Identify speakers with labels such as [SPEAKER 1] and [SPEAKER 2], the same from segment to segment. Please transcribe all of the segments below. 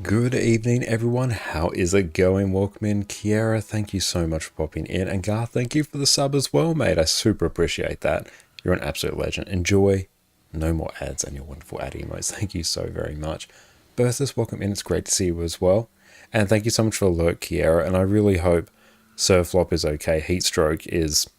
[SPEAKER 1] Good evening, everyone. How is it going? Welcome in. Kiera, thank you so much for popping in. And Garth, thank you for the sub as well, mate. I super appreciate that. You're an absolute legend. Enjoy. No more ads and your wonderful ad emotes. Thank you so very much. Berthus, welcome in. It's great to see you as well. And thank you so much for the alert, Kiera. And I really hope Surflop is okay. Heatstroke is...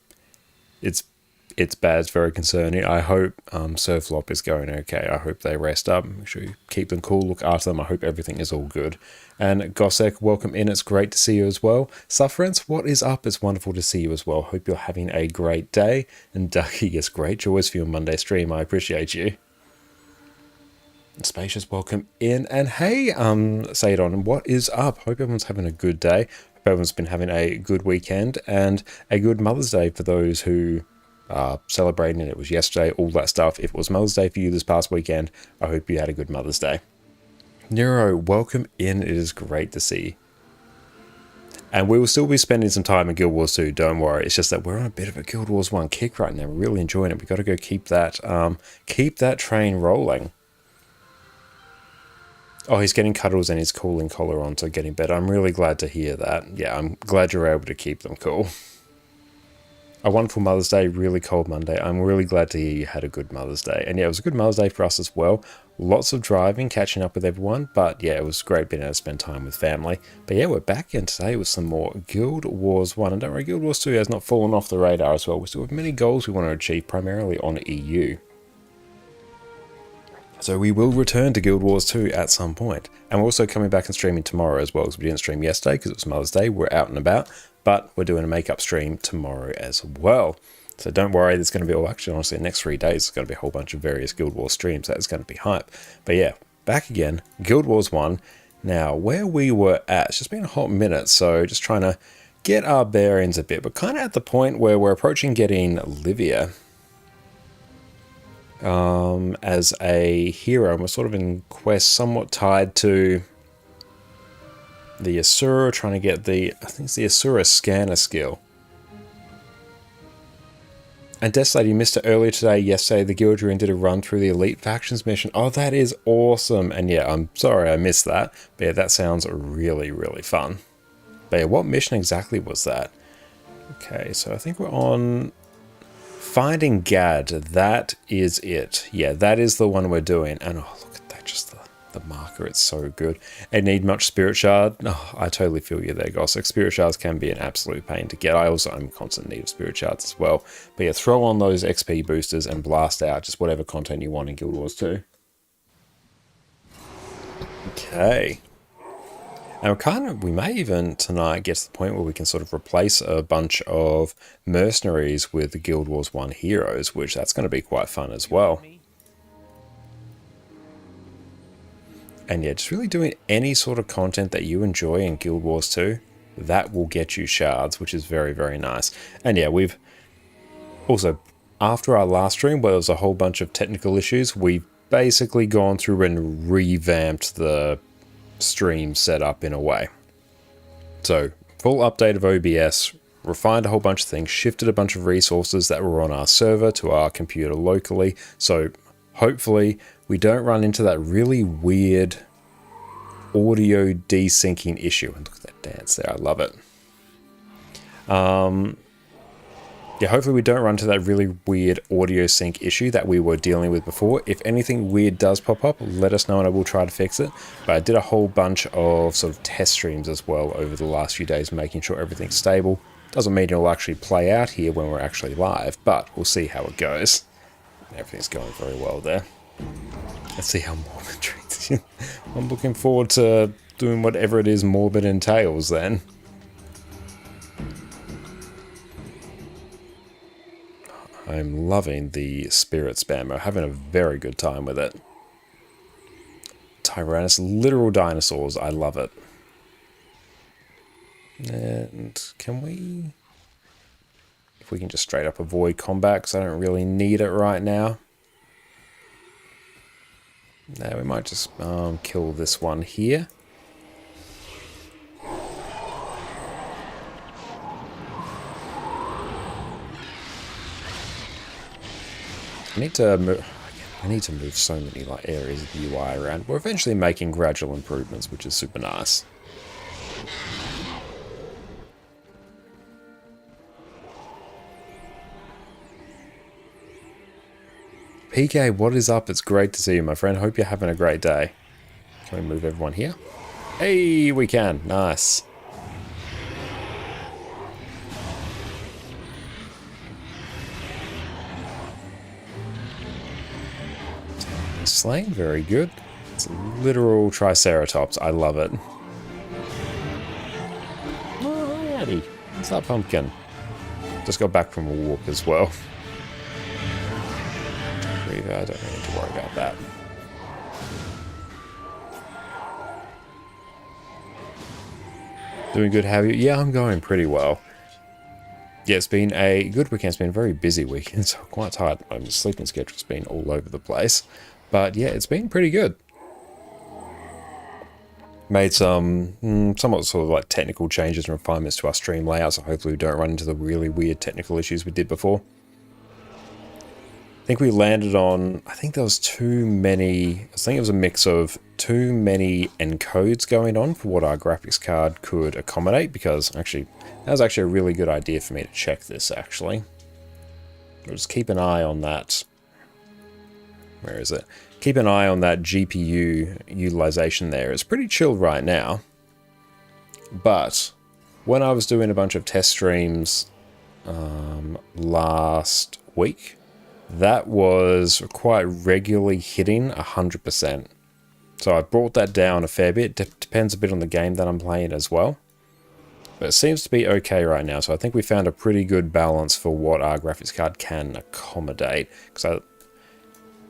[SPEAKER 1] It's bad. It's very concerning. I hope Surflop is going okay. I hope they rest up. Make sure you keep them cool. Look after them. I hope everything is all good. And Gossek, welcome in. It's great to see you as well. Sufferance, what is up? It's wonderful to see you as well. Hope you're having a great day. And Ducky, yes, great joys for your Monday stream. I appreciate you. Spacious, welcome in. And hey, Sadon, what is up? Hope everyone's having a good day. Hope everyone's been having a good weekend and a good Mother's Day for those who celebrating it. It was yesterday, all that stuff. If it was Mother's Day for you this past weekend, I hope you had a good Mother's Day. Nero, welcome in. It is great to see. And we will still be spending some time in Guild Wars 2, don't worry. It's just that we're on a bit of a Guild Wars 1 kick right now. We're really enjoying it. We've got to go keep that train rolling. Oh, he's getting cuddles and his cooling collar on, so getting better. I'm really glad to hear that. Yeah, I'm glad you're able to keep them cool. A wonderful Mother's Day, really cold Monday. I'm really glad to hear you had a good Mother's Day. And yeah, it was a good Mother's Day for us as well. Lots of driving, catching up with everyone. But yeah, it was great being able to spend time with family. But yeah, we're back in today with some more Guild Wars 1. And don't worry, Guild Wars 2 has not fallen off the radar as well. We still have many goals we want to achieve, primarily on EU. So we will return to Guild Wars 2 at some point. And we're also coming back and streaming tomorrow as well, because we didn't stream yesterday because it was Mother's Day. We're out and about. But we're doing a makeup stream tomorrow as well. So don't worry, there's going to be, honestly, the next 3 days, there's going to be a whole bunch of various Guild Wars streams. That's going to be hype. But yeah, back again, Guild Wars 1. Now, where we were at, it's just been a hot minute, so just trying to get our bearings a bit, but kind of at the point where we're approaching getting Livia as a hero. And we're sort of in quest somewhat tied to the Asura, trying to get I think it's the Asura scanner skill. And Desolate, you missed it earlier today. Yesterday, the Guildrian did a run through the Elite Factions mission. Oh, that is awesome. And yeah, I'm sorry I missed that. But yeah, that sounds really, really fun. But yeah, what mission exactly was that? Okay, so I think we're on Finding Gad. That is it. Yeah, that is the one we're doing. And oh, look at that, just the marker, it's so good. And need much Spirit Shard? Oh, I totally feel you there, Gossip. Spirit Shards can be an absolute pain to get. I also am in constant need of Spirit Shards as well. But yeah, throw on those XP boosters and blast out just whatever content you want in Guild Wars 2. Okay. And we may even tonight get to the point where we can sort of replace a bunch of mercenaries with the Guild Wars 1 heroes, which that's going to be quite fun as well. And yeah, just really doing any sort of content that you enjoy in Guild Wars 2, that will get you shards, which is very, very nice. And yeah, we've also, after our last stream, where there was a whole bunch of technical issues, we've basically gone through and revamped the stream setup in a way. So, full update of OBS, refined a whole bunch of things, shifted a bunch of resources that were on our server to our computer locally. So, hopefully, we don't run into that really weird audio desyncing issue. And look at that dance there, I love it. Yeah, hopefully we don't run into that really weird audio sync issue that we were dealing with before. If anything weird does pop up, let us know and I will try to fix it. But I did a whole bunch of sort of test streams as well over the last few days, making sure everything's stable. Doesn't mean it'll actually play out here when we're actually live, but we'll see how it goes. Everything's going very well there. Let's see how Morbid treats you. I'm looking forward to doing whatever it is Morbid entails then. I'm loving the spirit spam. I'm having a very good time with it. Tyrannus, literal dinosaurs. I love it. And can we... If we can just straight up avoid combat, because I don't really need it right now. Now we might just kill this one here. I need to move. I need to move so many like areas of the UI around. We're eventually making gradual improvements, which is super nice. PK, what is up? It's great to see you, my friend. Hope you're having a great day. Can we move everyone here? Hey, we can. Nice. Slain, very good. It's a literal Triceratops. I love it. Oh, howdy. What's that pumpkin? Just got back from a walk as well. I don't really need to worry about that. Doing good, have you? Yeah, I'm going pretty well. Yeah, it's been a good weekend. It's been a very busy weekend, so I'm quite tired. My sleeping schedule's been all over the place. But yeah, it's been pretty good. Made some somewhat sort of like technical changes and refinements to our stream layout, so hopefully we don't run into the really weird technical issues we did before. I think we landed on, I think there was too many, I think it was a mix of too many encodes going on for what our graphics card could accommodate, because actually, that was actually a really good idea for me to check this actually. So just keep an eye on that. Where is it? Keep an eye on that GPU utilization there. It's pretty chilled right now. But when I was doing a bunch of test streams last week, that was quite regularly hitting 100%. So I brought that down a fair bit. Depends a bit on the game that I'm playing as well. But it seems to be okay right now. So I think we found a pretty good balance for what our graphics card can accommodate. Because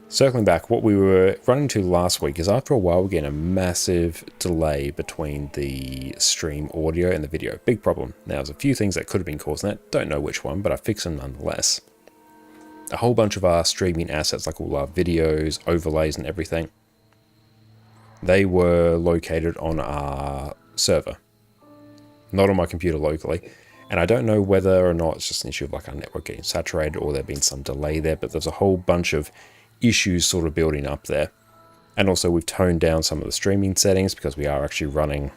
[SPEAKER 1] circling back, what we were running to last week is after a while we're getting a massive delay between the stream audio and the video. Big problem. Now there's a few things that could have been causing that. Don't know which one, but I fixed them nonetheless. A whole bunch of our streaming assets, like all our videos, overlays and everything, they were located on our server, not on my computer locally. And I don't know whether or not it's just an issue of like our network getting saturated or there being some delay there, but there's a whole bunch of issues sort of building up there. And also we've toned down some of the streaming settings because we are actually running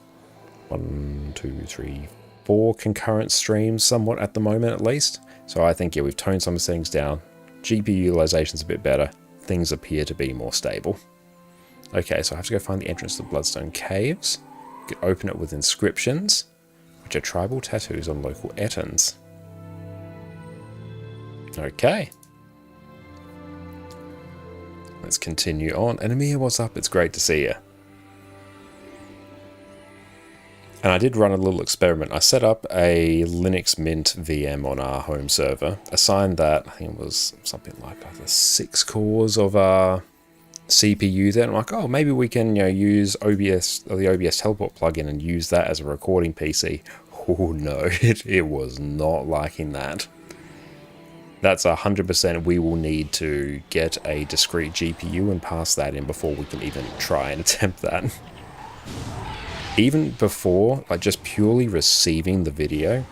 [SPEAKER 1] 1, 2, 3, 4 concurrent streams somewhat at the moment at least. So I think, yeah, we've toned some of the settings down. GPU utilization's a bit better. Things appear to be more stable. Okay, so I have to go find the entrance to the Bloodstone Caves. You can open it with inscriptions, which are tribal tattoos on local Ettins. Okay. Let's continue on. And Amir, what's up? It's great to see you. And I did run a little experiment. I set up a Linux Mint VM on our home server. Assigned that, I think it was something like either 6 cores of our CPU there. And I'm like, oh, maybe we can, you know, use OBS or the OBS teleport plugin and use that as a recording PC. Oh no, it was not liking that. That's 100% we will need to get a discrete GPU and pass that in before we can even try and attempt that. Even before, like just purely receiving the video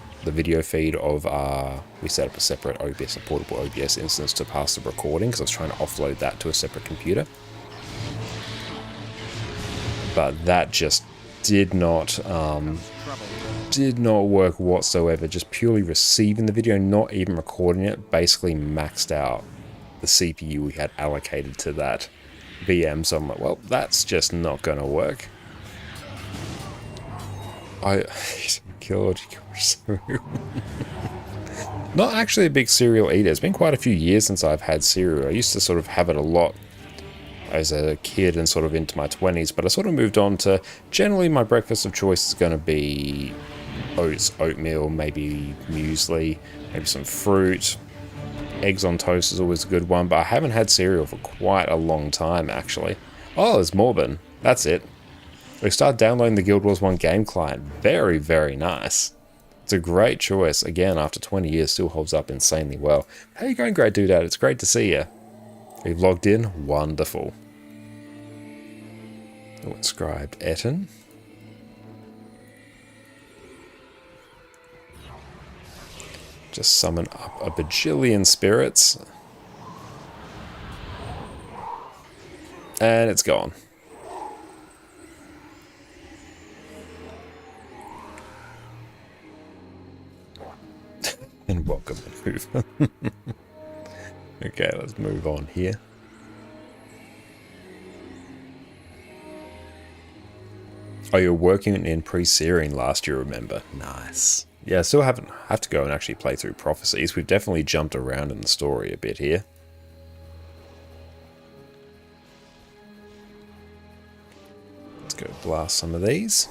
[SPEAKER 1] feed of our, we set up a separate OBS, a portable OBS instance to pass the recording because I was trying to offload that to a separate computer. But that just did not work whatsoever. Just purely receiving the video, not even recording it, basically maxed out the CPU we had allocated to that VM. So I'm like, well, that's just not going to work. God, not actually a big cereal eater. It's been quite a few years since I've had cereal. I used to sort of have it a lot as a kid and sort of into my 20s, but I sort of moved on to generally my breakfast of choice is going to be oats, oatmeal, maybe muesli, maybe some fruit. Eggs on toast is always a good one, but I haven't had cereal for quite a long time actually. Oh, there's Morbin. That's it. We started downloading the Guild Wars 1 game client. Very, very nice. It's a great choice. Again, after 20 years, still holds up insanely well. How you going, Great Doodad? It's great to see you. You've logged in? Wonderful. Oh, inscribed Ettin. Just summon up a bajillion spirits. And it's gone. And welcome maneuver. Okay, let's move on here. Oh, you're working in pre-searing last year, remember? Nice. Yeah, I still have to go and actually play through Prophecies. We've definitely jumped around in the story a bit here. Let's go blast some of these.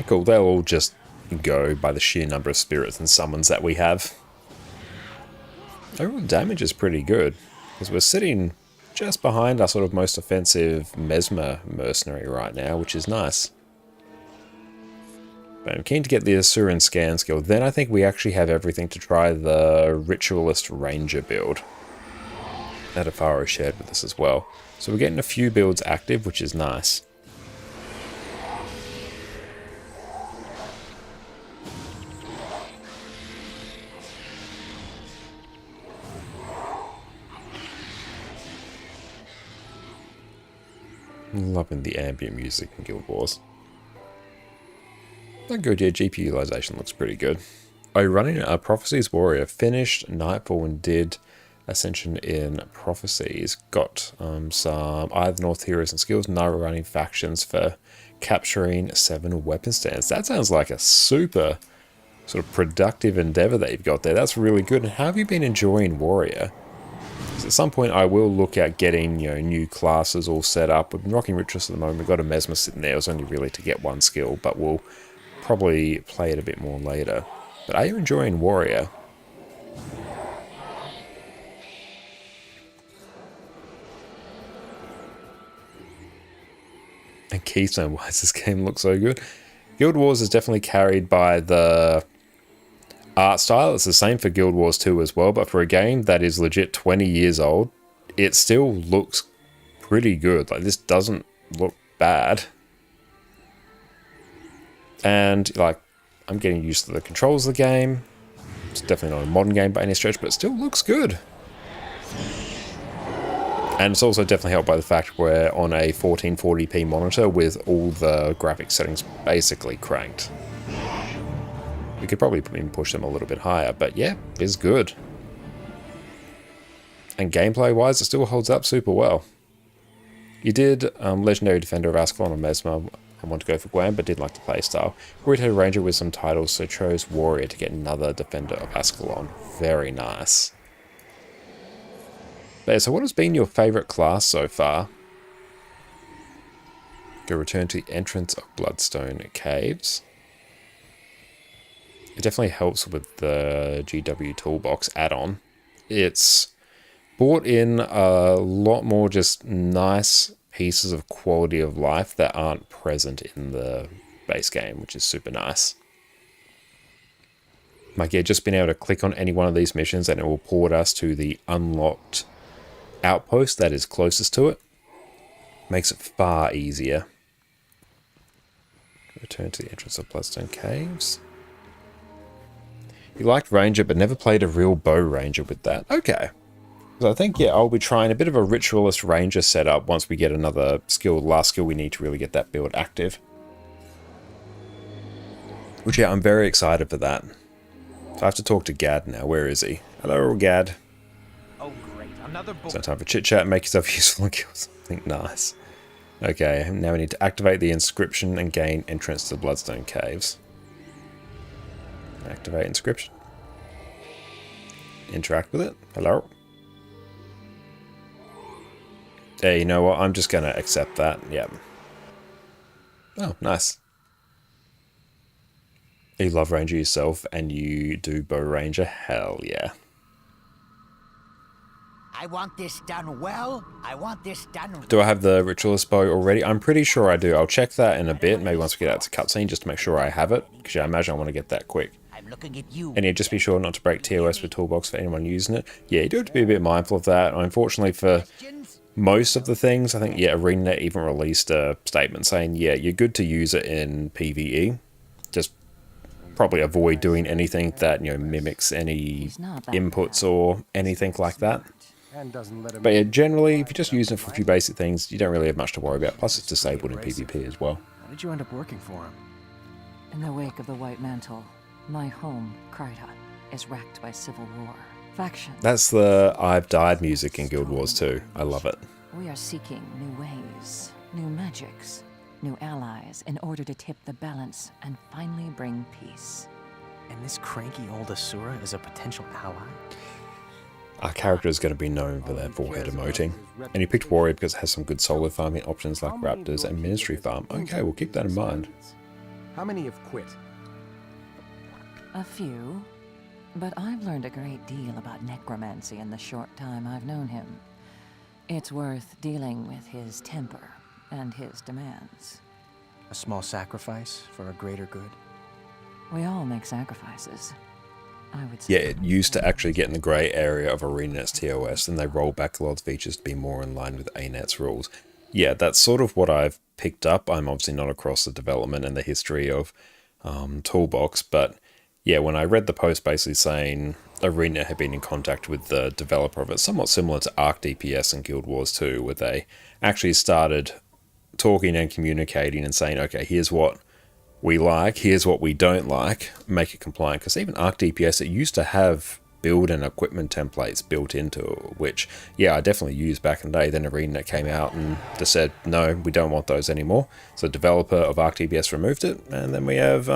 [SPEAKER 1] Cool, they'll all just go by the sheer number of spirits and summons that we have. Overall damage is pretty good, because we're sitting just behind our sort of most offensive Mesmer mercenary right now, which is nice. But I'm keen to get the Asuran scan skill. Then I think we actually have everything to try the Ritualist Ranger build that Afaro shared with us as well. So we're getting a few builds active, which is nice. Loving the ambient music in Guild Wars. Oh, good, yeah, GPU utilization looks pretty good. Are you running a Prophecies Warrior? Finished Nightfall and did Ascension in Prophecies. Got some either North Heroes and Skills, now running factions for capturing 7 weapon stands. That sounds like a super sort of productive endeavor that you've got there. That's really good. And how have you been enjoying Warrior? At some point I will look at getting, you know, new classes all set up. We've been rocking Ritualist at the moment. We've got a Mesmer sitting there. It was only really to get 1 skill, but we'll probably play it a bit more later. But are you enjoying Warrior? And Keystone-wise, this game looks so good. Guild Wars is definitely carried by the art style. It's the same for Guild Wars 2 as well, but for a game that is legit 20 years old, it still looks pretty good. Like, this doesn't look bad. And, like, I'm getting used to the controls of the game. It's definitely not a modern game by any stretch, but it still looks good. And it's also definitely helped by the fact we're on a 1440p monitor with all the graphics settings basically cranked. We could probably even push them a little bit higher, but yeah, it's good. And gameplay-wise, it still holds up super well. You did Legendary Defender of Ascalon or Mesmer. I want to go for Guam, but did like the playstyle. We had a Ranger with some titles, so chose Warrior to get another Defender of Ascalon. Very nice. But yeah, so what has been your favourite class so far? Go return to the entrance of Bloodstone Caves. It definitely helps with the GW Toolbox add-on. It's brought in a lot more just nice pieces of quality of life that aren't present in the base game, which is super nice. Like, yeah, just being able to click on any one of these missions and it will port us to the unlocked outpost that is closest to it. Makes it far easier. Return to the entrance of Bloodstone Caves. You liked Ranger, but never played a real bow Ranger with that. Okay. So I think, yeah, I'll be trying a bit of a Ritualist Ranger setup once we get another skill, the last skill we need to really get that build active. Which, yeah, I'm very excited for that. So I have to talk to Gad now. Where is he? Hello, Gad.
[SPEAKER 2] Oh, great. Another book.
[SPEAKER 1] So time for chit-chat. Make yourself useful and kill something nice. Okay, now we need to activate the inscription and gain entrance to the Bloodstone Caves. Activate inscription. Interact with it. Hello. Yeah, you know what? I'm just going to accept that. Yeah. Oh, nice. You love Ranger yourself and you do Bow Ranger? Hell yeah.
[SPEAKER 2] I want this done well. I want this done.
[SPEAKER 1] Do I have the Ritualist Bow already? I'm pretty sure I do. I'll check that in a bit. Maybe once we get out to cutscene just to make sure I have it. Because yeah, I imagine I want to get that quick.
[SPEAKER 2] I'm looking at you.
[SPEAKER 1] And yeah, just be sure not to break TOS with Toolbox for anyone using it. Yeah, you do have to be a bit mindful of that. Unfortunately for most of the things, I think, yeah, ArenaNet even released a statement saying, yeah, you're good to use it in PvE. Just probably avoid doing anything that, mimics any
[SPEAKER 3] He's not that
[SPEAKER 1] inputs
[SPEAKER 3] bad.
[SPEAKER 1] or anything like that.
[SPEAKER 4] And doesn't let him
[SPEAKER 1] But yeah,
[SPEAKER 4] in.
[SPEAKER 1] generally, if you're just using it for a few basic things, you don't really have much to worry about. Plus, it's disabled in PvP as well.
[SPEAKER 4] How did you end up working for him?
[SPEAKER 3] In the wake of the White Mantle, my home, Kryta, is racked by civil war. Factions.
[SPEAKER 1] That's the I've Died music in Guild Wars 2. I love it.
[SPEAKER 3] We are seeking new ways, new magics, new allies in order to tip the balance and finally bring peace.
[SPEAKER 5] And this cranky old Asura is a potential ally?
[SPEAKER 1] Our character is going to be known for their forehead emoting. And you picked Warrior because it has some good solo farming options like Raptors and Ministry Farm. Okay, we'll keep that in mind.
[SPEAKER 4] How many have quit?
[SPEAKER 3] A few, but I've learned a great deal about necromancy in the short time I've known him. It's worth dealing with his temper and his demands.
[SPEAKER 5] A small sacrifice for a greater good?
[SPEAKER 3] We all make sacrifices. I would say.
[SPEAKER 1] Yeah, it used to actually get in the grey area of ArenaNet's TOS, and they rolled back a lot of features to be more in line with ANET's rules. Yeah, that's sort of what I've picked up. I'm obviously not across the development and the history of Toolbox, but yeah, when I read the post basically saying ArenaNet had been in contact with the developer of it, somewhat similar to Arc DPS and Guild Wars 2, where they actually started talking and communicating and saying, okay, here's what we like, here's what we don't like, make it compliant. Because even Arc DPS, it used to have build and equipment templates built into it, which, yeah, I definitely used back in the day. Then ArenaNet came out and just said, no, we don't want those anymore. So developer of Arc DPS removed it, and then we have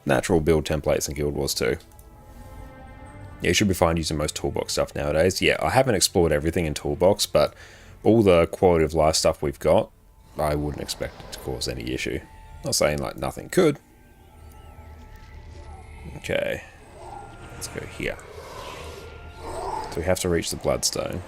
[SPEAKER 1] natural build templates in Guild Wars 2. Yeah, you should be fine using most Toolbox stuff nowadays. Yeah, I haven't explored everything in Toolbox, but all the quality of life stuff we've got, I wouldn't expect it to cause any issue. Not saying like nothing could. Okay, let's go here. So we have to reach the Bloodstone.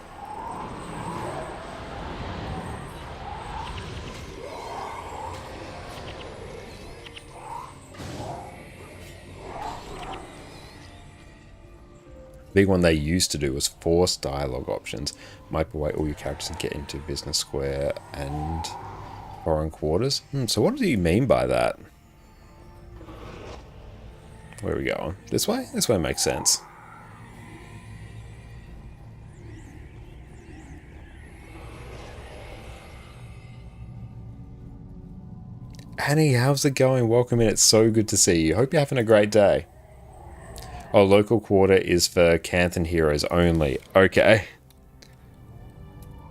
[SPEAKER 1] Big one they used to do was force dialogue options. Microwave all your characters and get into business square and foreign quarters. So what do you mean by that? Where are we going? This way? This way makes sense. Annie, how's it going? Welcome in. It's so good to see you. Hope you're having a great day. Oh, local quarter is for Canthan heroes only. Okay.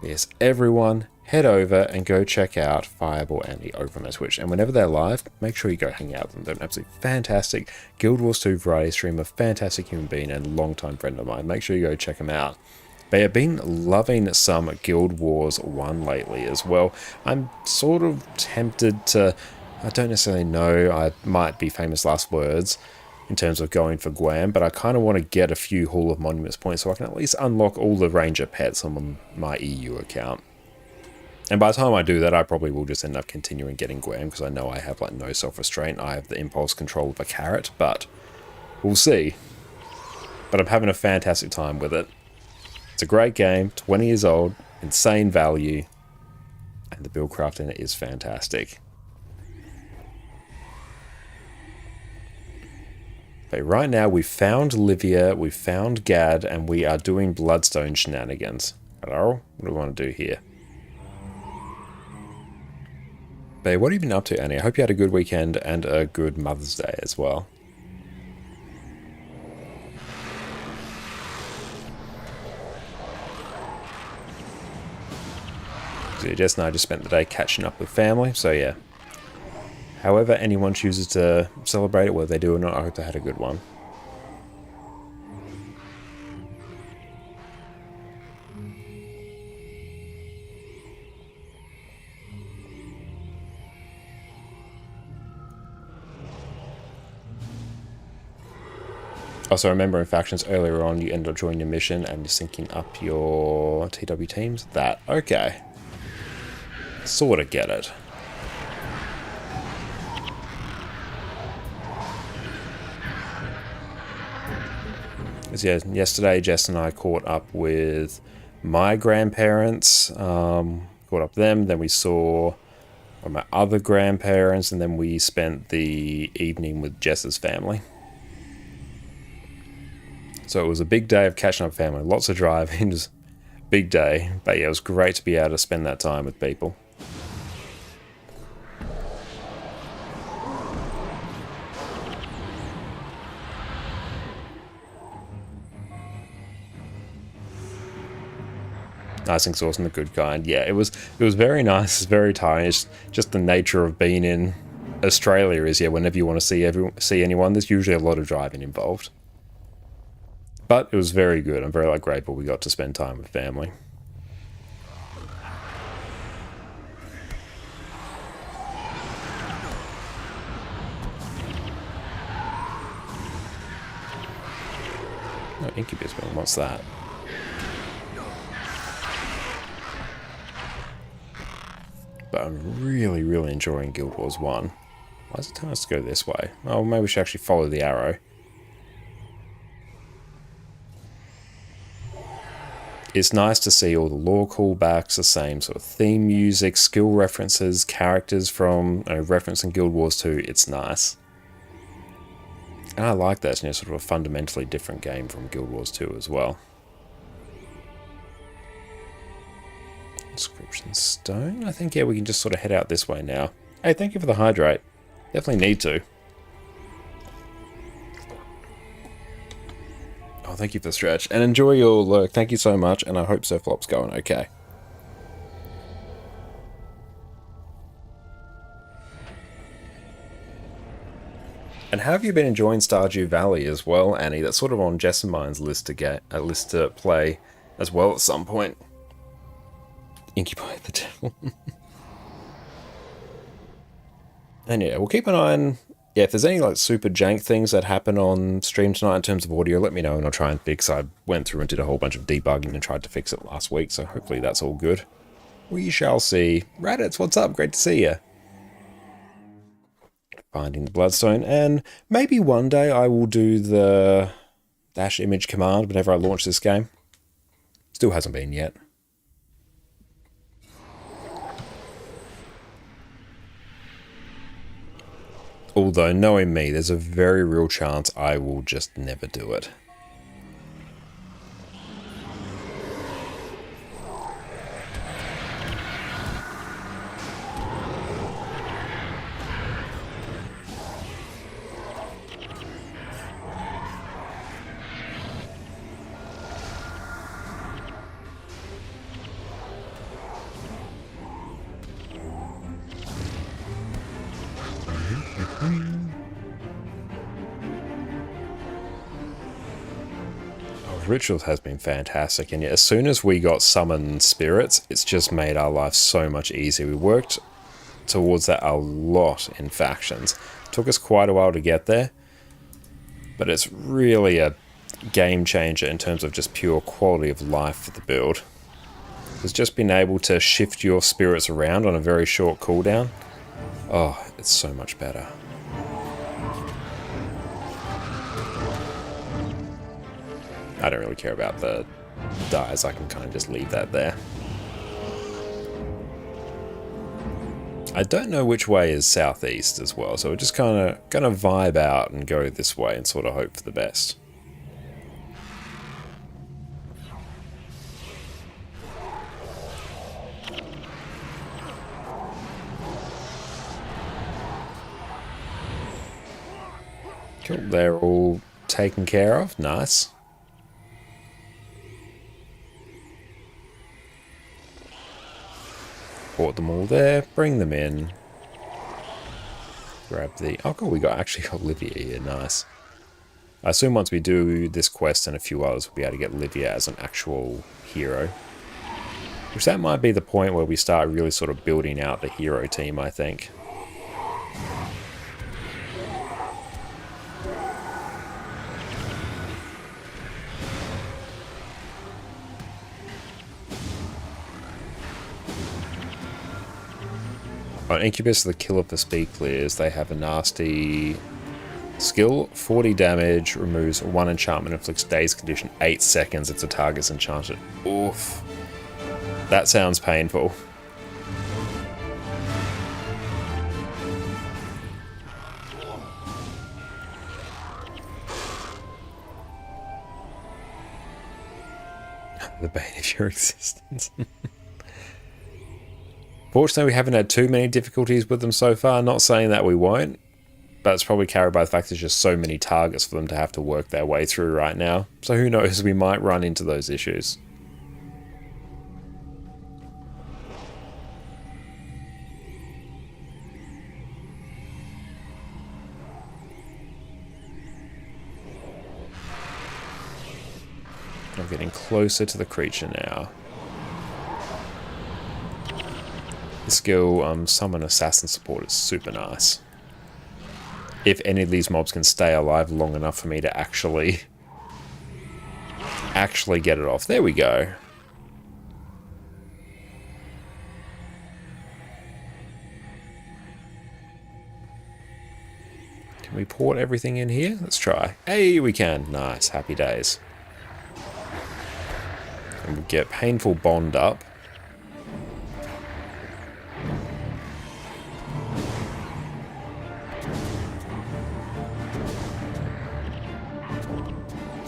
[SPEAKER 1] Yes, everyone, head over and go check out Fireball Annie over on their Twitch. And whenever they're live, make sure you go hang out with them. They're an absolutely fantastic Guild Wars 2 variety streamer, fantastic human being, and longtime friend of mine. Make sure you go check them out. They have been loving some Guild Wars 1 lately as well. I'm sort of tempted to, I don't necessarily know, I might be famous last words in terms of going for Guam, but I kind of want to get a few Hall of Monuments points so I can at least unlock all the Ranger pets on my EU account. And by the time I do that, I probably will just end up continuing getting Guam, because I know I have like no self-restraint. I have the impulse control of a carrot, but we'll see. But I'm having a fantastic time with it. It's a great game, 20 years old, insane value, and the build craft in it is fantastic. But right now, we've found Livia, we've found Gad, and we are doing Bloodstone shenanigans. Hello? What do we want to do here? But what have you been up to, Annie? I hope you had a good weekend and a good Mother's Day as well. So Jess and I just spent the day catching up with family, so yeah. However anyone chooses to celebrate it, whether they do or not, I hope they had a good one. Also, remember in factions earlier on, you end up joining your mission and you're syncing up your TW teams. That, okay. Sort of get it. Yeah, yesterday Jess and I caught up with my grandparents, caught up with them, then we saw my other grandparents, and then we spent the evening with Jess's family. So it was a big day of catching up with family. Lots of driving, just big day. But yeah, it was great to be able to spend that time with people. Nice and sauce and the good kind. Yeah, it was very nice. It's very tiring. It's just the nature of being in Australia is, yeah, whenever you want to see anyone, there's usually a lot of driving involved. But it was very good. I'm very grateful we got to spend time with family. Oh, Incubus one. What's that? But I'm really, really enjoying Guild Wars 1. Why is it telling us to go this way? Oh, maybe we should actually follow the arrow. It's nice to see all the lore callbacks, the same sort of theme music, skill references, characters from referencing Guild Wars 2. It's nice. And I like that, sort of a fundamentally different game from Guild Wars 2 as well. Inscription stone? I think, yeah, we can just sort of head out this way now. Hey, thank you for the hydrate. Definitely need to. Oh, thank you for the stretch. And enjoy your lurk. Thank you so much, and I hope Surflop's going okay. And how have you been enjoying Stardew Valley as well, Annie? That's sort of on Jessamine's list to play as well at some point. Incubi the devil. And yeah, we'll keep an eye on... Yeah, if there's any super jank things that happen on stream tonight in terms of audio, let me know and I'll try and fix. I went through and did a whole bunch of debugging and tried to fix it last week, so hopefully that's all good. We shall see. Raditz, what's up? Great to see you. Finding the Bloodstone, and maybe one day I will do the dash image command whenever I launch this game. Still hasn't been yet. Although, knowing me, there's a very real chance I will just never do it. Rituals has been fantastic, and yet as soon as we got summoned spirits, it's just made our life so much easier. We worked towards that a lot in factions. It took us quite a while to get there, but it's really a game changer in terms of just pure quality of life for the build. It's just being able to shift your spirits around on a very short cooldown. Oh, it's so much better. I don't really care about the dyes, I can kind of just leave that there. I don't know which way is southeast as well, so we're just kind of gonna vibe out and go this way and sort of hope for the best. Cool, they're all taken care of, nice. Port them all there, bring them in. Grab the... Oh, cool, we actually got Livia here, nice. I assume once we do this quest and a few others, we'll be able to get Livia as an actual hero. Which that might be the point where we start really sort of building out the hero team, I think. On Incubus, the killer for speed clears, they have a nasty skill, 40 damage, removes 1 enchantment, inflicts dazed condition 8 seconds if the target's enchanted. Oof. That sounds painful. The bane of your existence. Fortunately, we haven't had too many difficulties with them so far. Not saying that we won't, but it's probably carried by the fact there's just so many targets for them to have to work their way through right now. So who knows, we might run into those issues. I'm getting closer to the creature now. The skill Summon Assassin support is super nice. If any of these mobs can stay alive long enough for me to actually get it off. There we go. Can we port everything in here? Let's try. Hey, we can. Nice. Happy days. And we get Painful Bond up.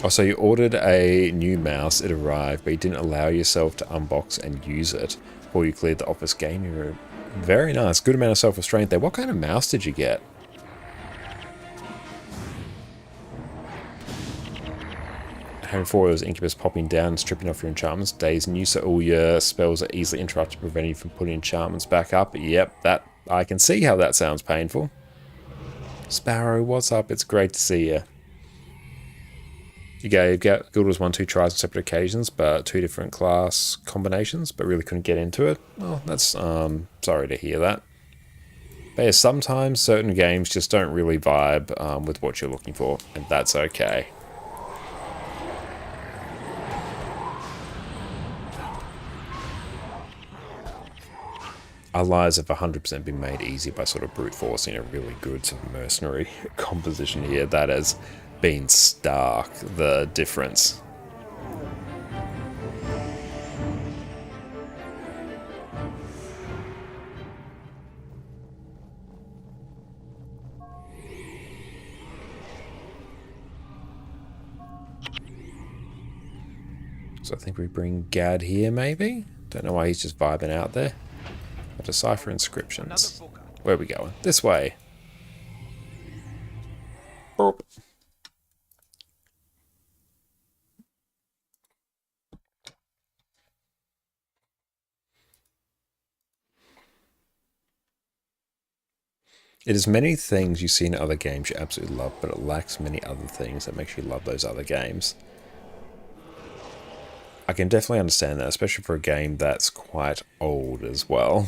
[SPEAKER 1] Oh, so you ordered a new mouse, it arrived, but you didn't allow yourself to unbox and use it before you cleared the office gaming room. Very nice. Good amount of self-restraint there. What kind of mouse did you get? Having 4 of those incubus popping down and stripping off your enchantments, days new, so all your spells are easily interrupted, preventing you from putting enchantments back up. Yep, that I can see how that sounds painful. Sparrow, what's up? It's great to see you. You gave Guild Wars 1-2 tries on separate occasions, but 2 different class combinations, but really couldn't get into it. Well, that's sorry to hear that. But yeah, sometimes certain games just don't really vibe with what you're looking for, and that's okay. Our lives have 100% been made easy by sort of brute forcing a really good sort of mercenary composition here. That has been stark, the difference. So I think we bring Gad here, maybe? Don't know why he's just vibing out there. I'll decipher inscriptions. Where are we going? This way. Burp. It is many things you see in other games you absolutely love, but it lacks many other things that makes you love those other games. I can definitely understand that, especially for a game that's quite old as well.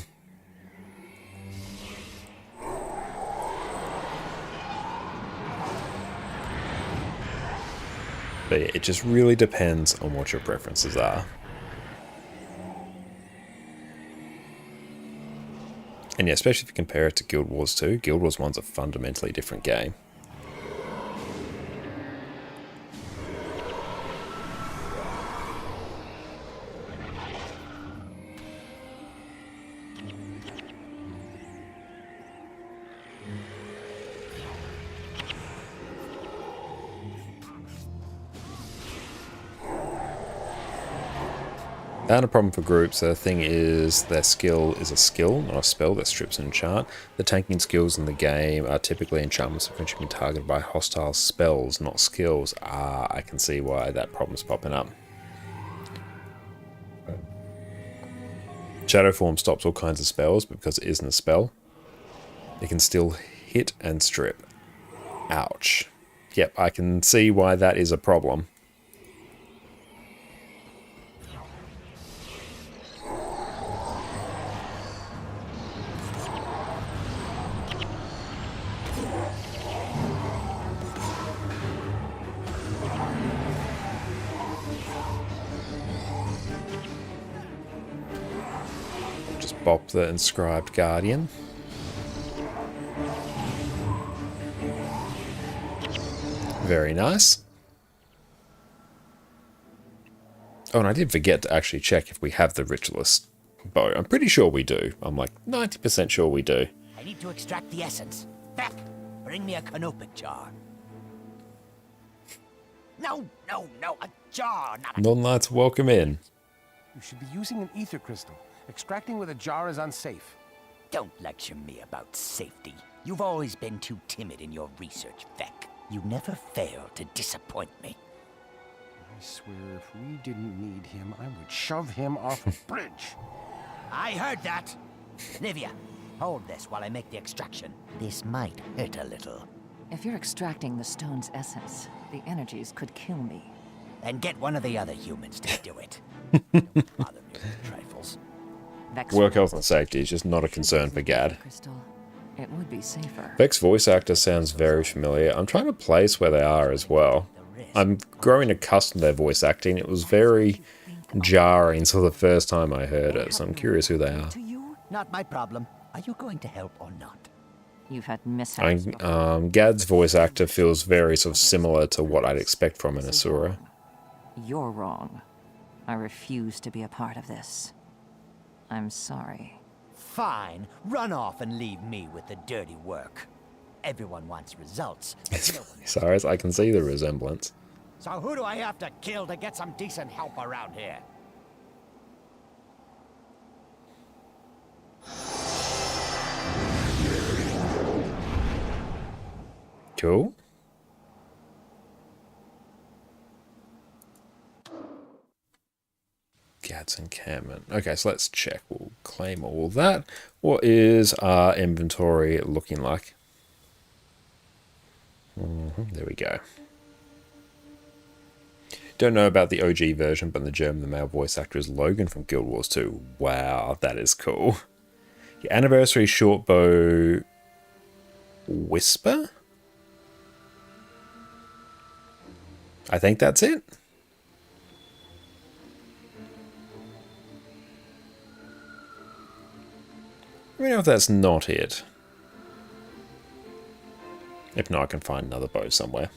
[SPEAKER 1] But yeah, it just really depends on what your preferences are. And yeah, especially if you compare it to Guild Wars 2, Guild Wars 1's a fundamentally different game. And a problem for groups, the thing is their skill is a skill, not a spell that strips an enchant. The tanking skills in the game are typically enchantments that can be targeted by hostile spells, not skills. Ah, I can see why that problem's popping up. Shadow Form stops all kinds of spells, but because it isn't a spell, it can still hit and strip. Ouch. Yep, I can see why that is a problem. Bop the inscribed guardian. Very nice. Oh, and I did forget to actually check if we have the ritualist bow. I'm pretty sure we do. I'm like 90% sure we do.
[SPEAKER 2] I need to extract the essence. Beth, bring me a canopic jar. No, a jar, not a...
[SPEAKER 1] Non-lights, welcome in.
[SPEAKER 4] You should be using an ether crystal. Extracting with a jar is unsafe.
[SPEAKER 2] Don't lecture me about safety. You've always been too timid in your research, Vec. You never fail to disappoint me.
[SPEAKER 4] I swear, if we didn't need him, I would shove him off a bridge.
[SPEAKER 2] I heard that. Livia, hold this while I make the extraction. This might hurt a little.
[SPEAKER 3] If you're extracting the stone's essence, the energies could kill me.
[SPEAKER 2] Then get one of the other humans to do it. Don't bother me with trifles.
[SPEAKER 3] Vex
[SPEAKER 1] Work health and safety is just not a concern for Gad.
[SPEAKER 3] Crystal. It would be safer.
[SPEAKER 1] Vec's voice actor sounds very familiar. I'm trying to place where they are as well. I'm growing accustomed to their voice acting. It was very jarring until the first time I heard it, so I'm curious who they are.
[SPEAKER 2] To you, not my problem. Are you going to help or not?
[SPEAKER 3] You've had mishaps.
[SPEAKER 1] Gad's voice actor feels very sort of similar to what I'd expect from an Asura.
[SPEAKER 3] You're wrong. I refuse to be a part of this. I'm sorry.
[SPEAKER 2] Fine. Run off and leave me with the dirty work. Everyone wants results. But no one-
[SPEAKER 1] Sorry, I can see the resemblance.
[SPEAKER 2] So who do I have to kill to get some decent help around here?
[SPEAKER 1] Cool. Gad's encampment. Okay, so let's check. We'll claim all that. What is our inventory looking like? There we go. Don't know about the OG version, but in the German, the male voice actor is Logan from Guild Wars 2. Wow, that is cool. Your anniversary short bow whisper? I think that's it. Let me know if that's not it. If not, I can find another bow somewhere.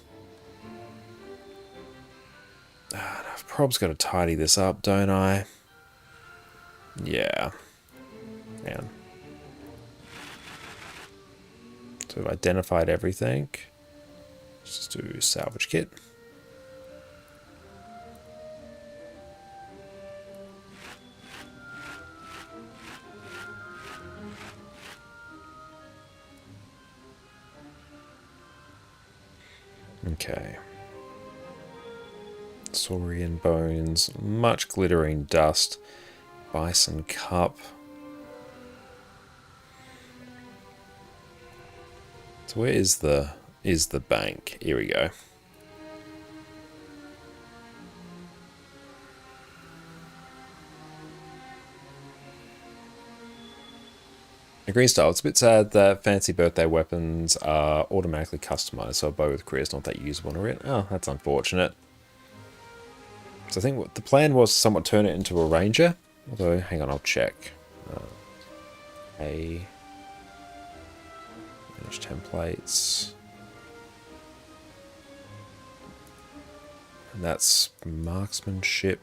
[SPEAKER 1] I've probably got to tidy this up, don't I? Yeah. Man. So I've identified everything. Let's just do salvage kit. Okay. Saurian bones, much glittering dust, bison cup. So where is the bank? Here we go. The green style. It's a bit sad that fancy birthday weapons are automatically customized, so a bow with Kree is not that usable in it. Oh, that's unfortunate. So I think what the plan was to somewhat turn it into a ranger. Although, hang on, I'll check. Manage templates. And that's marksmanship.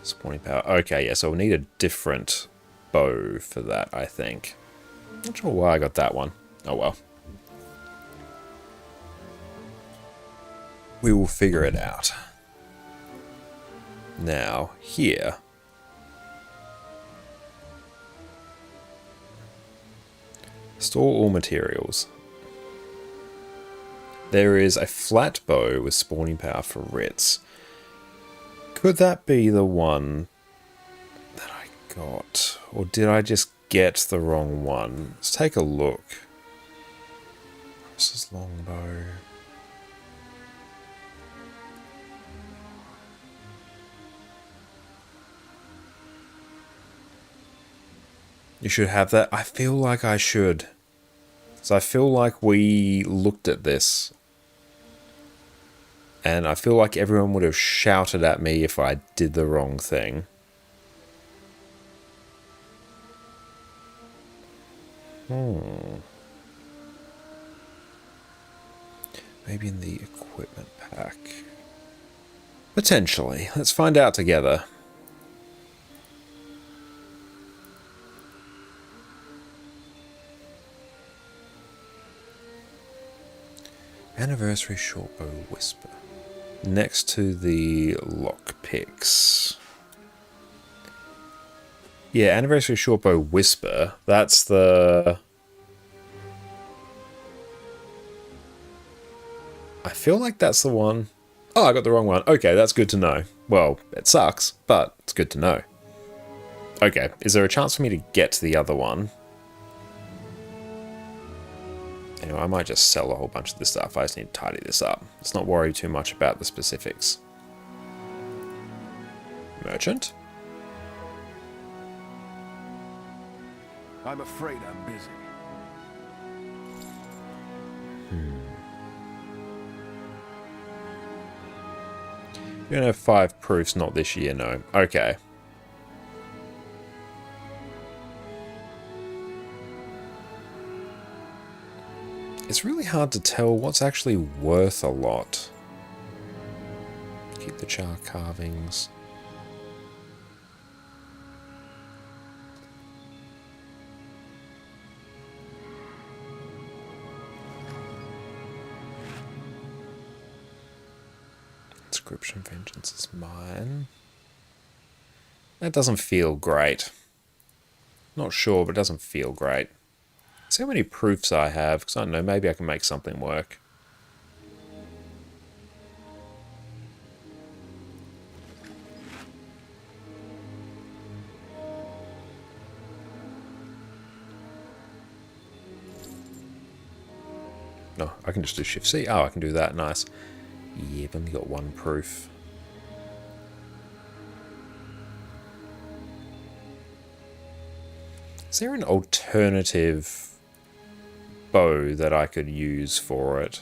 [SPEAKER 1] Spawning power. Okay, yeah, so we'll need a different bow for that, I think. Not sure why I got that one. Oh well. We will figure it out. Now, here. Store all materials. There is a flat bow with spawning power for Ritz. Could that be the one that I got? Or did I just get the wrong one? Let's take a look. This is longbow. You should have that. I feel like I should. So I feel like we looked at this. And I feel like everyone would have shouted at me if I did the wrong thing. Maybe in the equipment pack. Potentially. Let's find out together. Anniversary shortbow whisper. Next to the lockpicks. Yeah, Anniversary Shortbow Whisper. That's the... I feel like that's the one... Oh, I got the wrong one. Okay, that's good to know. Well, it sucks, but it's good to know. Okay, is there a chance for me to get to the other one? Anyway, I might just sell a whole bunch of this stuff. I just need to tidy this up. Let's not worry too much about the specifics. Merchant?
[SPEAKER 4] I'm afraid I'm busy.
[SPEAKER 1] You're gonna have 5 proofs, not this year, no. Okay. It's really hard to tell what's actually worth a lot. Keep the char carvings. Inscription Vengeance is mine. That doesn't feel great. Not sure, but it doesn't feel great. See how many proofs I have, because I don't know, maybe I can make something work. No, I can just do Shift C. Oh, I can do that. Nice. Yeah, I've only got 1 proof. Is there an alternative bow that I could use for it?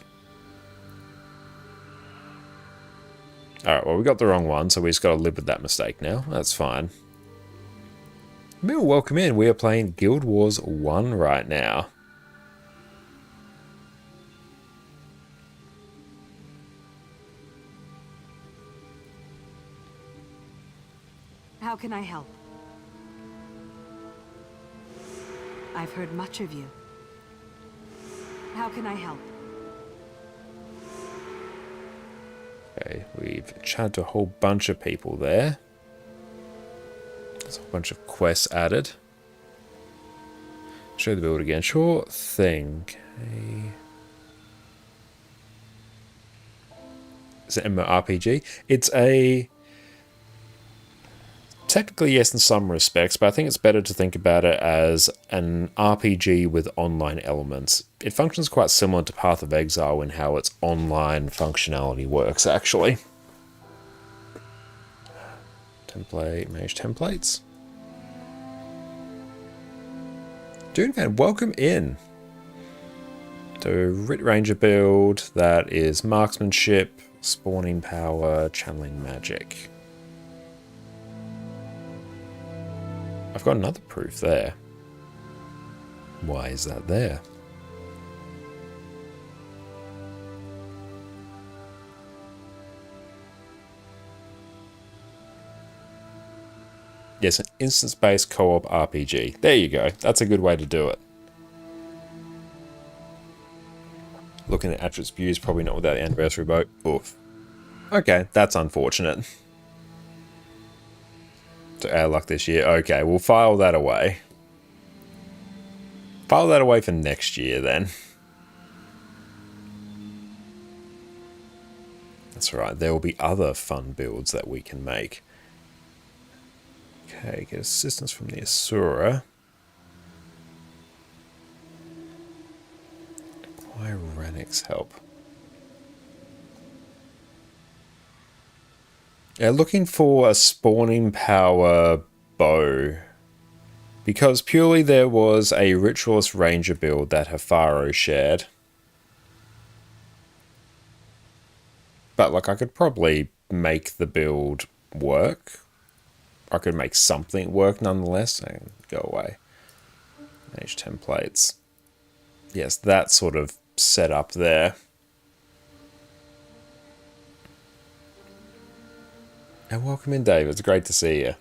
[SPEAKER 1] Alright, well, we got the wrong one, so we just got to live with that mistake now. That's fine. Mill, welcome in. We are playing Guild Wars 1 right now.
[SPEAKER 6] How can I help? I've heard much of you. How can I help?
[SPEAKER 1] Okay, we've chatted to a whole bunch of people there. There's a whole bunch of quests added. Show the build again. Sure thing. Okay. Is it MMORPG? It's a... Technically, yes, in some respects, but I think it's better to think about it as an RPG with online elements. It functions quite similar to Path of Exile in how its online functionality works, actually. Template, manage templates. Dunevan, welcome in. So, Rit Ranger build, that is marksmanship, spawning power, channeling magic. I've got another proof there. Why is that there? Yes, an instance-based co-op RPG. There you go. That's a good way to do it. Looking at attributes views, probably not without the anniversary boat. Oof. Okay, that's unfortunate. So our luck this year. Okay, we'll file that away. File that away for next year then. That's right, there will be other fun builds that we can make. Okay, get assistance from the Asura. Acquire Rannick's help. Yeah, looking for a spawning power bow. Because purely there was a Ritualist Ranger build that Hafaro shared. But, like, I could probably make the build work. I could make something work nonetheless. And go away. Manage templates. Yes, that sort of setup there. And welcome in, Dave. It's great to see you.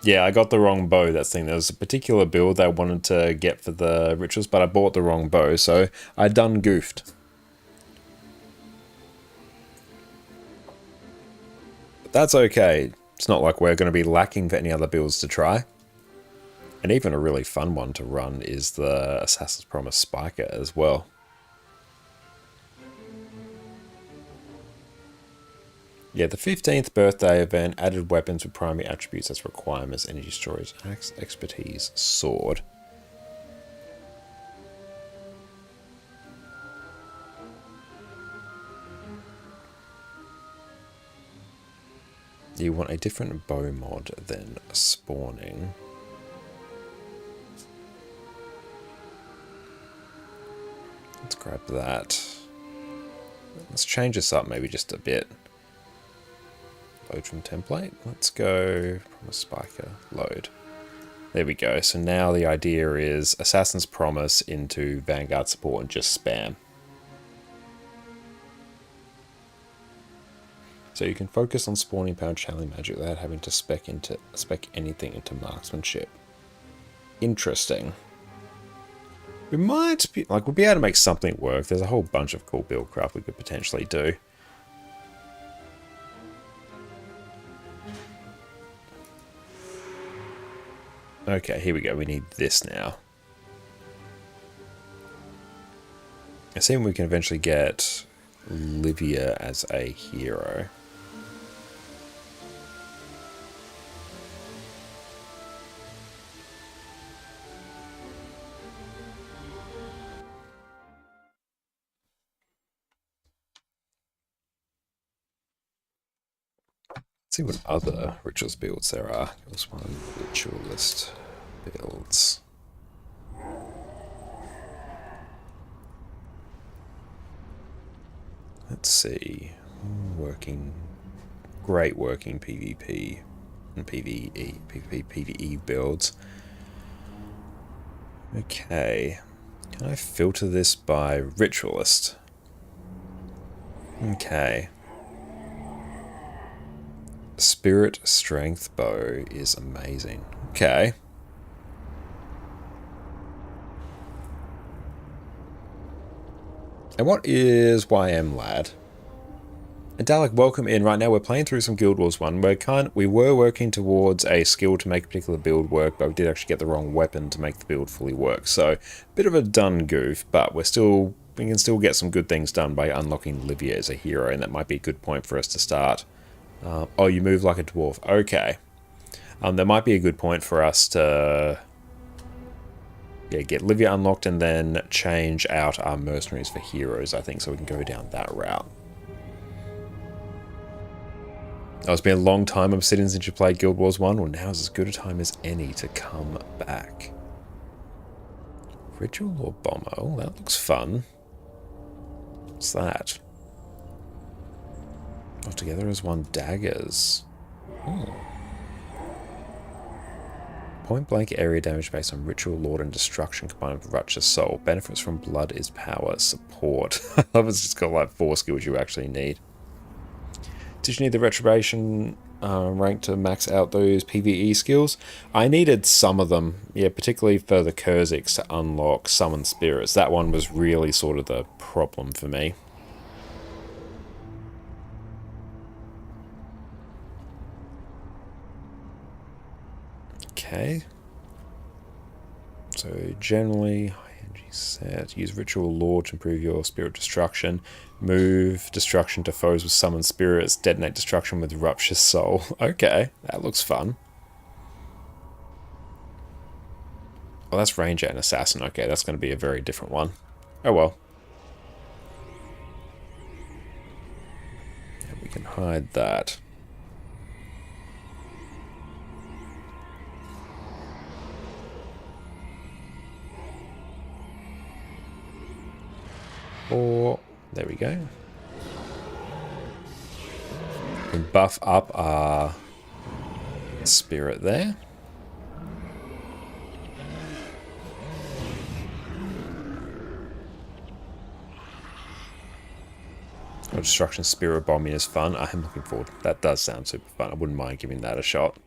[SPEAKER 1] Yeah, I got the wrong bow, that's the thing. There was a particular build I wanted to get for the rituals, but I bought the wrong bow, so I done goofed. But that's okay. It's not like we're going to be lacking for any other builds to try. And even a really fun one to run is the Assassin's Promise Spiker as well. Yeah, the 15th birthday event added weapons with primary attributes as requirements, energy storage, axe, expertise, sword. You want a different bow mod than spawning. Let's grab that. Let's change this up maybe just a bit. Load from template. Let's go Promise Spiker. Load. There we go. So now the idea is Assassin's Promise into Vanguard support and just spam. So you can focus on spawning power channeling magic without having to spec anything into marksmanship. Interesting. We might be we'll be able to make something work. There's a whole bunch of cool build craft we could potentially do. Okay, here we go. We need this now. I see we can eventually get Livia as a hero. See what other rituals builds there are. There's one ritualist builds. Let's see. Great working PvP and PvE builds. Okay. Can I filter this by ritualist? Okay. Spirit Strength Bow is amazing. Okay. And what is YM Lad? And Dalek, welcome in. Right now we're playing through some Guild Wars 1. We were working towards a skill to make a particular build work, but we did actually get the wrong weapon to make the build fully work. So, bit of a done goof, but we can still get some good things done by unlocking Livia as a hero, and that might be a good point for us to start. Oh, you move like a dwarf. Okay. That might be a good point for us to get Livia unlocked and then change out our mercenaries for heroes, I think, so we can go down that route. Oh, it's been a long time Obsidian since you played Guild Wars 1. Well, now is as good a time as any to come back. Ritual or Bomber? Oh, that looks fun. What's that? Oh, together as one daggers. Point blank area damage based on Ritual, Lord, and Destruction combined with Righteous Soul. Benefits from Blood is power. Support. I love it's just got like 4 skills you actually need. Did you need the Retribution rank to max out those PvE skills? I needed some of them. Yeah, particularly for the Kurziks to unlock Summon Spirits. That one was really sort of the problem for me. Okay. So generally, high energy set. Use Ritual Lord to improve your Spirit Destruction. Move Destruction to foes with Summoned Spirits. Detonate Destruction with Rupture Soul. Okay, that looks fun. Oh, that's Ranger and Assassin. Okay, that's going to be a very different one. Oh well. And we can hide that. Or, there we go. We can buff up our spirit there. Oh, Destruction Spirit Bombing is fun. I am looking forward. That does sound super fun. I wouldn't mind giving that a shot.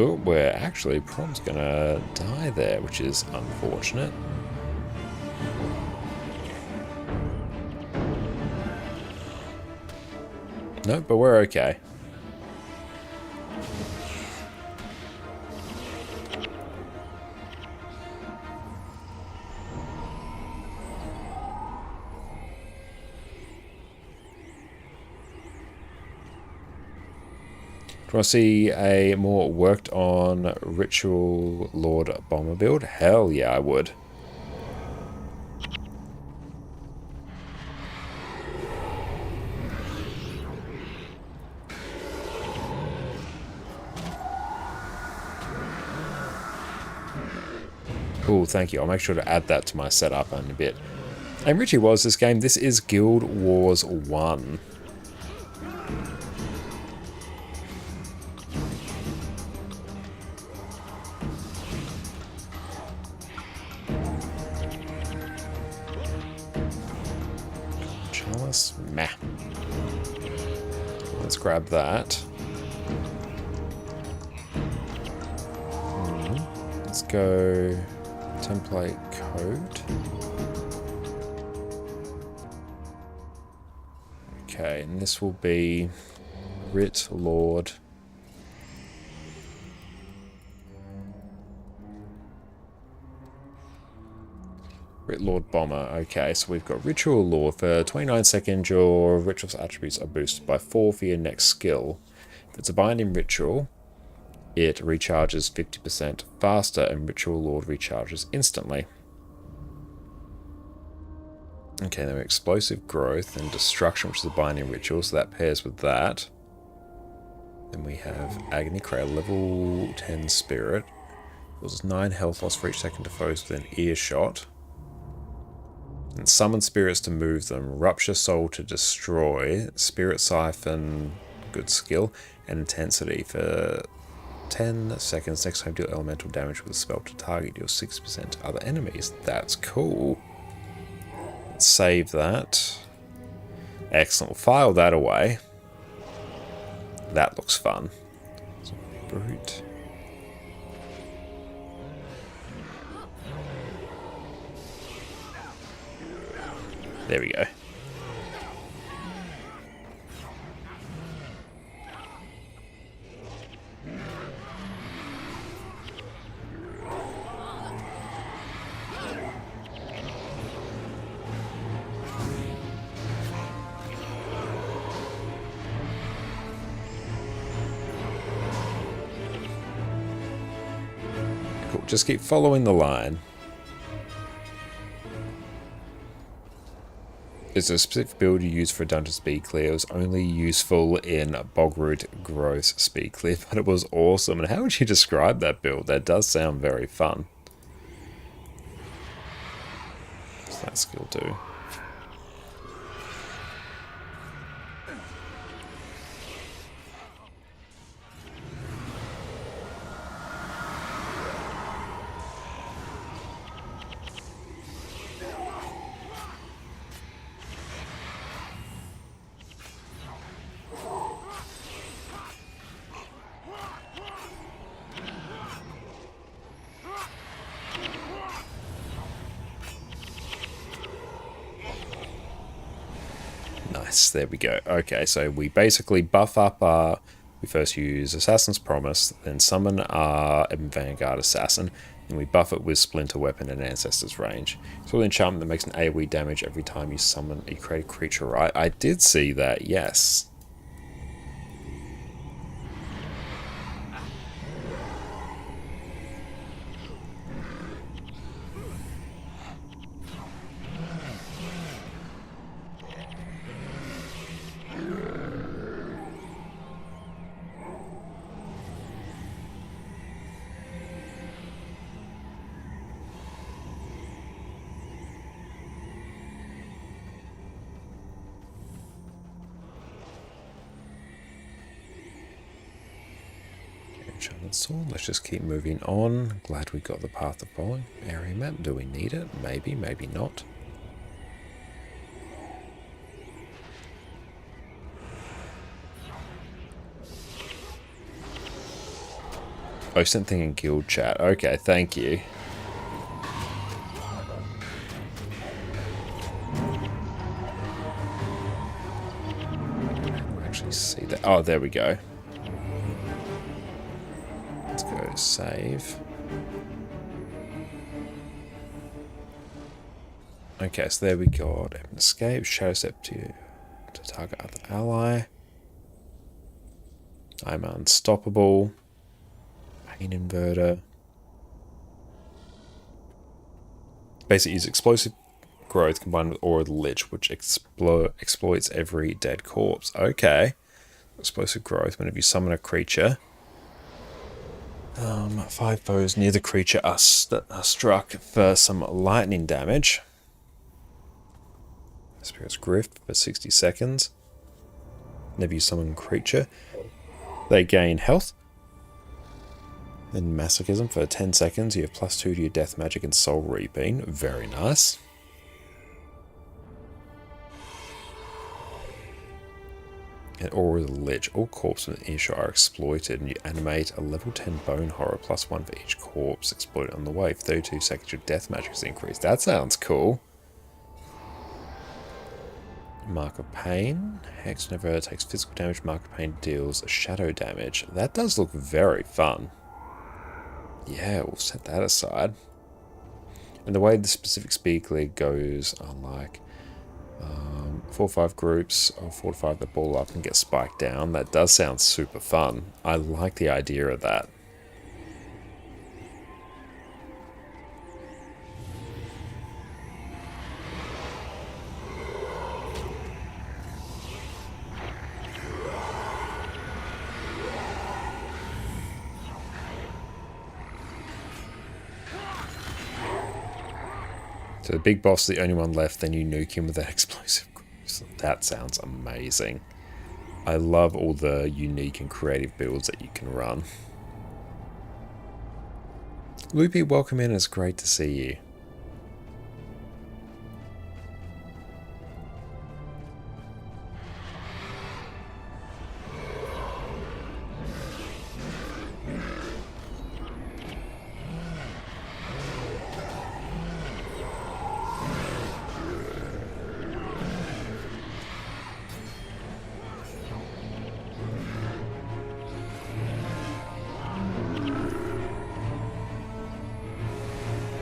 [SPEAKER 1] Oh, we're actually, Prom's gonna die there, which is unfortunate. No, but we're okay. Do you want to see a more worked on Ritual Lord Bomber build? Hell yeah, I would. Cool, thank you. I'll make sure to add that to my setup in a bit. And Richie was this game. This is Guild Wars 1. Chalice? Meh. Let's grab that. Let's go template code. Okay, and this will be Rit Lord. Rit Lord Bomber. Okay, so we've got Ritual Lord. For 29 seconds, your ritual's attributes are boosted by 4 for your next skill. If it's a binding ritual, it recharges 50% faster, and Ritual Lord recharges instantly. Okay, then we have Explosive Growth and Destruction, which is a binding ritual, so that pairs with that. Then we have Agony Cradle, level 10 Spirit. Causes 9 health loss for each second to foes within earshot. And Summon Spirits to move them. Rupture Soul to destroy. Spirit Siphon, good skill. And Intensity for 10 seconds. Next time deal elemental damage with a spell to target, deal 6% to other enemies. That's cool. Let's save that. Excellent. We'll file that away. That looks fun. So, brute. There we go. Cool. Just keep following the line. It's a specific build you use for dungeon speed clear. It was only useful in Bogroot Growth speed clear, but it was awesome. And how would you describe that build? That does sound very fun. What's that skill do? Nice, there we go. Okay, so we basically buff up our... We first use Assassin's Promise, then summon our Vanguard Assassin, and we buff it with Splinter Weapon and Ancestor's Range. It's an enchantment that makes an AoE damage every time you summon a creature, right? I did see that, yes. Enchanted Sword. Let's just keep moving on. Glad we got the path of following. Area map. Do we need it? Maybe, maybe not. Oh, sent thing in guild chat. Okay, thank you. Actually see that. Oh, there we go. Let's go save. Okay, so there we got an escape, shadow step to target other ally. I'm unstoppable. Pain inverter. Basically use explosive growth combined with aura of the lich, which exploits every dead corpse. Okay. Explosive growth whenever you summon a creature. 5 foes near the creature are struck for some lightning damage. Spirit's Grift for 60 seconds. Whenever you summon a creature, they gain health. Then Masochism for 10 seconds. You have +2 to your death magic and soul reaping. Very nice. And Aura of the Lich. All corpses within earshot are exploited, and you animate a level 10 bone horror +1 for each corpse exploited on the way. For 32 seconds, your death magic is increased. That sounds cool. Mark of Pain. Hex whenever it takes physical damage, Mark of Pain deals shadow damage. That does look very fun. Yeah, we'll set that aside. And the way the specific speed league goes are like 4 or 5 groups of 4 to 5 that ball up and get spiked down. That does sound super fun. I like the idea of that. So the big boss is the only one left, then you nuke him with that explosive. That sounds amazing. I love all the unique and creative builds that you can run. Loopy, welcome in. It's great to see you.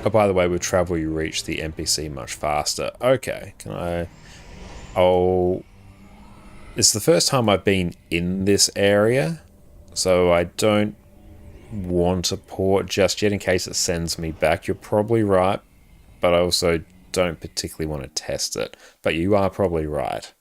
[SPEAKER 1] Oh, by the way, with travel you reach the NPC much faster. Okay, can I... Oh... It's the first time I've been in this area, so I don't want to port just yet in case it sends me back. You're probably right, but I also don't particularly want to test it. But you are probably right.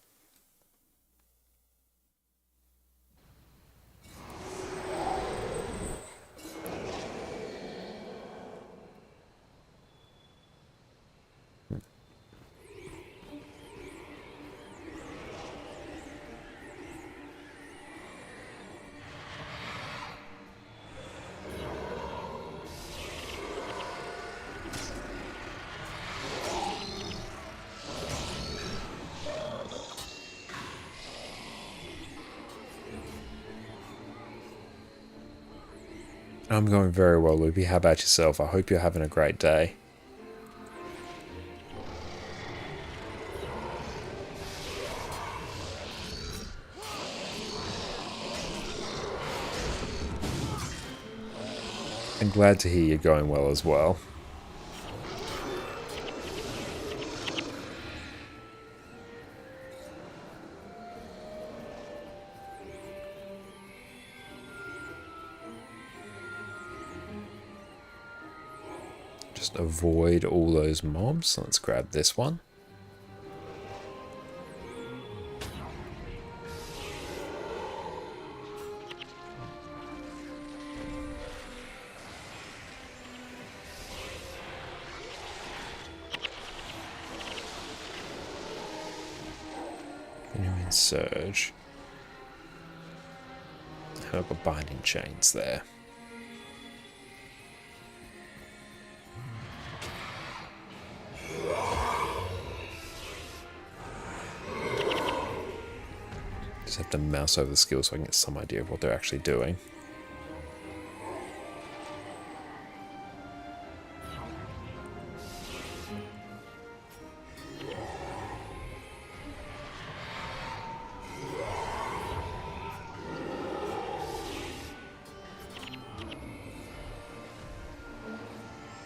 [SPEAKER 1] I'm going very well, Loopy. How about yourself? I hope you're having a great day. I'm glad to hear you're going well as well. Just avoid all those mobs. Let's grab this one. Genuine Surge. I've got binding chains there. Just have to mouse over the skills so I can get some idea of what they're actually doing.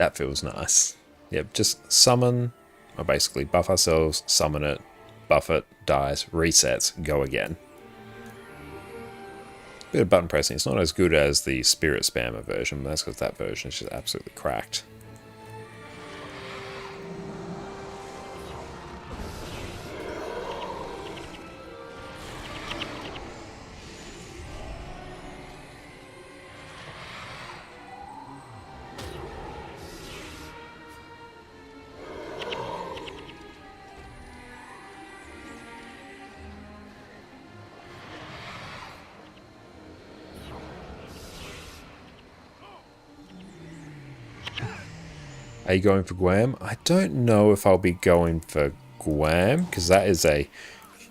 [SPEAKER 1] That feels nice. Yep, just summon, or basically buff ourselves, summon it, buff it, dies, resets, go again. Bit of button pressing. It's not as good as the Spirit Spammer version, but that's because that version is just absolutely cracked. Are you going for Guam? I don't know if I'll be going for Guam, because that is a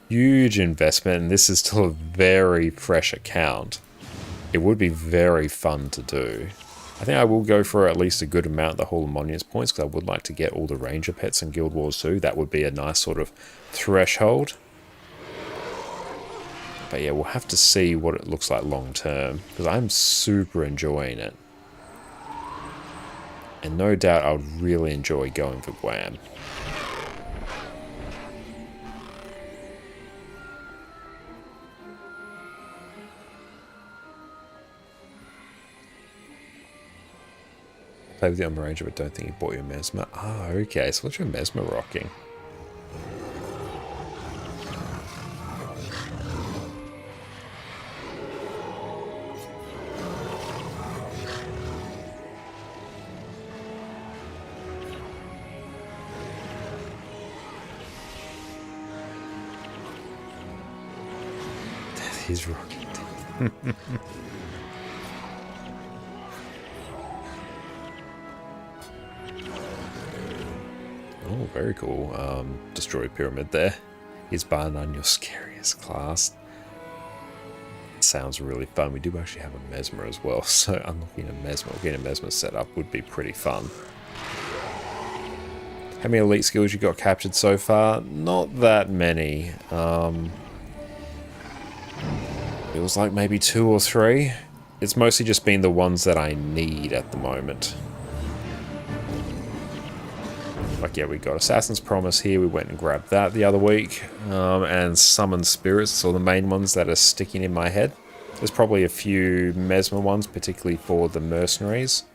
[SPEAKER 1] huge investment, and this is still a very fresh account. It would be very fun to do. I think I will go for at least a good amount of the Hall of Monuments points, because I would like to get all the Ranger pets in Guild Wars 2. That would be a nice sort of threshold. But yeah, we'll have to see what it looks like long term, because I'm super enjoying it. And no doubt I would really enjoy going for Guam. Play with the Umber Ranger, but don't think you bought your Mesmer. Ah, okay. So what's your Mesmer rocking? He's rocking. Oh, very cool. Destroy Pyramid there. He's barred on your scariest class. Sounds really fun. We do actually have a Mesmer as well, so unlocking a Mesmer, getting a Mesmer set up would be pretty fun. How many elite skills you got captured so far? Not that many. It was like maybe 2 or 3. It's mostly just been the ones that I need at the moment. Like, yeah, we got Assassin's Promise here. We went and grabbed that the other week. And Summon Spirits are the main ones that are sticking in my head. There's probably a few Mesmer ones, particularly for the mercenaries.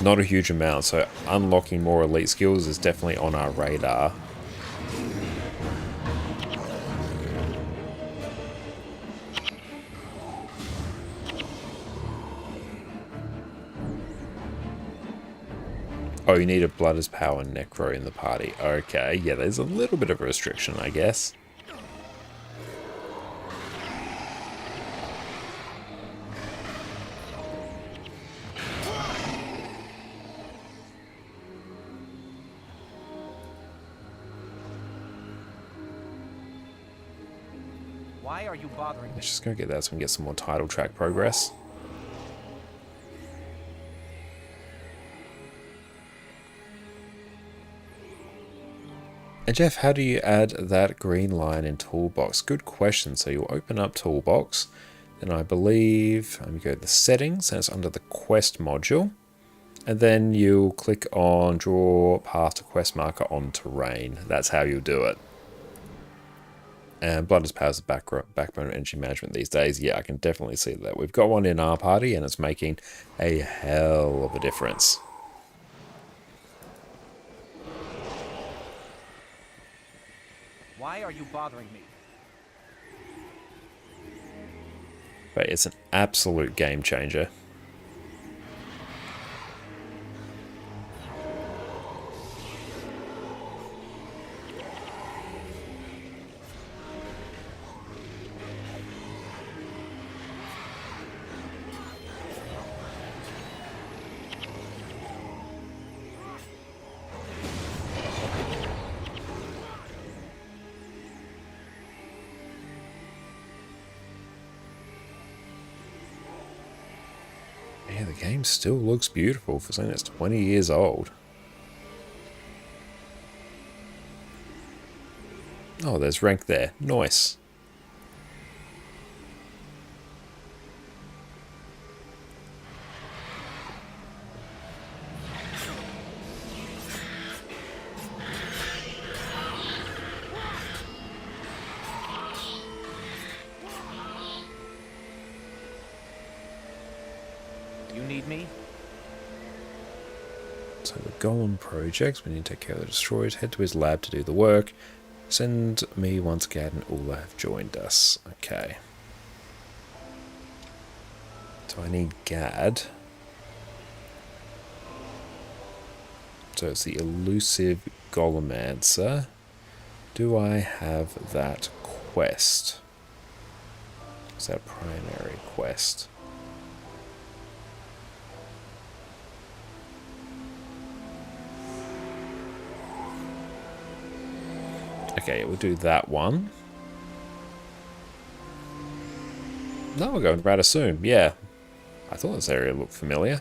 [SPEAKER 1] Not a huge amount, so unlocking more elite skills is definitely on our radar. Oh, you need a Blood as Power Necro in the party. Okay, yeah, there's a little bit of a restriction, I guess.
[SPEAKER 5] Why are you bothering me?
[SPEAKER 1] Let's just go get that so we can get some more title track progress. And Jeff, how do you add that green line in Toolbox? Good question. So you'll open up Toolbox, and I believe, let me go to the settings, and it's under the quest module. And then you'll click on draw path to quest marker on terrain. That's how you'll do it. And Blood as Power is the backbone of energy management these days. Yeah, I can definitely see that. We've got one in our party, and it's making a hell of a difference.
[SPEAKER 5] Why are you bothering me?
[SPEAKER 1] But it's an absolute game changer. Yeah, the game still looks beautiful for something that's 20 years old. Oh, there's rank there. Nice.
[SPEAKER 5] You need me?
[SPEAKER 1] So the Golem projects, we need to take care of the destroyers, head to his lab to do the work. Send me once Gad and Ula have joined us. Okay. So I need Gad. So it's the elusive Golemancer. Do I have that quest? Is that a primary quest? Okay, we'll do that one. No, we're going rather soon. Yeah. I thought this area looked familiar.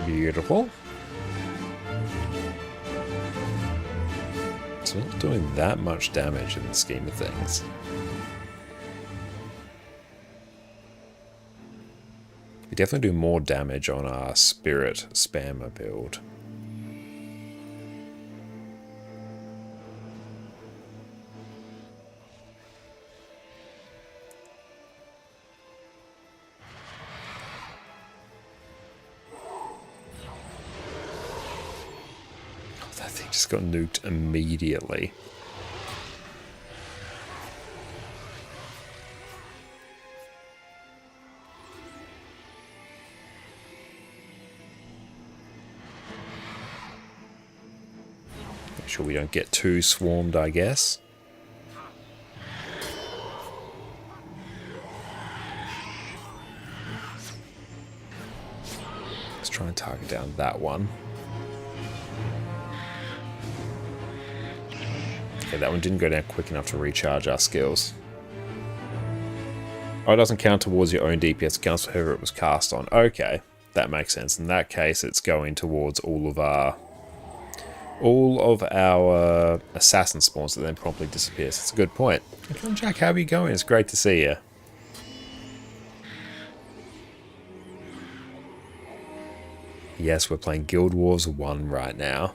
[SPEAKER 1] Beautiful. It's not doing that much damage in the scheme of things. We definitely do more damage on our spirit spammer build. That thing just got nuked immediately. Make sure we don't get too swarmed, I guess. Let's try and target down that one. Okay, that one didn't go down quick enough to recharge our skills. Oh, it doesn't count towards your own DPS, it counts for whoever it was cast on. Okay, that makes sense. In that case, it's going towards all of our assassin spawns that then promptly disappears. That's a good point. Okay, Jack, how are you going? It's great to see you. Yes, we're playing Guild Wars 1 right now.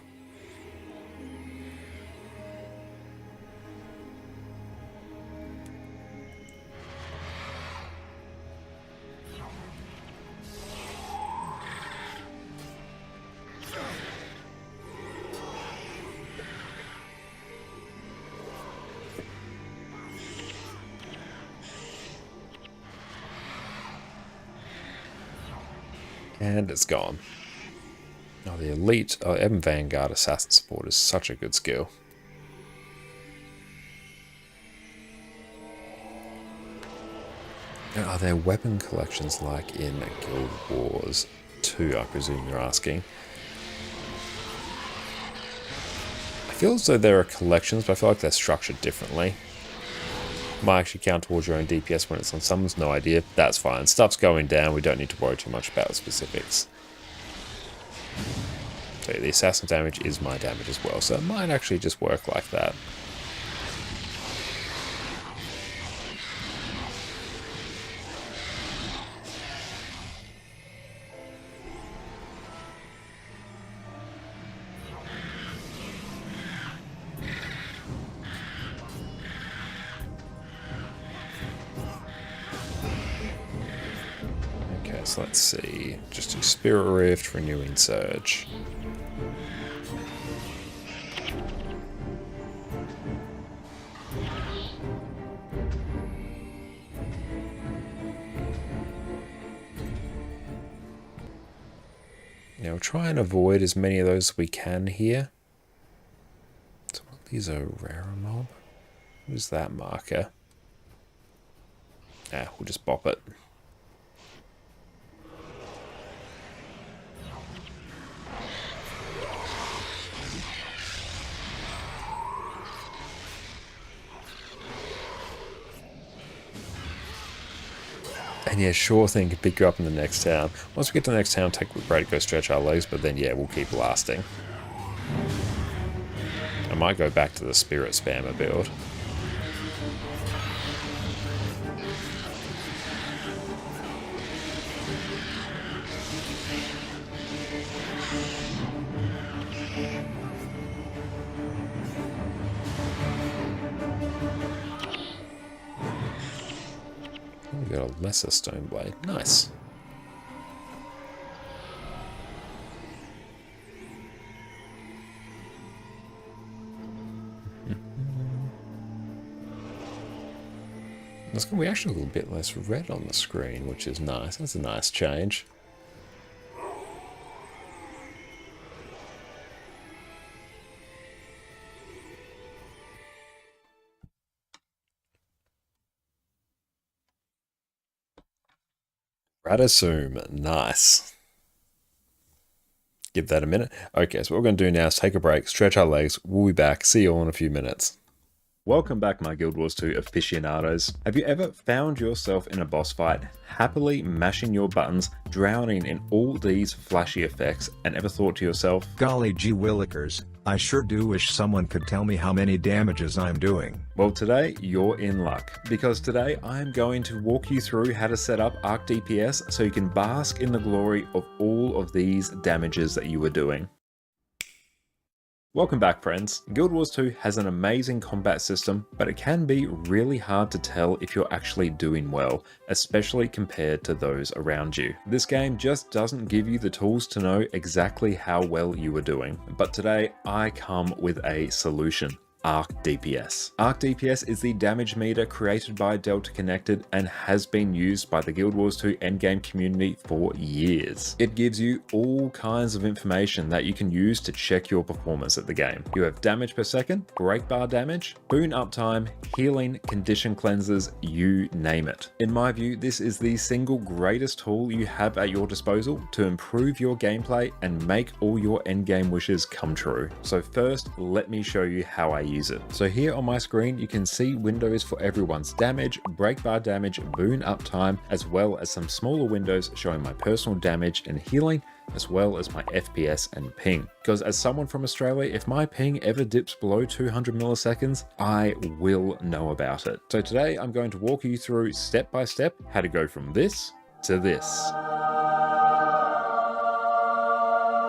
[SPEAKER 1] And it's gone. Oh, the elite M Vanguard Assassin Support is such a good skill. Now, are there weapon collections like in Guild Wars 2, I presume you're asking? I feel as though there are collections, but I feel like they're structured differently. Might actually count towards your own DPS when it's on summons, no idea. That's fine. Stuff's going down, we don't need to worry too much about the specifics. So the assassin damage is my damage as well, so it might actually just work like that. Okay, so let's see. Just do Spirit Rift, Renewing Surge. Now we'll try and avoid as many of those as we can here. So these are rarer mob. Who's that marker? Ah, we'll just bop it. And yeah, sure thing, can pick you up in the next town. Once we get to the next town, take a break, go stretch our legs, but then yeah, we'll keep lasting. I might go back to the spirit spammer build. We got a lesser stone blade. Nice. We actually a little bit less red on the screen, which is nice. That's a nice change. Radisum, nice. Give that a minute. Okay, so what we're going to do now is take a break, stretch our legs. We'll be back. See you all in a few minutes. Welcome back, my Guild Wars 2 aficionados. Have you ever found yourself in a boss fight, happily mashing your buttons, drowning in all these flashy effects, and ever thought to yourself,
[SPEAKER 7] golly gee willikers, I sure do wish someone could tell me how many damages I'm doing.
[SPEAKER 1] Well, today you're in luck, because today I am going to walk you through how to set up Arc DPS so you can bask in the glory of all of these damages that you are doing. Welcome back, friends. Guild Wars 2 has an amazing combat system, but it can be really hard to tell if you're actually doing well, especially compared to those around you. This game just doesn't give you the tools to know exactly how well you are doing, but today I come with a solution. Arc DPS. Arc DPS is the damage meter created by Delta Connected and has been used by the Guild Wars 2 endgame community for years. It gives you all kinds of information that you can use to check your performance at the game. You have damage per second, break bar damage, boon uptime, healing, condition cleanses, you name it. In my view, this is the single greatest tool you have at your disposal to improve your gameplay and make all your endgame wishes come true. So first, let me show you how I use it. So here on my screen, you can see windows for everyone's damage, break bar damage, boon uptime, as well as some smaller windows showing my personal damage and healing, as well as my FPS and ping. Because as someone from Australia, if my ping ever dips below 200 milliseconds, I will know about it. So today I'm going to walk you through step by step how to go from this to this.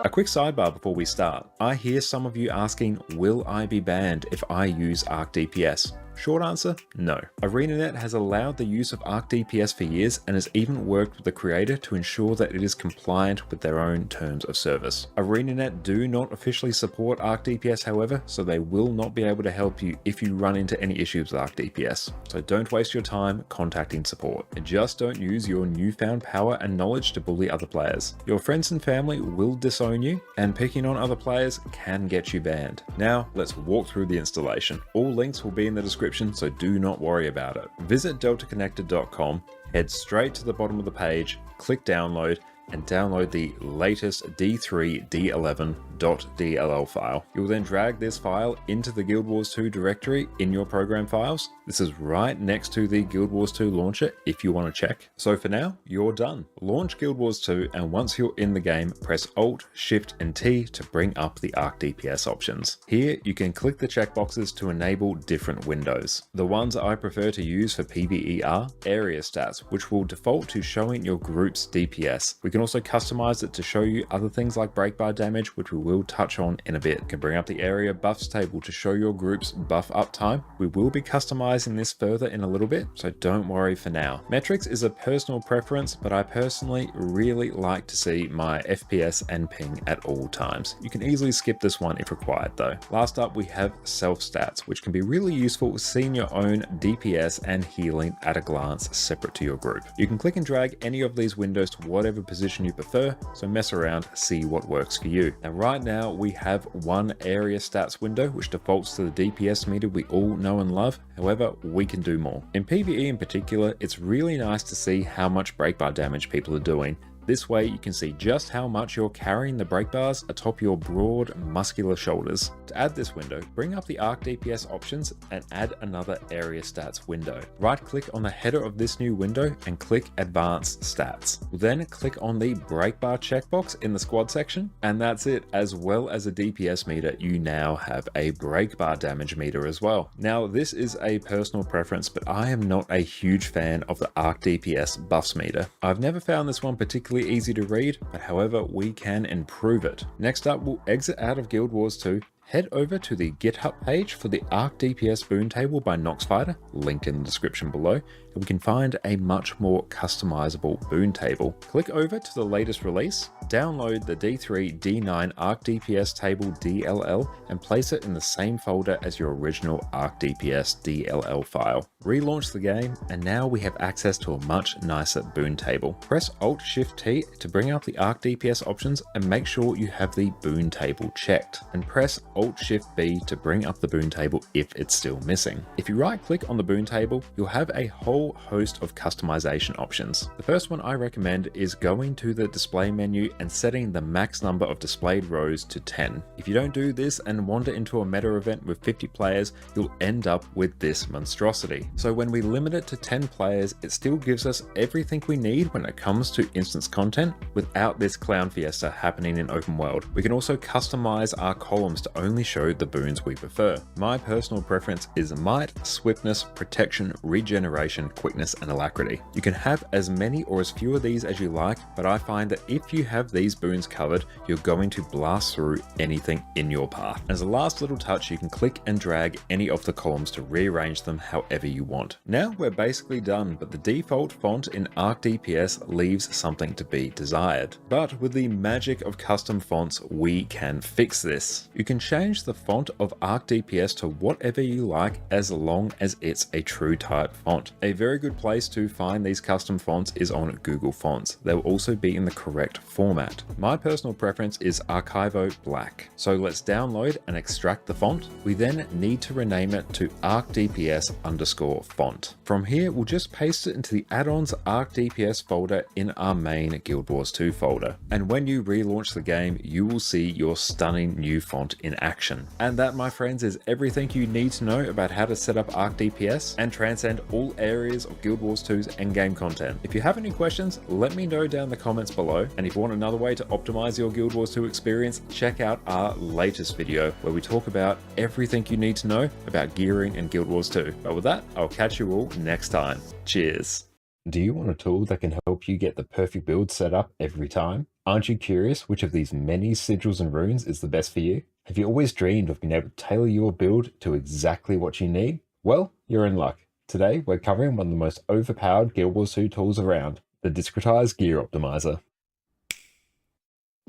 [SPEAKER 1] A quick sidebar before we start. I hear some of you asking, will I be banned if I use Arc DPS? Short answer, no. ArenaNet has allowed the use of Arc DPS for years and has even worked with the creator to ensure that it is compliant with their own terms of service. ArenaNet do not officially support Arc DPS, however, so they will not be able to help you if you run into any issues with Arc DPS. So don't waste your time contacting support. And just don't use your newfound power and knowledge to bully other players. Your friends and family will disown you, and picking on other players can get you banned. Now, let's walk through the installation. All links will be in the description, so do not worry about it. Visit deltaconnected.com, head straight to the bottom of the page, click download, and download the latest d3d11.dll file. You'll then drag this file into the Guild Wars 2 directory in your program files. This is right next to the Guild Wars 2 launcher if you want to check. So for now, you're done. Launch Guild Wars 2, and once you're in the game, press Alt, Shift, and T to bring up the Arc DPS options. Here, you can click the checkboxes to enable different windows. The ones I prefer to use for PvE are area stats, which will default to showing your group's DPS. We can also customize it to show you other things like break bar damage, which we will touch on in a bit. You can bring up the area buffs table to show your group's buff uptime. We will be customizing this further in a little bit, so don't worry for now. Metrics is a personal preference, but I personally really like to see my FPS and ping at all times. You can easily skip this one if required though. Last up, we have self stats, which can be really useful seeing your own DPS and healing at a glance separate to your group. You can click and drag any of these windows to whatever position you prefer, so mess around, see what works for you. And right now we have one area stats window which defaults to the DPS meter we all know and love. However, we can do more. In PvE in particular, it's really nice to see how much break bar damage people are doing. This way you can see just how much you're carrying the brake bars atop your broad, muscular shoulders. To add this window, bring up the Arc DPS options and add another area stats window. Right click on the header of this new window and click Advanced Stats. Then click on the brake bar checkbox in the squad section, and that's it. As well as a DPS meter, you now have a brake bar damage meter as well. Now this is a personal preference, but I am not a huge fan of the Arc DPS buffs meter. I've never found this one particularly easy to read, but however, we can improve it. Next up, we'll exit out of Guild Wars 2, head over to the GitHub page for the Arc DPS boon table by Noxfighter, linked in the description below, and we can find a much more customizable boon table. Click over to the latest release, download the D3 D9 Arc DPS table DLL and place it in the same folder as your original Arc DPS DLL file. Relaunch the game, and now we have access to a much nicer boon table. Press Alt-Shift-T to bring up the Arc DPS options and make sure you have the boon table checked, and press Alt-Shift-B to bring up the boon table if it's still missing. If you right click on the boon table, you'll have a whole host of customization options. The first one I recommend is going to the display menu and setting the max number of displayed rows to 10. If you don't do this and wander into a meta event with 50 players, you'll end up with this monstrosity. So when we limit it to 10 players, it still gives us everything we need when it comes to instance content without this clown fiesta happening in open world. We can also customize our columns to only show the boons we prefer. My personal preference is might, swiftness, protection, regeneration, quickness, and alacrity. You can have as many or as few of these as you like, but I find that if you have these boons covered, you're going to blast through anything in your path. As a last little touch, you can click and drag any of the columns to rearrange them however you want. Now we're basically done, but the default font in Arc DPS leaves something to be desired. But with the magic of custom fonts, we can fix this. You can change the font of Arc DPS to whatever you like as long as it's a true type font. A very good place to find these custom fonts is on Google Fonts. They will also be in the correct format. My personal preference is Archivo Black. So let's download and extract the font. We then need to rename it to ArcDPS_font. From here, we'll just paste it into the add-ons Arc DPS folder in our main Guild Wars 2 folder. And when you relaunch the game, you will see your stunning new font in action. And that, my friends, is everything you need to know about how to set up Arc DPS and transcend all areas of Guild Wars 2's endgame content. If you have any questions, let me know down in the comments below. And if you want another way to optimize your Guild Wars 2 experience, check out our latest video where we talk about everything you need to know about gearing in Guild Wars 2. But with that, I'll catch you all next time. Cheers. Do you want a tool that can help you get the perfect build set up every time? Aren't you curious which of these many sigils and runes is the best for you? Have you always dreamed of being able to tailor your build to exactly what you need? Well, you're in luck. Today, we're covering one of the most overpowered Guild Wars 2 tools around, the Discretized Gear Optimizer.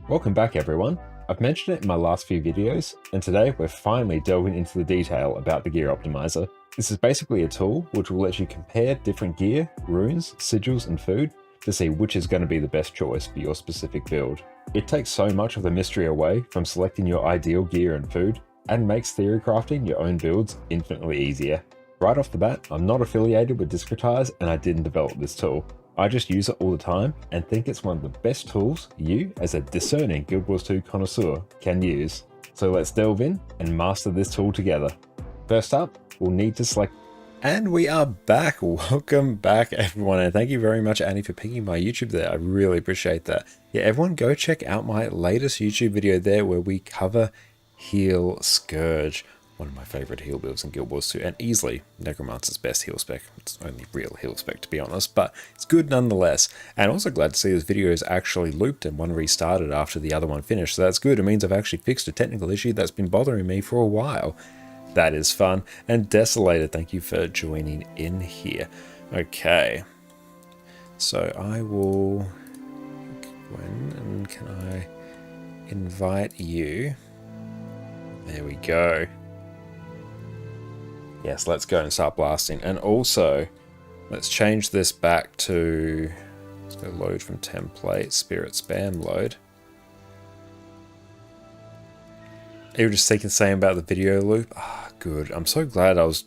[SPEAKER 1] Welcome back, everyone. I've mentioned it in my last few videos, and today we're finally delving into the detail about the Gear Optimizer. This is basically a tool which will let you compare different gear, runes, sigils, and food to see which is going to be the best choice for your specific build. It takes so much of the mystery away from selecting your ideal gear and food, and makes theory crafting your own builds infinitely easier. Right off the bat, I'm not affiliated with Discretize and I didn't develop this tool. I just use it all the time and think it's one of the best tools you, as a discerning Guild Wars 2 connoisseur, can use. So let's delve in and master this tool together. First up, we'll need to select. And we are back. Welcome back, everyone. And thank you very much, Annie, for picking my YouTube there. I really appreciate that. Yeah, everyone go check out my latest YouTube video there where we cover Heal Scourge. One of my favorite heal builds in Guild Wars 2, and easily Necromancer's best heal spec. It's only real heal spec, to be honest, but it's good nonetheless. And also glad to see this video is actually looped and one restarted after the other one finished, so that's good. It means I've actually fixed a technical issue that's been bothering me for a while. That is fun. And Desolated, thank you for joining in here. Okay, so I will go in, and can I invite you? There we go. Yes, let's go and start blasting. And also, let's change this back to, let's go load from template, spirit spam load. You were just thinking the same about the video loop? Ah, good. I'm so glad I was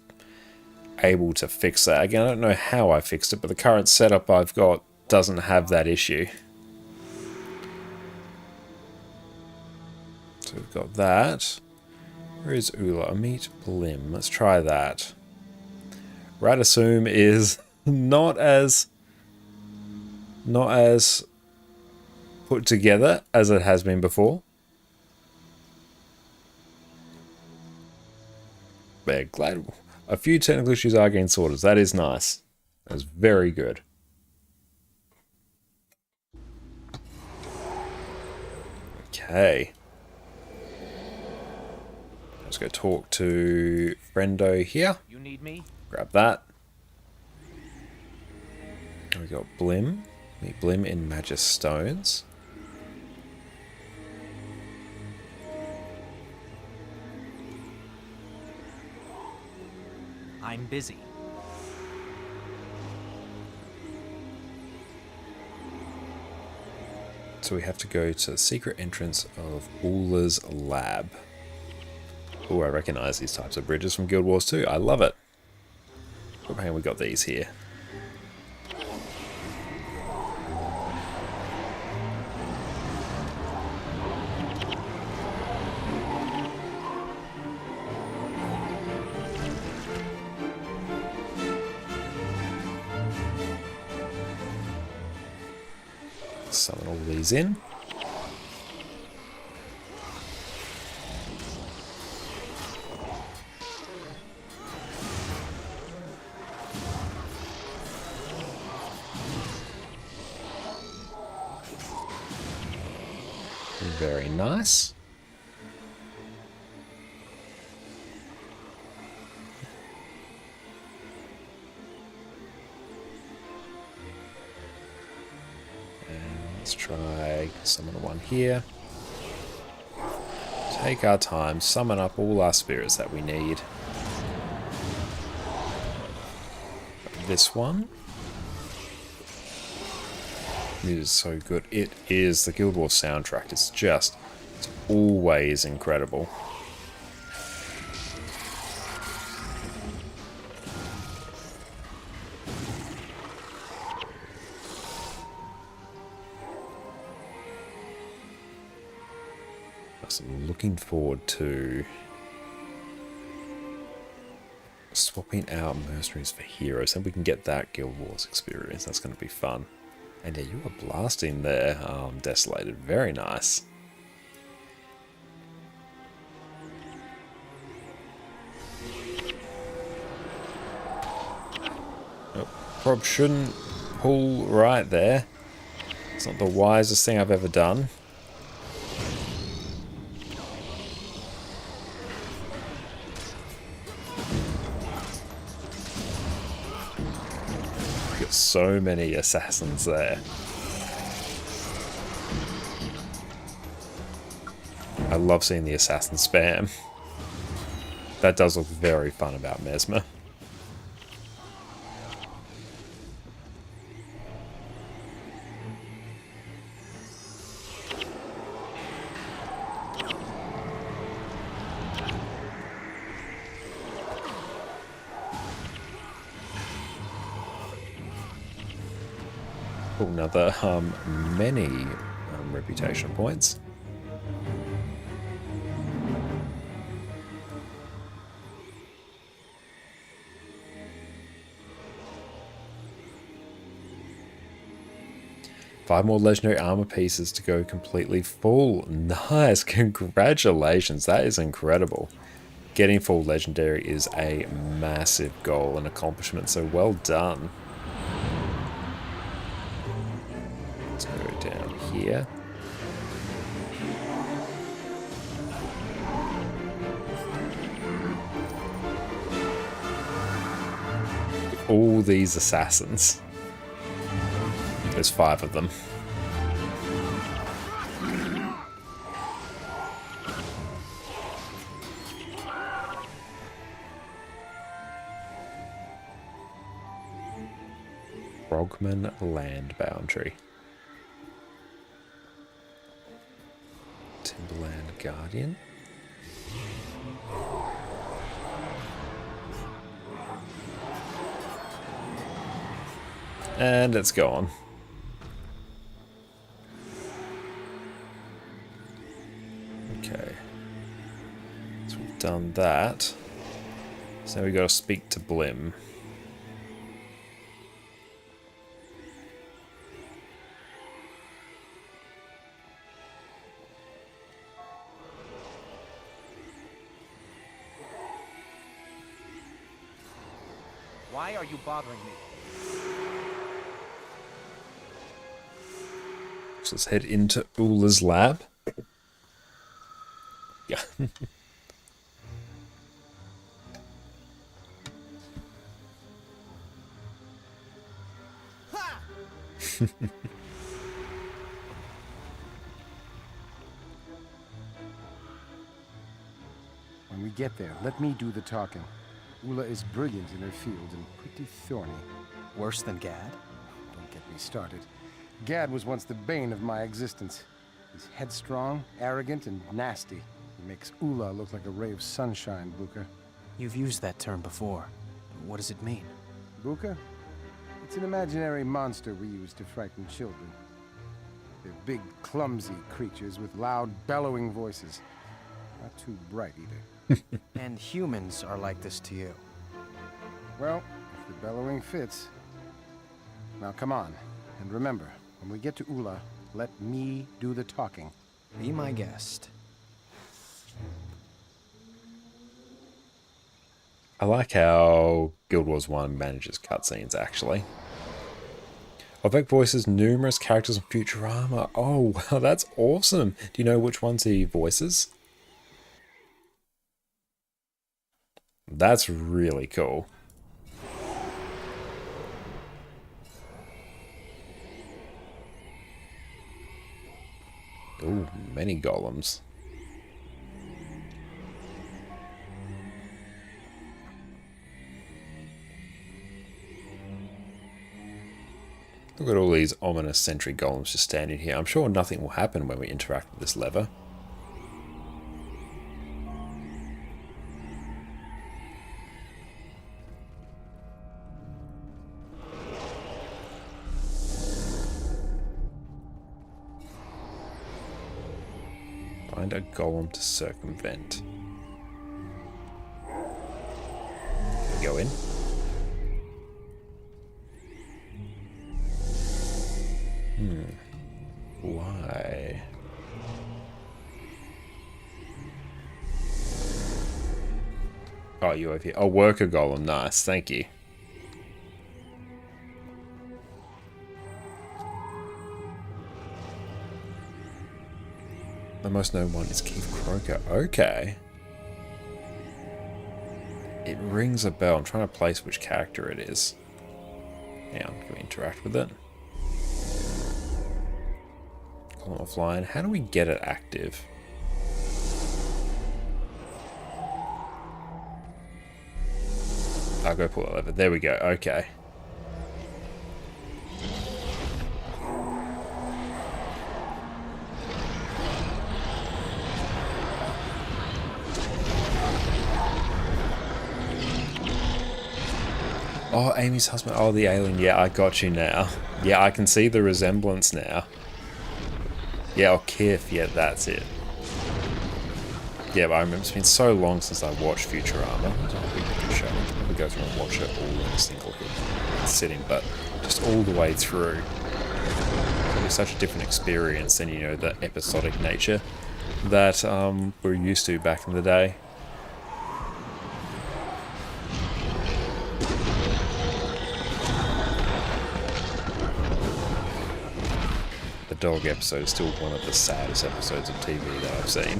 [SPEAKER 1] able to fix that. Again, I don't know how I fixed it, but the current setup I've got doesn't have that issue. So we've got that. Where is Ula? Meet Blim. Let's try that. Radissoum is not as put together as it has been before. But glad a few technical issues are getting sorted. That is nice. That's very good. Okay. Let's go talk to Friendo here.
[SPEAKER 5] You need me?
[SPEAKER 1] Grab that. We got Blim. Meet Blim in Magus Stones.
[SPEAKER 5] I'm busy.
[SPEAKER 1] So we have to go to the secret entrance of Ula's lab. Oh, I recognize these types of bridges from Guild Wars 2. I love it. Oh, hang on, we got these here. Summon all these in. Very nice. Let's try summon one here. Take our time, summon up all our spirits that we need. This one. It is so good. It is the Guild Wars soundtrack. It's always incredible. I'm looking forward to swapping out mercenaries for heroes, and we can get that Guild Wars experience. That's going to be fun. And yeah, you are blasting there, Desolated. Very nice. Oh, Prob shouldn't pull right there. It's not the wisest thing I've ever done. So many assassins there. I love seeing the assassin spam. That does look very fun about Mesmer. Another many reputation points. Five more legendary armor pieces to go completely full. Nice, congratulations, that is incredible. Getting full legendary is a massive goal and accomplishment, so well done. Down here. All these assassins. There's 5 of them. Frogman Land Boundary. Timberland Guardian. And it's gone. Okay. done that. So now we got to speak to Blim.
[SPEAKER 5] Why are you bothering me?
[SPEAKER 1] So let's head into Ula's lab. Yeah.
[SPEAKER 4] When we get there, let me do the talking. Ula is brilliant in her field and pretty thorny.
[SPEAKER 5] Worse than Gad?
[SPEAKER 4] Don't get me started. Gad was once the bane of my existence. He's headstrong, arrogant, and nasty. He makes Ula look like a ray of sunshine, Buka.
[SPEAKER 5] You've used that term before. What does it mean?
[SPEAKER 4] Buka? It's an imaginary monster we use to frighten children. They're big, clumsy creatures with loud, bellowing voices. Not too bright, either.
[SPEAKER 5] And humans are like this to you.
[SPEAKER 4] Well, if the bellowing fits. Now come on, and remember, when we get to Ula, let me do the talking.
[SPEAKER 5] Be my guest.
[SPEAKER 1] I like how Guild Wars 1 manages cutscenes, actually. Avec voices numerous characters in Futurama. Oh, wow, that's awesome. Do you know which ones he voices? That's really cool. Ooh, many golems. Look at all these ominous sentry golems just standing here. I'm sure nothing will happen when we interact with this lever. Find a golem to circumvent. Can we go in? Why? Oh, you over here. Oh, worker golem. Nice. Thank you. The most known one is Keith Croker. Okay. It rings a bell. I'm trying to place which character it is. Hang on, can we interact with it? Column offline. How do we get it active? I'll go pull that lever. There we go. Okay. Oh, Amy's husband. Oh, the alien. Yeah, I got you now. Yeah, I can see the resemblance now. Yeah, or Kith. Yeah, that's it. Yeah, but I remember it's been so long since I watched Futurama. It's a big show. I'll probably go through and watch it all in a single sitting, but just all the way through. It was such a different experience than, you know, the episodic nature that we're used to back in the day. The dog episode is still one of the saddest episodes of TV that I've seen.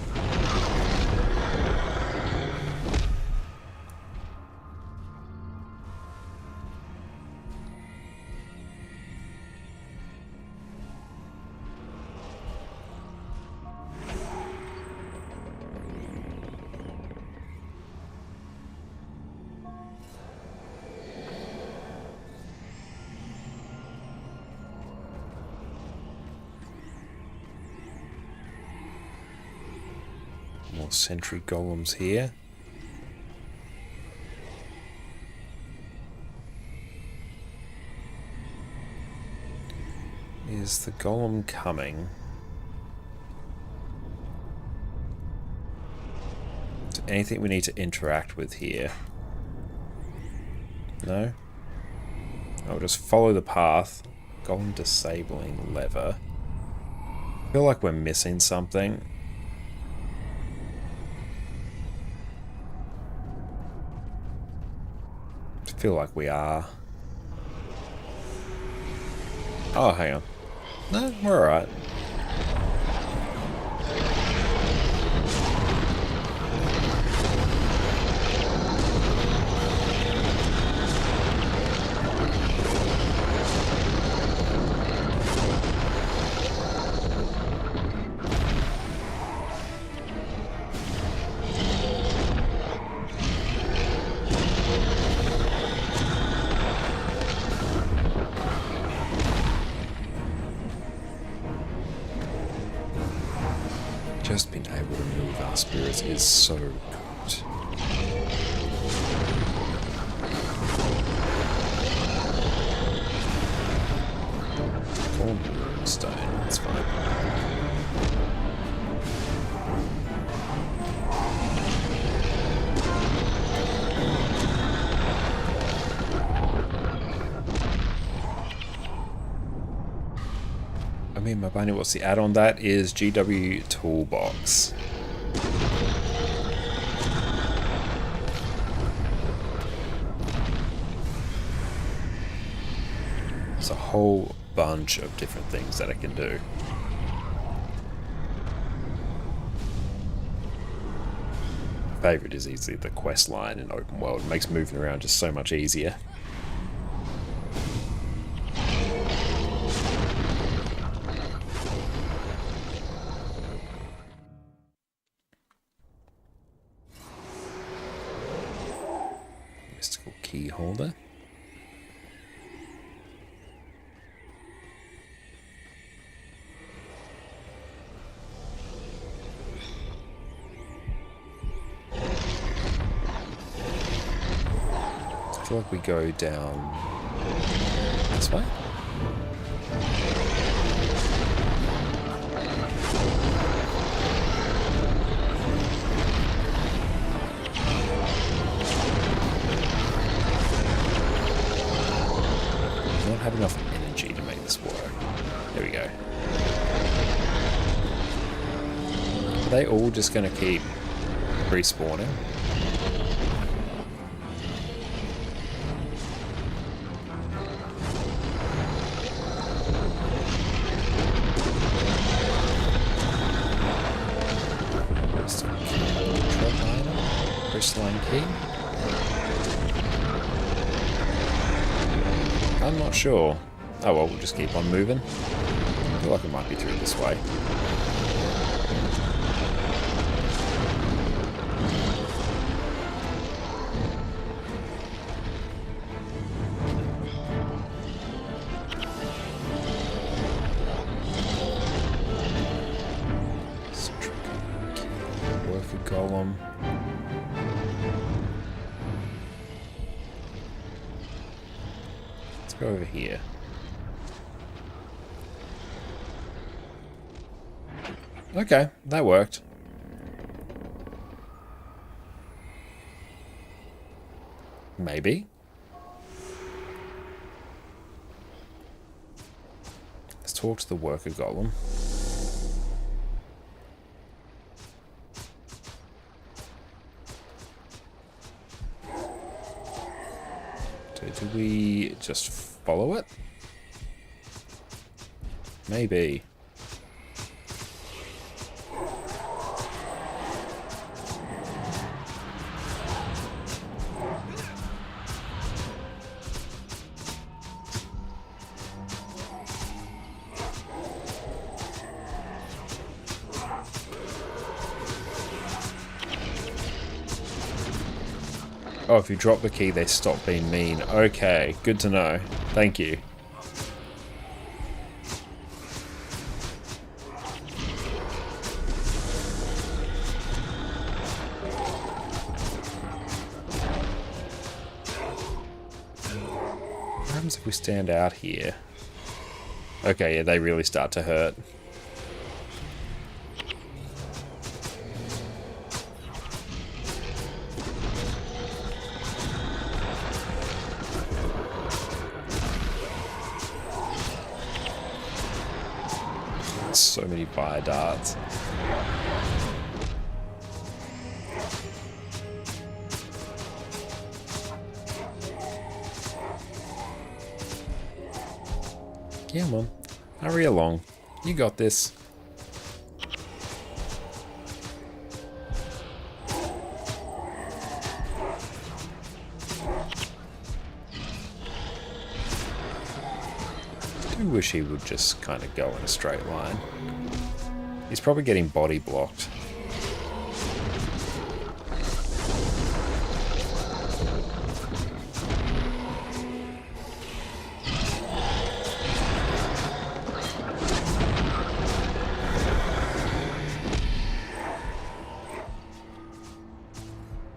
[SPEAKER 1] More sentry golems here. Is the golem coming? To anything we need to interact with here? No? I'll just follow the path. Golem disabling lever. I feel like we're missing something. I feel like we are. Oh, hang on. No, we're alright. Just being able to move our spirits is so good. Stone, that's fine. I mean, my bunny, what's the add-on? That is GW Toolbox. There's a whole bunch of different things that I can do. My favorite is easily the quest line in open world. It makes moving around just so much easier. Mystical key holder. I feel like we go down this way. I don't have enough energy to make this work. There we go. Are they all just going to keep respawning? Crystalline key? I'm not sure. Oh well, we'll just keep on moving. I feel like it might be through this way. Worker golem. Let's go over here. Okay, that worked. Maybe. Let's talk to the worker golem. So do we just follow it? Maybe. Oh, if you drop the key, they stop being mean. Okay, good to know. Thank you. What happens if we stand out here? Okay, yeah, they really start to hurt. So many fire darts. Come on, hurry along. You got this. I do wish he would just kind of go in a straight line. He's probably getting body blocked.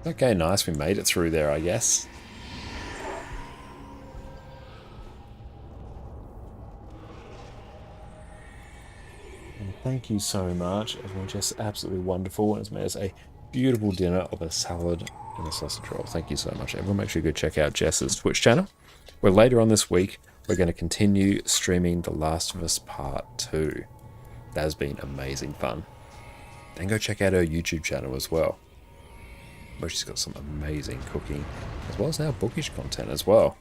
[SPEAKER 1] Okay, nice. We made it through there, I guess. And thank you so much. It was just absolutely wonderful. And it's made us a beautiful dinner of a salad and a sausage roll. Thank you so much, everyone. Make sure you go check out Jess's Twitch channel, where later on this week, we're going to continue streaming The Last of Us Part 2. That has been amazing fun. And go check out her YouTube channel as well, where she's got some amazing cooking, as well as now bookish content as well.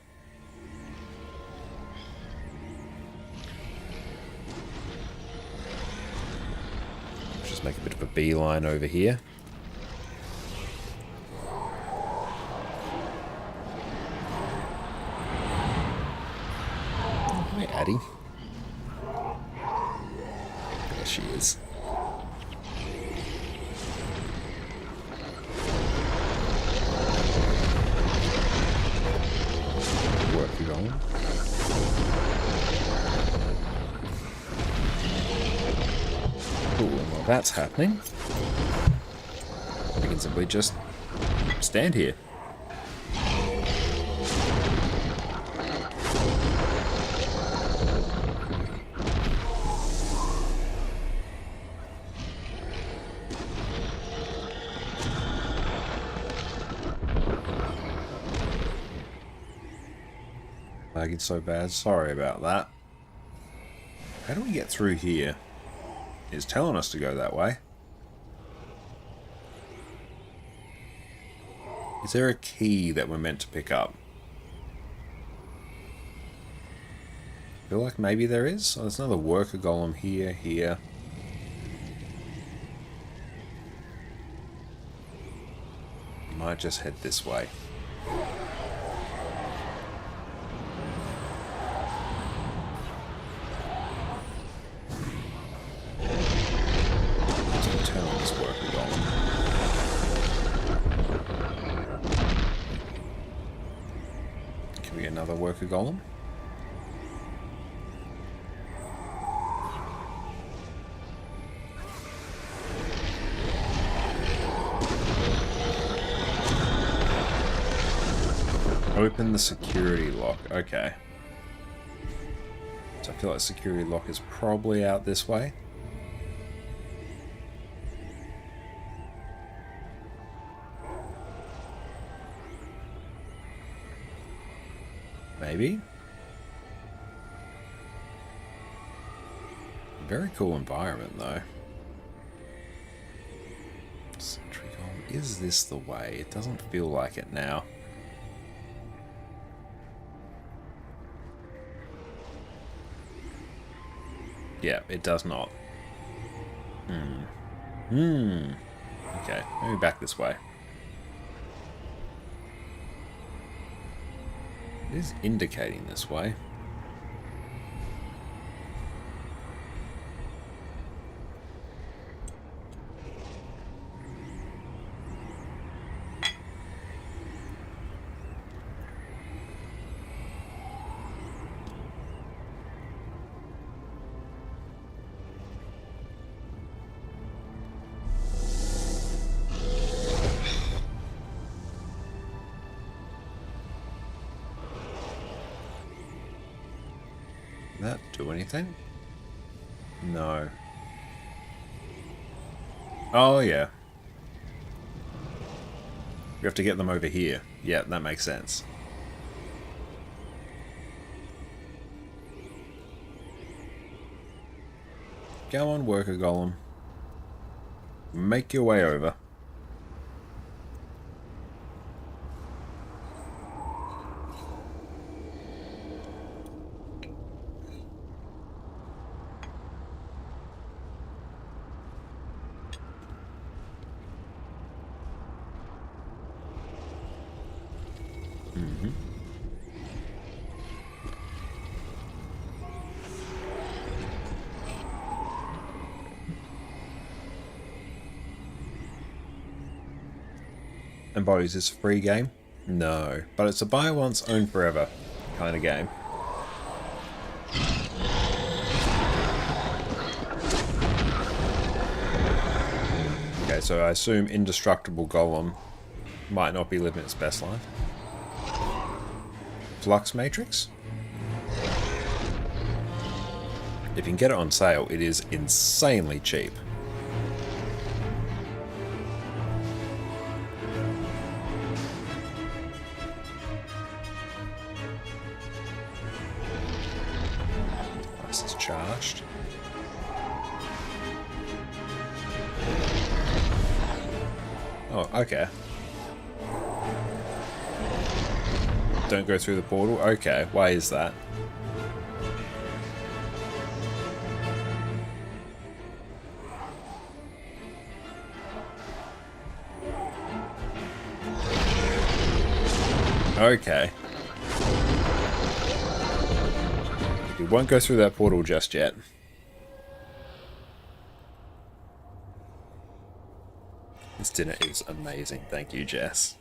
[SPEAKER 1] Let's just make a bit of a beeline over here. Oh, hi, Addie. There she is. Cool, and while that's happening, we can simply just stand here. Lagging so bad, sorry about that. How do we get through here? It's telling us to go that way. Is there a key that we're meant to pick up? I feel like maybe there is. Oh, there's another worker golem here. Might just head this way. Another worker golem. Open the security lock. Okay. So I feel like security lock is probably out this way. Maybe. Very cool environment, though. Sentry golem. Is this the way? It doesn't feel like it now. Yeah, it does not. Okay, maybe back this way. It is indicating this way. That do anything? No. Oh, yeah. We have to get them over here. Yeah, that makes sense. Go on, worker golem. Make your way over. And boys, is this a free game? No, but it's a buy once, own forever kind of game. Okay, so I assume indestructible golem might not be living its best life. Flux matrix? If you can get it on sale, it is insanely cheap. This is charged. Oh, okay. Don't go through the portal? Okay, why is that? Okay. You won't go through that portal just yet. This dinner is amazing. Thank you, Jess.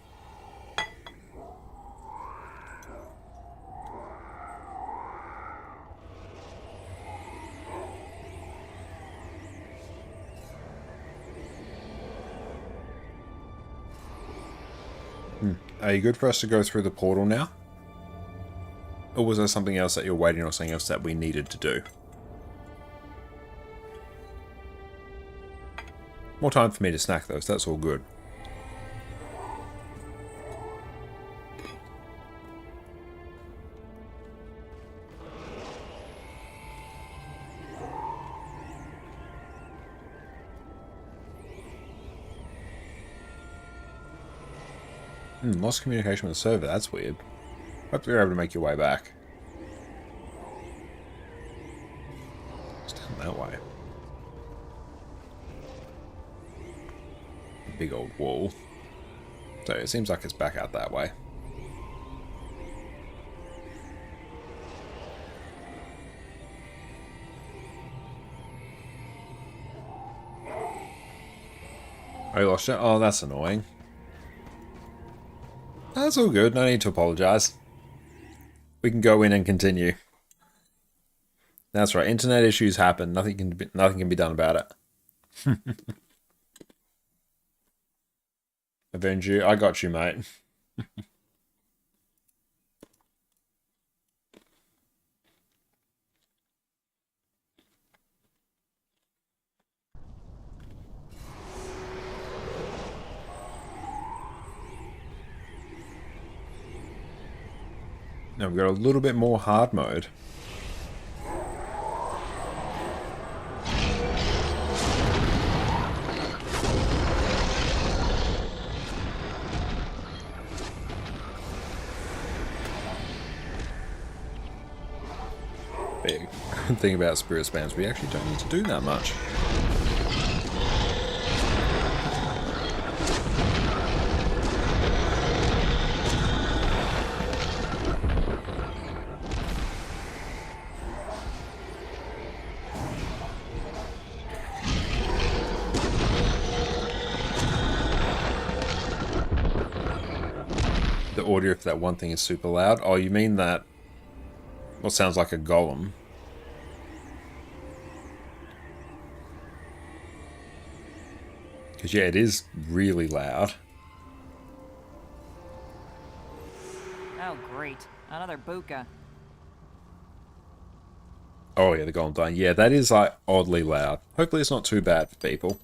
[SPEAKER 1] Are you good for us to go through the portal now? Or was there something else that you're waiting or something else that we needed to do? More time for me to snack those, that's all good. Lost communication with the server, that's weird. Hope you're able to make your way back. It's down that way. Big old wall. So it seems like it's back out that way. Oh, you lost it? Oh, that's annoying. That's all good, no need to apologise. We can go in and continue. That's right, internet issues happen. Nothing can be done about it. Avenge you. I got you, mate. Now we've got a little bit more hard mode. Big thing about spirit spams, we actually don't need to do that much. The audio for that one thing is super loud. Oh, you mean that what sounds like a golem? Because yeah, it is really loud.
[SPEAKER 3] Oh, great. Another buka.
[SPEAKER 1] Oh yeah, the golem dying. Yeah, that is like oddly loud. Hopefully it's not too bad for people.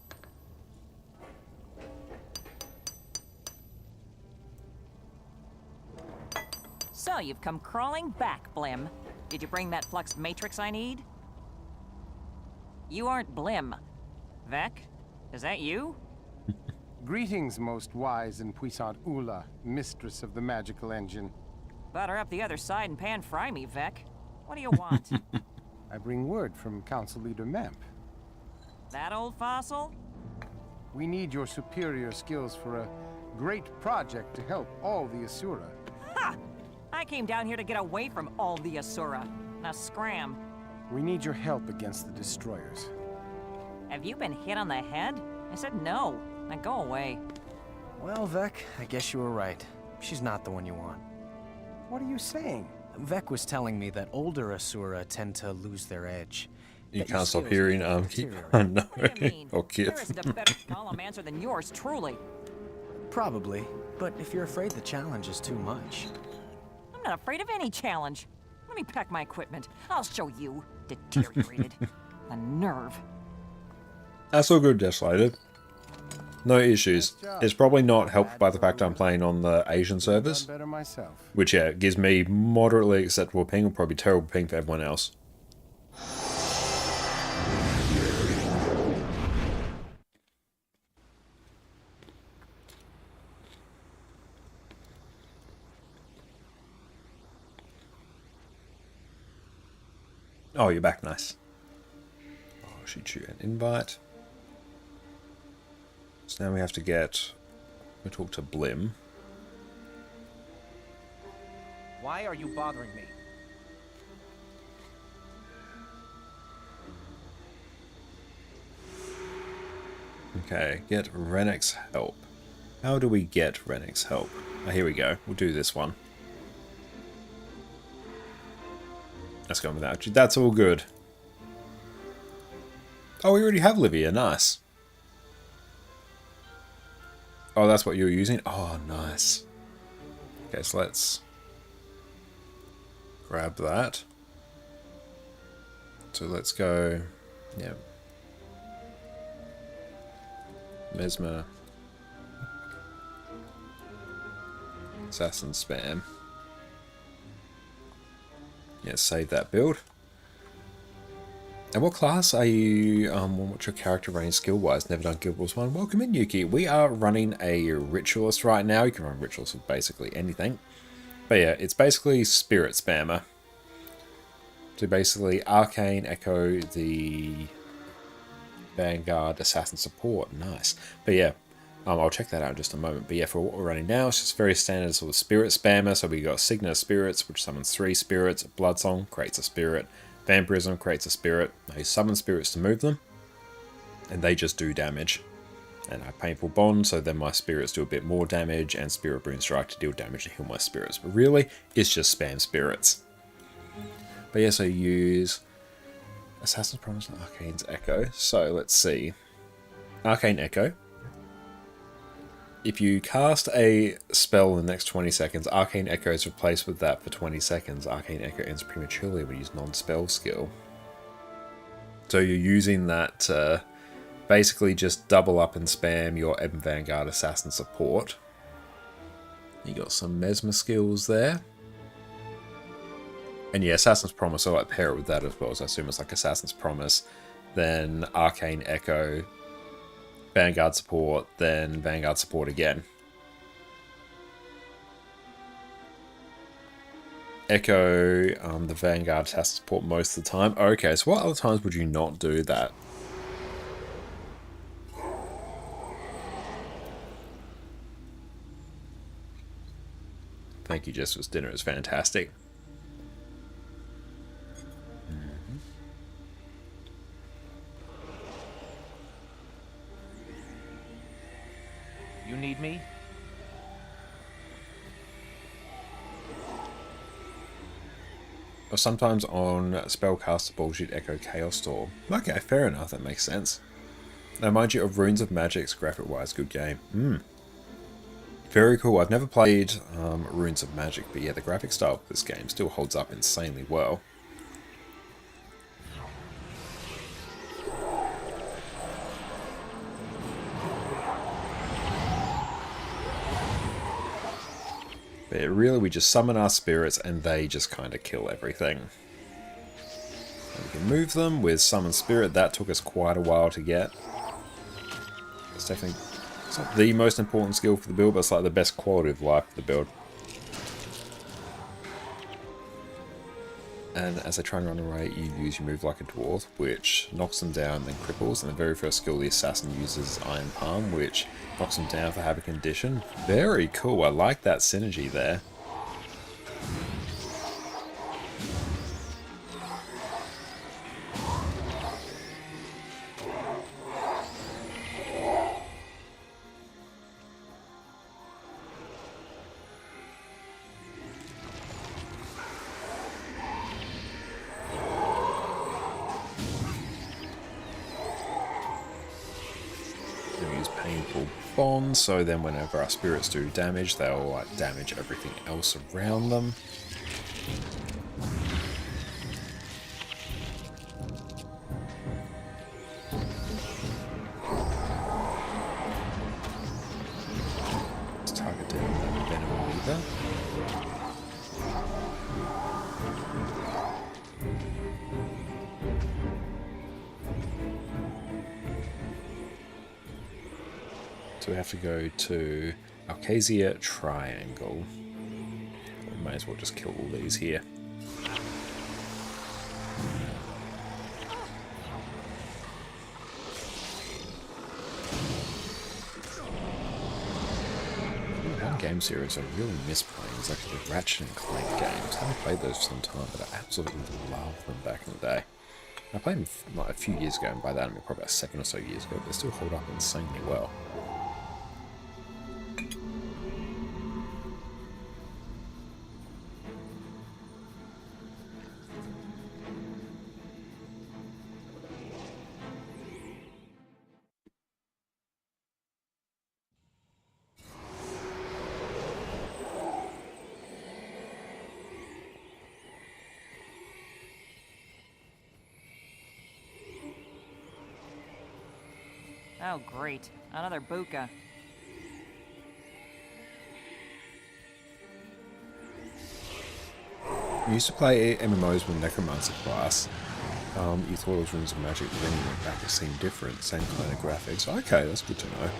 [SPEAKER 3] So, you've come crawling back, Blim. Did you bring that flux matrix I need? You aren't Blim. Vec? Is that you?
[SPEAKER 4] Greetings, most wise and puissant Ula, mistress of the magical engine.
[SPEAKER 3] Butter up the other side and pan-fry me, Vec. What do you want?
[SPEAKER 4] I bring word from Council Leader Memp.
[SPEAKER 3] That old fossil?
[SPEAKER 4] We need your superior skills for a great project to help all the Asura.
[SPEAKER 3] Ha! I came down here to get away from all the Asura. Now scram.
[SPEAKER 4] We need your help against the destroyers.
[SPEAKER 3] Have you been hit on the head? I said no. Now go away.
[SPEAKER 5] Well, Vec, I guess you were right. She's not the one you want.
[SPEAKER 4] What are you saying?
[SPEAKER 5] Vec was telling me that older Asura tend to lose their edge.
[SPEAKER 1] You
[SPEAKER 5] That your
[SPEAKER 1] can't stop
[SPEAKER 5] skills
[SPEAKER 1] hearing
[SPEAKER 5] keep
[SPEAKER 1] oh
[SPEAKER 5] deteriorating.
[SPEAKER 1] no.
[SPEAKER 3] What do you mean?
[SPEAKER 1] Or
[SPEAKER 3] There
[SPEAKER 1] Kip.
[SPEAKER 3] isn't a better column answer than yours, truly.
[SPEAKER 5] Probably, but if you're afraid the challenge is too much.
[SPEAKER 3] I'm not afraid of any challenge. Let me pack my equipment. I'll show you. Deteriorated. The nerve.
[SPEAKER 1] That's all good, Desolated. No issues. It's probably not helped by the fact I'm playing on the Asian servers,
[SPEAKER 4] Done better myself.
[SPEAKER 1] which yeah, gives me moderately acceptable ping, or probably terrible ping for everyone else. Oh, you're back, nice. I'll shoot you an invite. So now we have to get... we talk to Blim.
[SPEAKER 8] Why are you bothering me?
[SPEAKER 1] Okay, get Renek's help. How do we get Renek's help? Oh, here we go. We'll do this one. Let's go without you. That's all good. Oh, we already have Livia. Nice. Oh, that's what you're using? Oh, nice. Okay, so let's grab that. So let's go... yeah. Mesmer. Assassin spam. Yeah, save that build. And what class are you, what's your character range skill-wise? Never done Guild Wars 1. Welcome in, Yuki. We are running a Ritualist right now. You can run Ritualist with basically anything. But yeah, it's basically Spirit Spammer. So basically, Arcane, Echo, the Vanguard, Assassin Support. Nice. But yeah, I'll check that out in just a moment. But yeah, for what we're running now, it's just very standard sort of Spirit Spammer. So we got Signet of Spirits, which summons 3 spirits. Bloodsong creates a spirit. Vampirism creates a spirit. I summon spirits to move them, and they just do damage. And I have Painful Bond, so then my spirits do a bit more damage, and Spirit Boon Strike to deal damage and heal my spirits. But really, it's just spam spirits. But yeah, so use Assassin's Promise and Arcane's Echo. So let's see. Arcane Echo. If you cast a spell in the next 20 seconds, Arcane Echo is replaced with that for 20 seconds. Arcane Echo ends prematurely when you use non-spell skill. So you're using that to basically just double up and spam your Ebon Vanguard Assassin support. You got some Mesmer skills there. And yeah, Assassin's Promise, so I like pair it with that as well. So I assume it's like Assassin's Promise, then Arcane Echo, Vanguard support, then Vanguard support again. Echo, the Vanguard has to support most of the time. Okay, so what other times would you not do that? Thank you, Jester's dinner is fantastic.
[SPEAKER 8] You need me?
[SPEAKER 1] Or sometimes on Spellcaster Bullshit Echo Chaos Storm. Okay, fair enough, that makes sense. Now, mind you, of Runes of Magic's graphic-wise, good game. Very cool. I've never played Runes of Magic, but yeah, the graphic style of this game still holds up insanely well. But really, we just summon our spirits and they just kind of kill everything. And we remove them with Summon Spirit. That took us quite a while to get. It's definitely, it's not the most important skill for the build, but it's like the best quality of life for the build. And as they try and run away, you use your move like a dwarf, which knocks them down and cripples. And the very first skill, the assassin uses Iron Palm, which knocks them down for having condition. Very cool. I like that synergy there. Painful bond, so then whenever our spirits do damage, they'll like damage everything else around them. Let's target down that Venom Weaver. So we have to go to Alcasia Triangle. We may as well just kill all these here. One game series I really miss playing is actually the Ratchet and Clank games. I haven't played those for some time, but I absolutely love them back in the day. I played them like a few years ago, and by that I mean probably about 7 or so years ago, but they still hold up insanely well.
[SPEAKER 3] Oh, great. Another Buka.
[SPEAKER 1] I used to play MMOs with Necromancer class. You thought it was Runes of Magic, but then you went back, it seemed different. Same kind of graphics. Okay, that's good to know.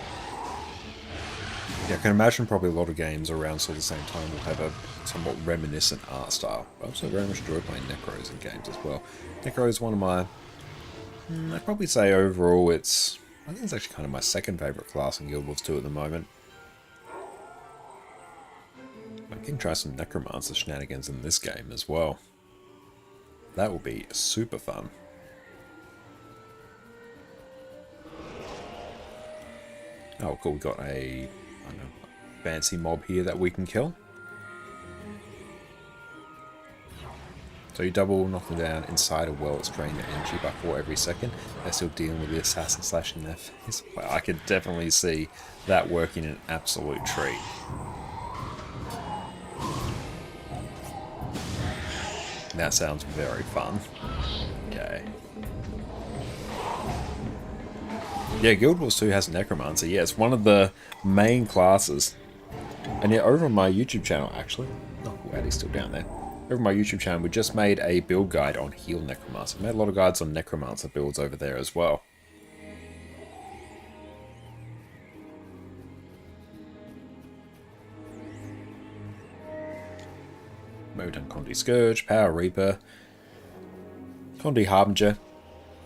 [SPEAKER 1] Yeah, I can imagine probably a lot of games around sort of the same time will have a somewhat reminiscent art style. I also very much enjoy playing Necros in games as well. Necro is one of my... I'd probably say overall I think it's actually kind of my second favourite class in Guild Wars 2 at the moment. I can try some Necromancer shenanigans in this game as well. That will be super fun. Oh, cool. We got a I don't know, fancy mob here that we can kill. So you double knock them down inside a well, it's drain their energy by 4 every second. They're still dealing with the assassin slashing their face. Well, I could definitely see that working an absolute treat. That sounds very fun. Okay. Yeah, Guild Wars 2 has Necromancer. Yeah, it's one of the main classes. And yeah, over on my YouTube channel, actually. Oh, Addy's still down there. Over on my YouTube channel, we just made a build guide on Heal Necromancer. We made a lot of guides on Necromancer builds over there as well. We've done Condi Scourge, Power Reaper, Condi Harbinger.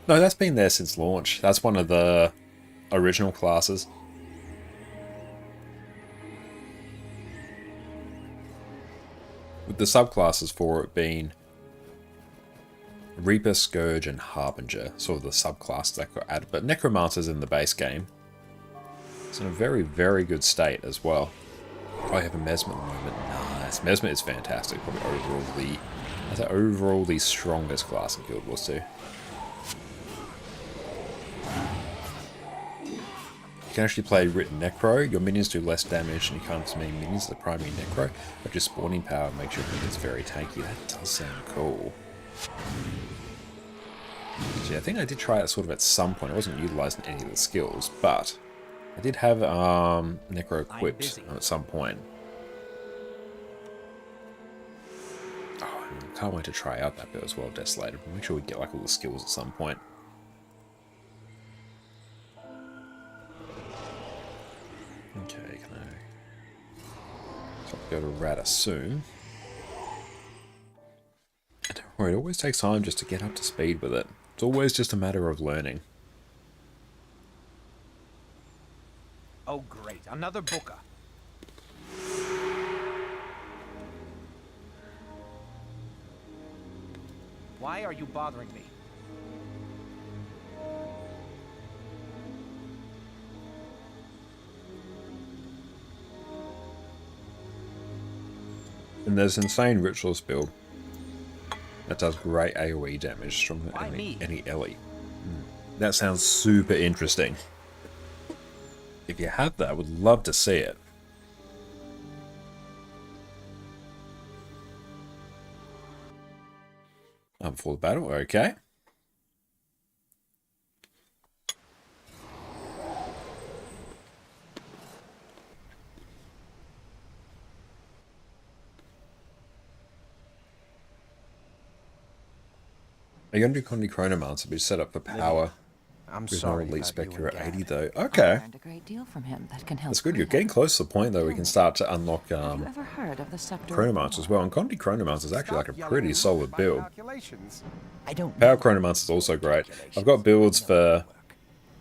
[SPEAKER 1] No, that's been there since launch. That's one of the original classes. With the subclasses for it being Reaper, Scourge, and Harbinger, sort of the subclasses that got added. But Necromancer's in the base game. It's in a very, very good state as well. I have a Mesmer at the moment. Nice. Mesmer is fantastic. Probably overall the strongest class in Guild Wars 2. You can actually play Written Necro. Your minions do less damage and you can't as many minions as the primary Necro, but your spawning power makes your minions very tanky. That does sound cool. Yeah, I think I did try it sort of at some point. I wasn't utilising any of the skills, but I did have Necro equipped at some point. Oh, I can't wait to try out that bit as well, Desolated. We'll make sure we get like all the skills at some point. Okay, can I... So I'll go to Rata soon. And don't worry, it always takes time just to get up to speed with it. It's always just a matter of learning.
[SPEAKER 8] Oh, great. Another booker. Why are you bothering me?
[SPEAKER 1] And there's insane ritualist build that does great AoE damage, stronger than any Ellie. That sounds super interesting. If you have that, I would love to see it. For the battle, okay. Are you going to do ConnorConCarne? Be set up for power.
[SPEAKER 5] I'm
[SPEAKER 1] There's
[SPEAKER 5] sorry
[SPEAKER 1] no elite
[SPEAKER 5] about
[SPEAKER 1] spec
[SPEAKER 5] you
[SPEAKER 1] here
[SPEAKER 5] and
[SPEAKER 1] at
[SPEAKER 5] Dad.
[SPEAKER 1] 80 though.
[SPEAKER 3] I
[SPEAKER 1] Okay.
[SPEAKER 3] learned a great deal from him that can help.
[SPEAKER 1] That's good. You're
[SPEAKER 3] free
[SPEAKER 1] getting
[SPEAKER 3] him.
[SPEAKER 1] close to the point though we can start to unlock
[SPEAKER 3] Have you ever heard of the Scepter?
[SPEAKER 1] Chronomancer as well. And Chronomancer is actually like a pretty solid build.
[SPEAKER 4] Calculations.
[SPEAKER 2] I don't
[SPEAKER 1] Power
[SPEAKER 2] need
[SPEAKER 1] Chronomancer is also great. I've got builds for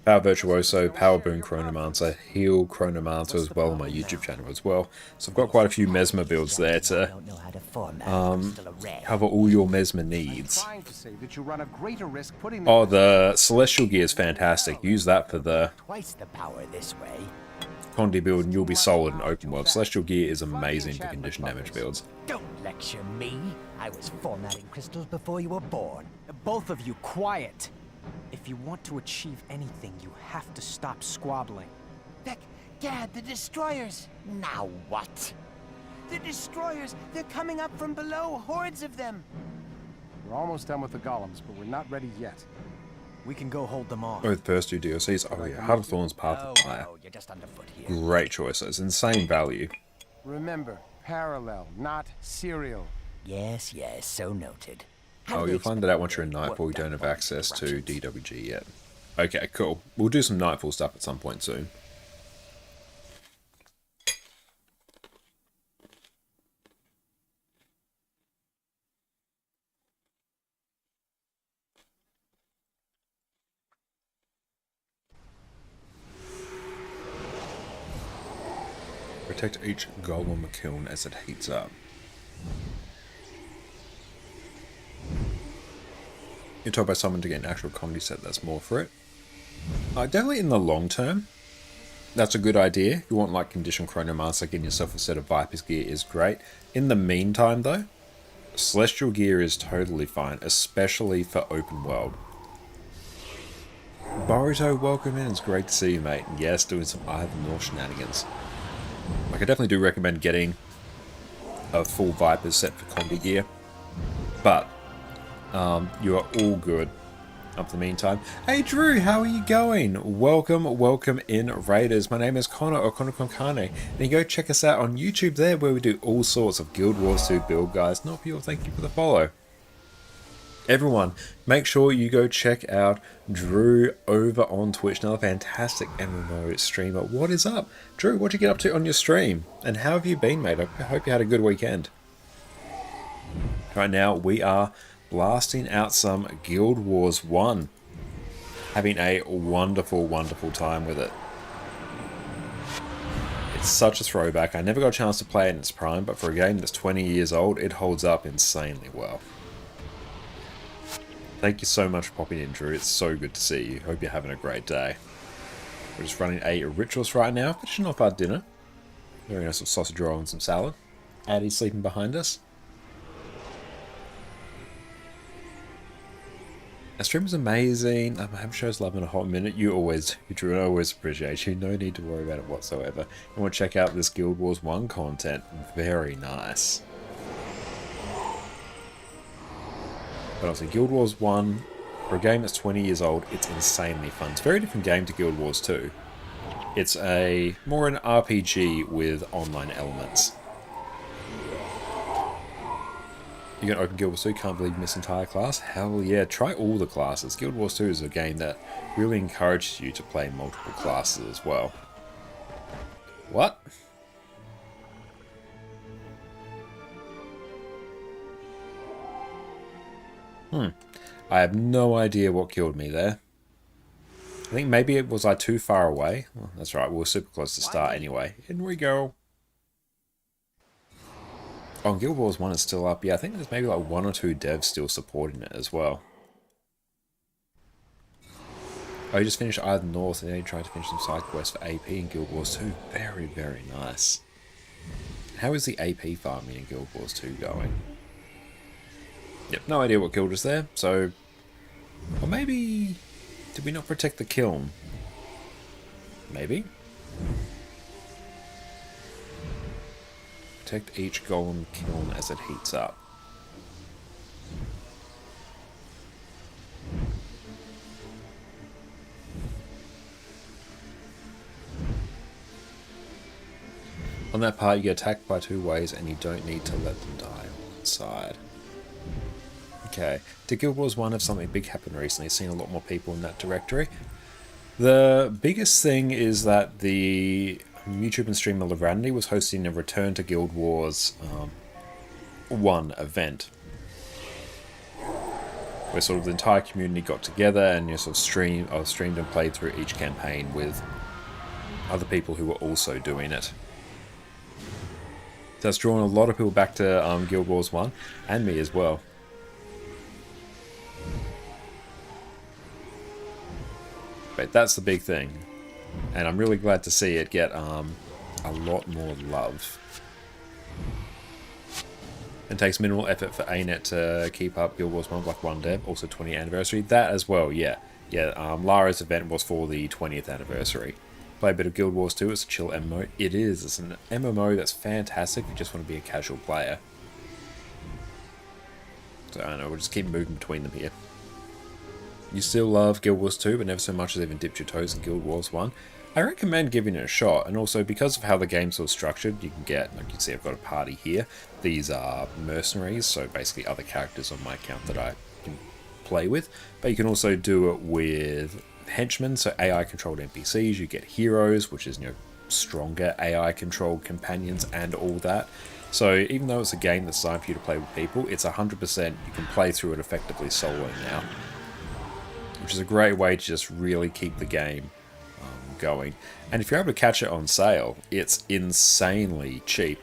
[SPEAKER 1] Power Virtuoso, Power Boon Chronomancer, Heal Chronomancer as well on my YouTube channel as well. So I've got quite a few Mesmer builds there to
[SPEAKER 2] don't know how to format crystal array.
[SPEAKER 1] cover all your Mesmer needs.
[SPEAKER 4] Trying to say that you run a greater risk putting
[SPEAKER 1] Oh, the Celestial Gear is fantastic. Use that for the
[SPEAKER 2] Twice the power this way.
[SPEAKER 1] Condi build and you'll be solid in open world. Celestial Gear is amazing for condition damage builds.
[SPEAKER 2] Don't lecture me. I was formatting crystals before you were born.
[SPEAKER 5] Both of you, quiet! If you want to achieve anything, you have to stop squabbling.
[SPEAKER 9] Dad, the destroyers!
[SPEAKER 2] Now what?
[SPEAKER 9] The destroyers! They're coming up from below, hordes of them!
[SPEAKER 4] We're almost done with the golems, but we're not ready yet.
[SPEAKER 5] We can go hold them off.
[SPEAKER 1] Oh, the first two DLCs. Oh yeah, Heart of Thorns, Path of Fire.
[SPEAKER 2] Oh, you're just underfoot here.
[SPEAKER 1] Great choices. Insane value.
[SPEAKER 4] Remember, parallel, not serial.
[SPEAKER 2] Yes, so noted. How
[SPEAKER 1] Oh,
[SPEAKER 2] do
[SPEAKER 1] you'll
[SPEAKER 2] they
[SPEAKER 1] find
[SPEAKER 2] expect
[SPEAKER 1] that out once
[SPEAKER 2] me
[SPEAKER 1] you're in
[SPEAKER 2] to work
[SPEAKER 1] Nightfall. You
[SPEAKER 2] that
[SPEAKER 1] don't have
[SPEAKER 2] far
[SPEAKER 1] access to
[SPEAKER 2] instructions?
[SPEAKER 1] DWG yet. Okay, cool. We'll do some Nightfall stuff at some point soon. Protect each golem kiln as it heats up. You're told by someone to get an actual comedy set that's more for it. Definitely in the long term, that's a good idea. If you want like condition Chronomancer, getting yourself a set of Viper's gear is great. In the meantime though, Celestial gear is totally fine, especially for open world. Boruto, welcome in. It's great to see you, mate. And yes, doing some Ivan North shenanigans. Like, I definitely do recommend getting a full Viper set for combi gear. But, you are all good up to the meantime. Hey Drew, how are you going? Welcome in Raiders. My name is Connor, or ConnorConCarne. And you go check us out on YouTube there, where we do all sorts of Guild Wars 2 build guides. Not people, thank you for the follow. Everyone, make sure you go check out Drew over on Twitch. Another fantastic MMO streamer. What is up? Drew, what'd you get up to on your stream? And how have you been, mate? I hope you had a good weekend. Right now, we are blasting out some Guild Wars 1. Having a wonderful, wonderful time with it. It's such a throwback. I never got a chance to play it in its prime, but for a game that's 20 years old, it holds up insanely well. Thank you so much for popping in, Drew. It's so good to see you. Hope you're having a great day. We're just running a rituals right now, finishing off our dinner. Very nice little sausage roll and some salad. Addie's sleeping behind us. Our stream is amazing. I haven't shows love in a hot minute. You always do, Drew. I always appreciate you. No need to worry about it whatsoever. You want to check out this Guild Wars 1 content. Very nice. But obviously, Guild Wars 1, for a game that's 20 years old, it's insanely fun. It's a very different game to Guild Wars 2. It's more an RPG with online elements. You can open Guild Wars 2, can't believe you missed entire class. Hell yeah, try all the classes. Guild Wars 2 is a game that really encourages you to play multiple classes as well. What? I have no idea what killed me there. I think maybe it was I too far away. Well, that's right, we were super close to start anyway. In we go. Oh, Guild Wars 1 is still up. Yeah, I think there's maybe like 1 or 2 devs still supporting it as well. Oh, you just finished Either North and then you tried to finish some side quests for AP in Guild Wars 2. Very, very nice. How is the AP farming in Guild Wars 2 going? Yep, no idea what killed us there, so... Or maybe... Did we not protect the kiln? Maybe? Protect each golem kiln as it heats up. On that part, you get attacked by 2 ways and you don't need to let them die inside. Okay, did Guild Wars 1 have something big happen recently? Seen a lot more people in that directory. The biggest thing is that the YouTube and streamer Lavanity was hosting a Return to Guild Wars 1 event. Where sort of the entire community got together and you sort of streamed and played through each campaign with other people who were also doing it. That's drawn a lot of people back to Guild Wars 1, and me as well. But that's the big thing, and I'm really glad to see it get a lot more love. It takes minimal effort for ANET to keep up Guild Wars 1 Black 1 Dev, also 20th anniversary. That as well, yeah. Lara's event was for the 20th anniversary. Play a bit of Guild Wars 2, it's a chill MMO. It is, it's an MMO that's fantastic if you just want to be a casual player. So I don't know, we'll just keep moving between them here. You still love Guild Wars 2, but never so much as even dipped your toes in Guild Wars 1. I recommend giving it a shot, and also because of how the game's sort of structured, you can get, like you can see I've got a party here. These are mercenaries, so basically other characters on my account that I can play with. But you can also do it with henchmen, so AI-controlled NPCs. You get heroes, which is, stronger AI-controlled companions and all that. So even though it's a game that's designed for you to play with people, it's 100% you can play through it effectively solo now. Which is a great way to just really keep the game going. And if you're able to catch it on sale, it's insanely cheap.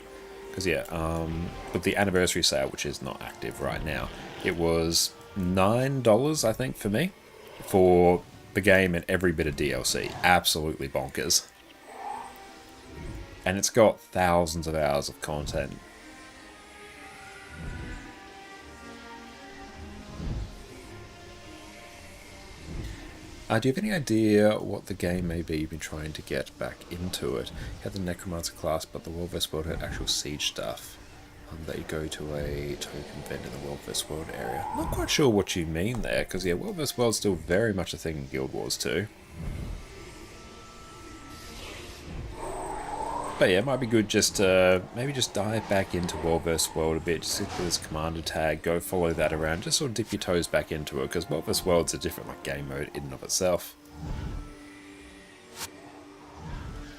[SPEAKER 1] Because with the anniversary sale, which is not active right now, it was $9, I think, for me, for the game and every bit of DLC. Absolutely bonkers. And it's got thousands of hours of content. Do you have any idea what the game may be you've been trying to get back into it? You had the Necromancer class, but the World vs. World had actual siege stuff. That you go to a token event in the World vs. World area. I'm not quite sure what you mean there, because World vs. World is still very much a thing in Guild Wars 2. But yeah, it might be good just to maybe just dive back into World vs. World a bit, just sit with this commander tag, go follow that around, just sort of dip your toes back into it, because World vs. World's a different game mode in and of itself.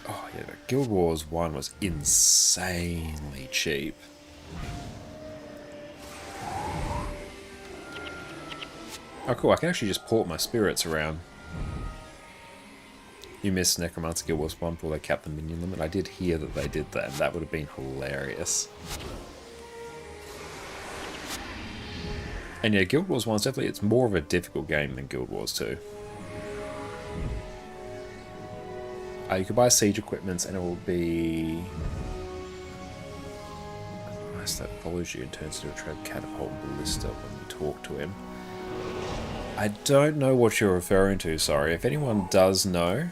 [SPEAKER 1] Oh yeah, Guild Wars 1 was insanely cheap. Oh cool, I can actually just port my spirits around. You missed Necromancer Guild Wars 1 before they capped the minion limit. I did hear that they did that, and that would have been hilarious. And yeah, Guild Wars 1 is definitely, it's more of a difficult game than Guild Wars 2. You can buy siege equipments and it will be... Nice, that follows you and turns into a tread catapult ballista when you talk to him. I don't know what you're referring to, sorry. If anyone does know,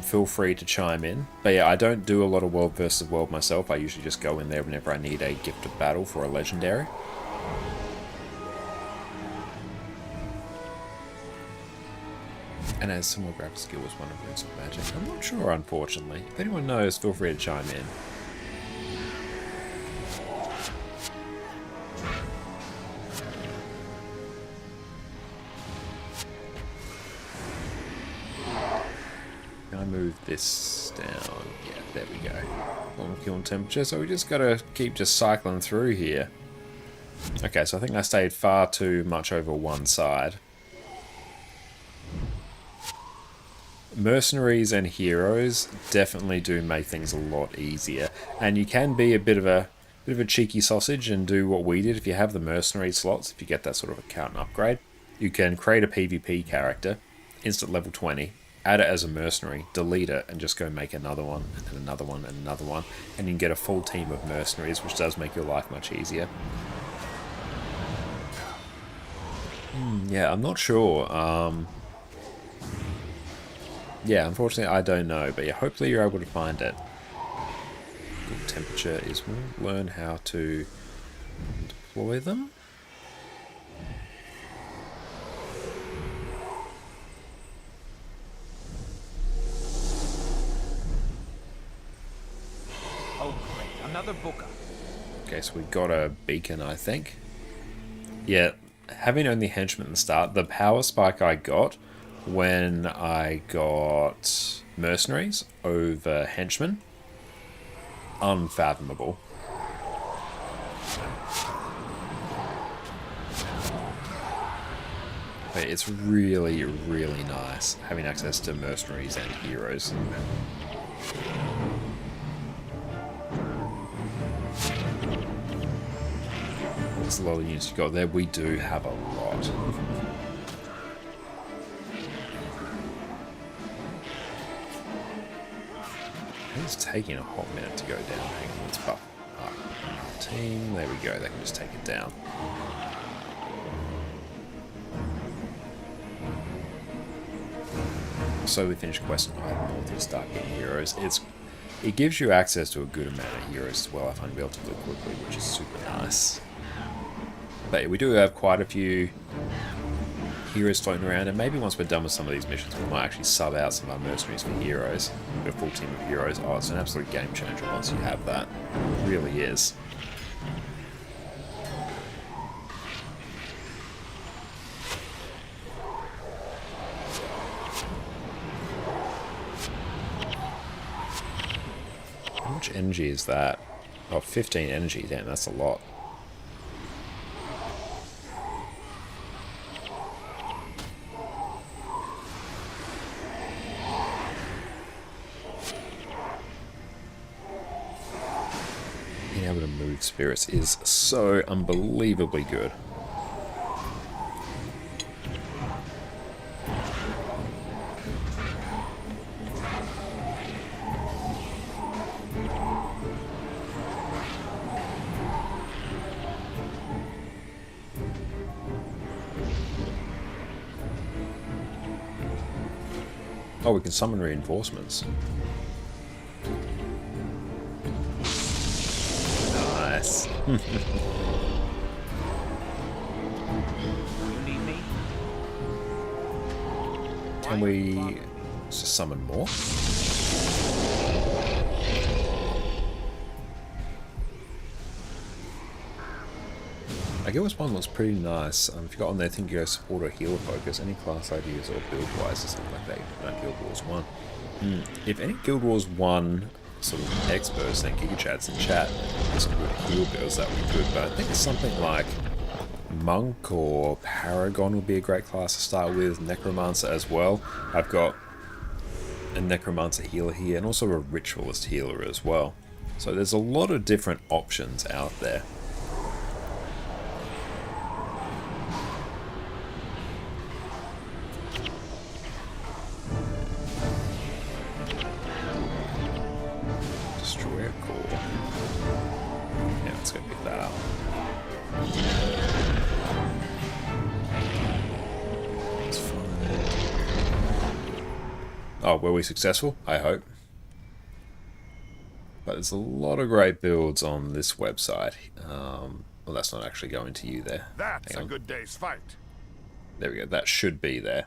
[SPEAKER 1] feel free to chime in. But yeah, I don't do a lot of World vs. World myself. I usually just go in there whenever I need a gift of battle for a legendary. And as similar graphics skill was one of Roots of Magic. I'm not sure, unfortunately. If anyone knows, feel free to chime in. Can I move this down? Yeah, there we go. Long kiln temperature, so we just gotta keep just cycling through here. Okay, so I think I stayed far too much over one side. Mercenaries and heroes definitely do make things a lot easier, and you can be a bit of a cheeky sausage and do what we did. If you have the mercenary slots, if you get that sort of account upgrade, you can create a PvP character, instant level 20, add it as a mercenary, delete it, and just go make another one, and then another one, and another one, and you can get a full team of mercenaries, which does make your life much easier. Yeah, I'm not sure. Yeah, unfortunately I don't know, but yeah, hopefully you're able to find it. Good temperature is we'll learn how to deploy them.
[SPEAKER 8] Oh, great. Another booker.
[SPEAKER 1] Okay, so we got a beacon, I think. Yeah, having only henchmen at the start, the power spike I got when I got mercenaries over henchmen, unfathomable. But it's really, really nice having access to mercenaries and heroes. There's a lot of units you got there. We do have a lot. It's taking a hot minute to go down. Hang on, let's buff up our team. There we go. They can just take it down. So we finish quest north and start getting heroes. It gives you access to a good amount of heroes as well. I find relatively quickly, which is super nice. But yeah, we do have quite a few heroes floating around, and maybe once we're done with some of these missions, we might actually sub out some of our mercenaries for heroes. We've got a full team of heroes. Oh, it's an absolute game changer once you have that. It really is. How much energy is that? Oh, 15 energy. Damn, that's a lot. Being able to move spirits is so unbelievably good. Oh, we can summon reinforcements. Nice.
[SPEAKER 8] You need me?
[SPEAKER 1] Can we summon more? I guess one looks pretty nice. If you got on there, I think you go support or healer focus, any class ideas or build wise or something like that. No, Guild Wars 1. If any Guild Wars 1 sort of experts and GigaChats in chat, some good heal builds, that would be good. But I think something like Monk or Paragon would be a great class to start with. Necromancer as well. I've got a Necromancer healer here and also a Ritualist healer as well. So there's a lot of different options out there. Destroyer core. Yeah, let's go pick that up. Let's find... Oh, were we successful? I hope. But there's a lot of great builds on this website. Well, that's not actually going to you there.
[SPEAKER 10] That's a good day's fight.
[SPEAKER 1] There we go. That should be there.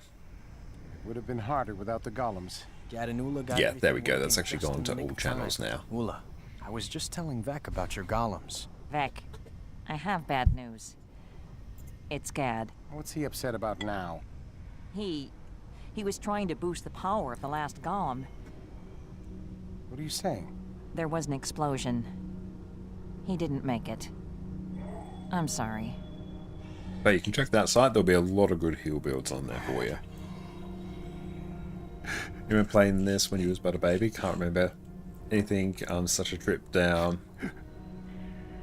[SPEAKER 4] Would have been harder without the golems.
[SPEAKER 5] Gad and Ula got
[SPEAKER 1] Yeah, there we
[SPEAKER 5] everything
[SPEAKER 1] go. That's
[SPEAKER 5] working
[SPEAKER 1] actually
[SPEAKER 5] just
[SPEAKER 1] gone
[SPEAKER 5] in
[SPEAKER 1] to
[SPEAKER 5] the
[SPEAKER 1] all
[SPEAKER 5] nick of
[SPEAKER 1] channels
[SPEAKER 5] time.
[SPEAKER 1] now.
[SPEAKER 5] Ula, I was just telling Vec about your golems.
[SPEAKER 3] Vec, I have bad news. It's Gad.
[SPEAKER 4] What's he upset about now?
[SPEAKER 3] He He was trying to boost the power of the last golem.
[SPEAKER 4] What are you saying?
[SPEAKER 3] There was an explosion. He didn't make it. I'm sorry.
[SPEAKER 1] But you can check that site. There'll be a lot of good heal builds on there for you. You remember playing this when you was but a baby? Can't remember anything. Such a trip down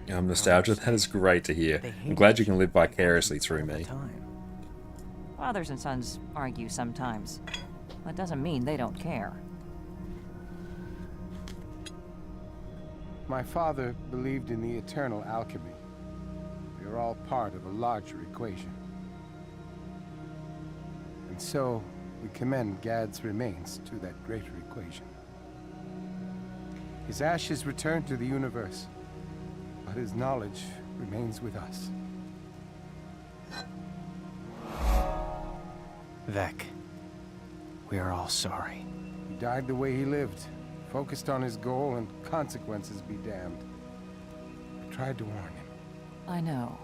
[SPEAKER 1] nostalgia. That is great to hear. I'm glad you can live vicariously through me.
[SPEAKER 3] Fathers and sons argue sometimes. That doesn't mean they don't care.
[SPEAKER 4] My father believed in the eternal alchemy. We are all part of a larger equation. And so, we commend Gad's remains to that greater equation. His ashes return to the universe, but his knowledge remains with us.
[SPEAKER 5] Vec, we are all sorry.
[SPEAKER 4] He died the way he lived, focused on his goal and consequences be damned. I tried to warn him.
[SPEAKER 3] I know.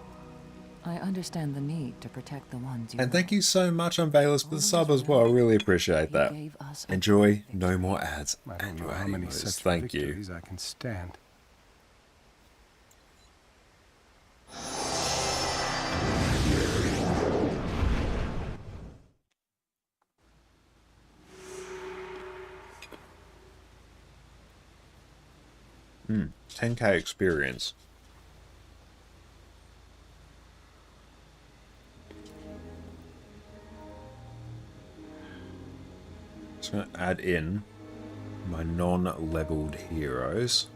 [SPEAKER 3] I understand the need to protect the ones you
[SPEAKER 1] And thank you
[SPEAKER 3] love.
[SPEAKER 1] so much, Unveilers, for the sub as well. I really appreciate that.
[SPEAKER 3] Gave us a
[SPEAKER 1] Enjoy. No more ads.
[SPEAKER 4] I don't
[SPEAKER 1] And
[SPEAKER 4] know
[SPEAKER 1] your
[SPEAKER 4] how many
[SPEAKER 1] amos.
[SPEAKER 4] such
[SPEAKER 1] Thank you.
[SPEAKER 4] victories I can stand.
[SPEAKER 1] Hmm. 10k experience. Just going to add in my non-leveled heroes.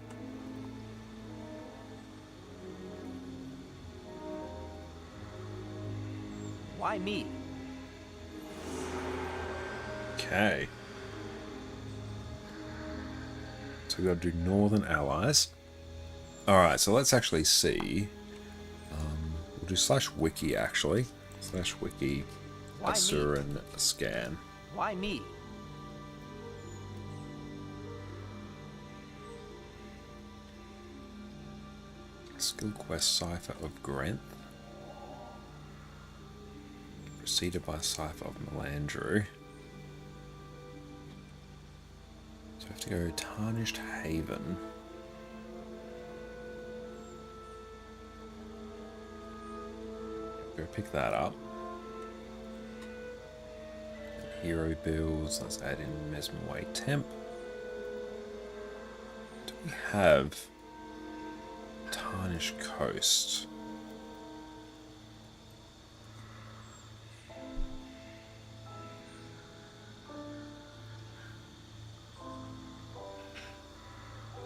[SPEAKER 2] Why me?
[SPEAKER 1] Okay. So we've got to do Northern Allies. Alright, so let's actually see. We'll do /wiki actually. /wiki
[SPEAKER 2] Why me?
[SPEAKER 1] Asuran scan.
[SPEAKER 2] Why me?
[SPEAKER 1] Skill quest Cipher of Grenth. Preceded by Cipher of Melandrew. So I have to go Tarnished Haven. Go pick that up. Hero builds. Let's add in Mesmerway Temp. Do we have Tarnished Coast?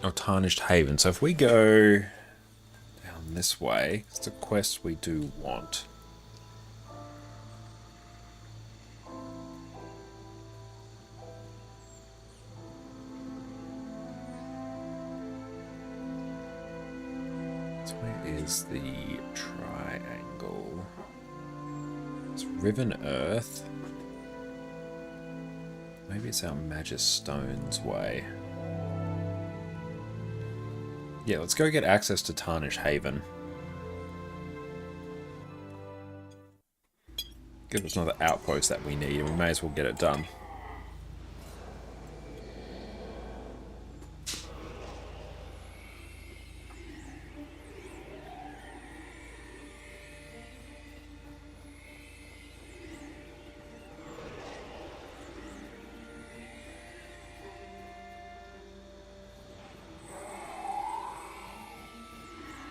[SPEAKER 1] Oh, Tarnished Haven. So if we go down this way, it's a quest we do want. So where is the triangle? It's Riven Earth. Maybe it's our Magus Stones way. Yeah, let's go get access to Tarnished Haven. Give us another outpost that we need, and we may as well get it done.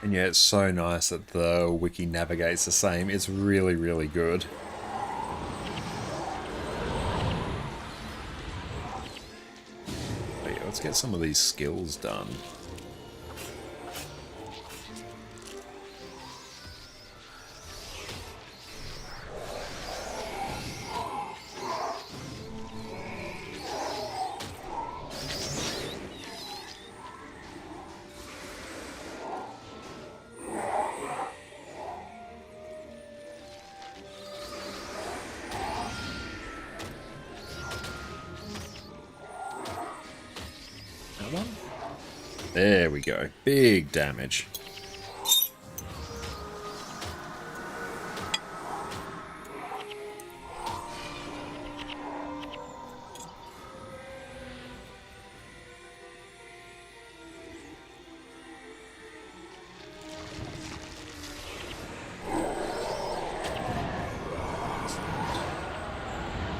[SPEAKER 1] And yeah, it's so nice that the wiki navigates the same. It's really, really good. But yeah, let's get some of these skills done. There we go. Big damage.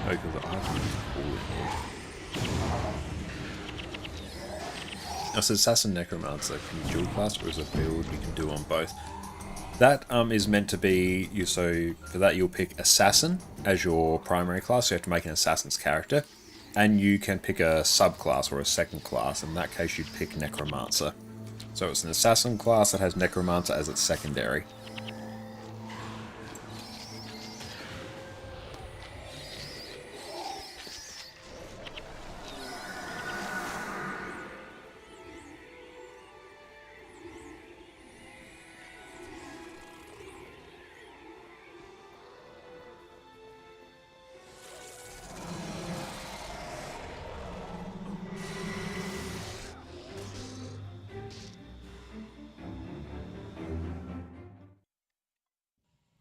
[SPEAKER 1] Because I think it's cool in here. Now, so Assassin Necromancer can you dual class, or is a build you can do on both? That is meant to be you. So for that, you'll pick Assassin as your primary class. So you have to make an Assassin's character, and you can pick a subclass or a second class. In that case, you'd pick Necromancer. So it's an Assassin class that has Necromancer as its secondary.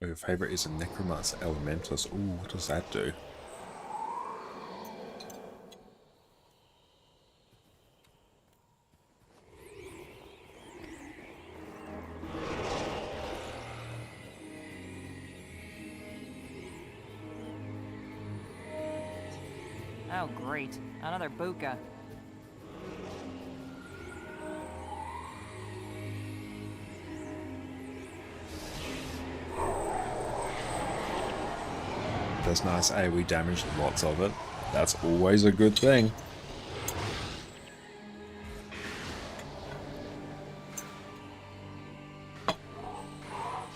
[SPEAKER 1] Your favourite is a Necromancer Elementalist. Ooh, what does that do?
[SPEAKER 3] Oh, great. Another buka.
[SPEAKER 1] That's nice. Hey, we damaged lots of it. That's always a good thing.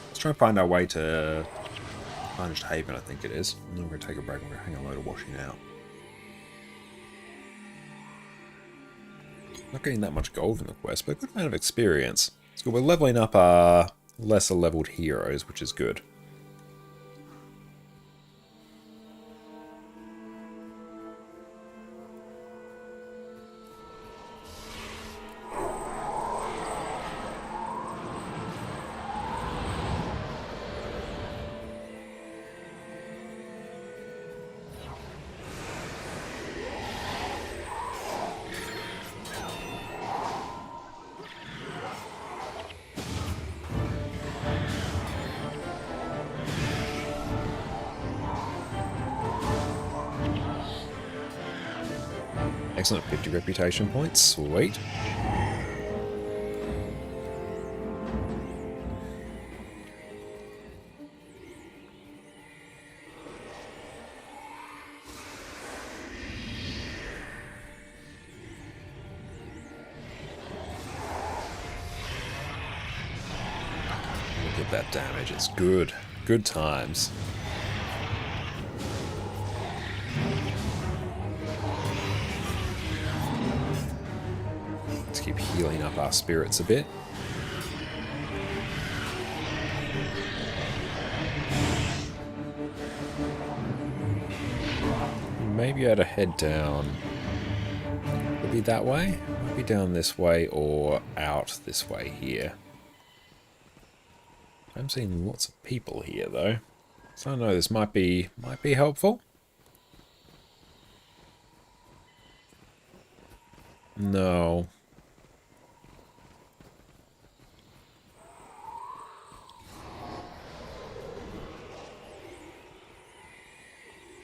[SPEAKER 1] Let's try and find our way to Tarnished Haven, I think it is. And then we're going to take a break and we're going to hang a load of washing out. Not getting that much gold in the quest, but a good amount of experience. So we're leveling up our lesser leveled heroes, which is good. Excellent, 50 reputation points, sweet. Look at that damage, it's good. Good times. Keep healing up our spirits a bit. Maybe I ought to head down. Could be that way. Might be down this way or out this way here. I'm seeing lots of people here though, so I know this might be helpful. No.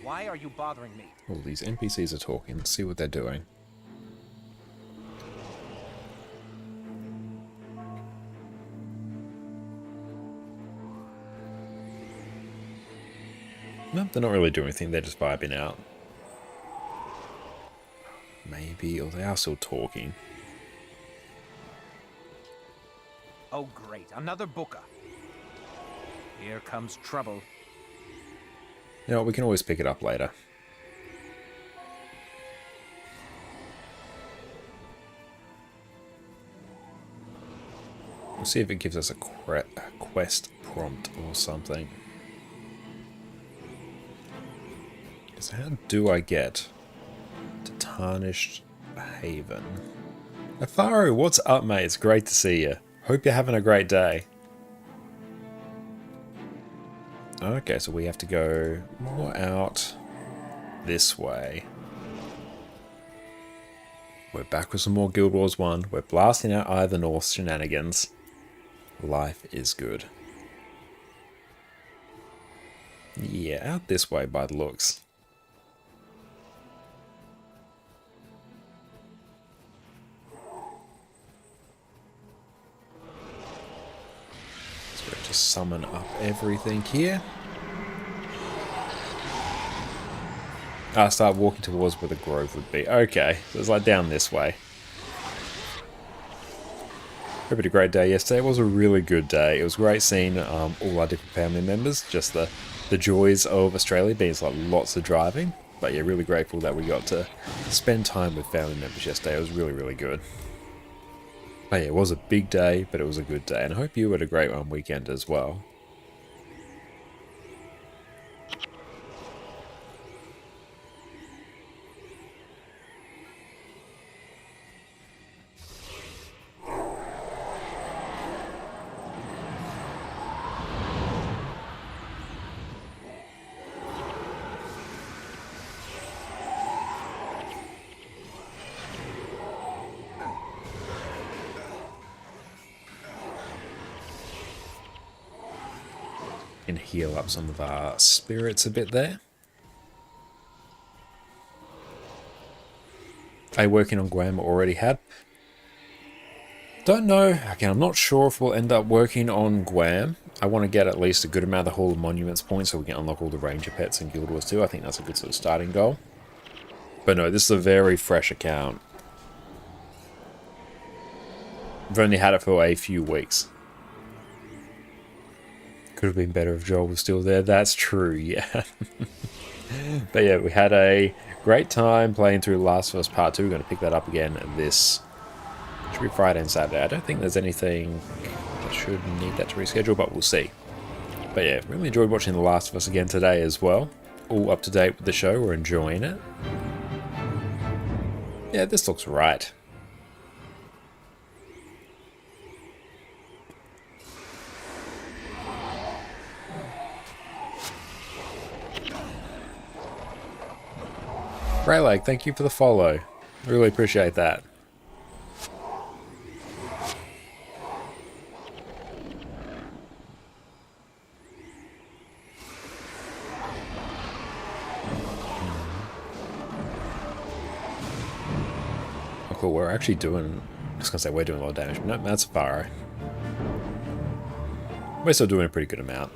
[SPEAKER 8] Why are you bothering me?
[SPEAKER 1] All these NPCs are talking. Let's see what they're doing. Nope, they're not really doing anything. They're just vibing out. Maybe, or they are still talking.
[SPEAKER 8] Oh, great. Another buka. Here comes trouble.
[SPEAKER 1] You know, we can always pick it up later. We'll see if it gives us a quest prompt or something. So how do I get to Tarnished Haven? Afaru, what's up, mate? It's great to see you. Hope you're having a great day. Okay, so we have to go more out this way. We're back with some more Guild Wars 1. We're blasting out Eye of the North shenanigans. Life is good. Yeah, out this way by the looks. Just summon up everything here. I start walking towards where the grove would be. Okay, so it's like down this way. Hope you had a great day yesterday. It was a really good day. It was great seeing all our different family members. Just the joys of Australia being like lots of driving. But yeah, really grateful that we got to spend time with family members yesterday. It was really, really good. But yeah, it was a big day, but it was a good day. And I hope you had a great weekend as well. And heal up some of our spirits a bit there. Are you working on Guam already had? Don't know. Again, I'm not sure if we'll end up working on Guam. I want to get at least a good amount of the Hall of Monuments points so we can unlock all the Ranger pets and Guild Wars too. I think that's a good sort of starting goal. But no, this is a very fresh account. I've only had it for a few weeks. Could have been better if Joel was still there. That's true, yeah. But yeah, we had a great time playing through Last of Us Part 2. We're going to pick that up again this should be Friday and Saturday. I don't think there's anything that should need that to reschedule, but we'll see. But yeah, really enjoyed watching The Last of Us again today as well. All up to date with the show. We're enjoying it. Yeah, this looks right. Raylag, thank you for the follow. Really appreciate that. Oh, cool. We're actually doing... I was going to say we're doing a lot of damage, but no, that's far. We're still doing a pretty good amount.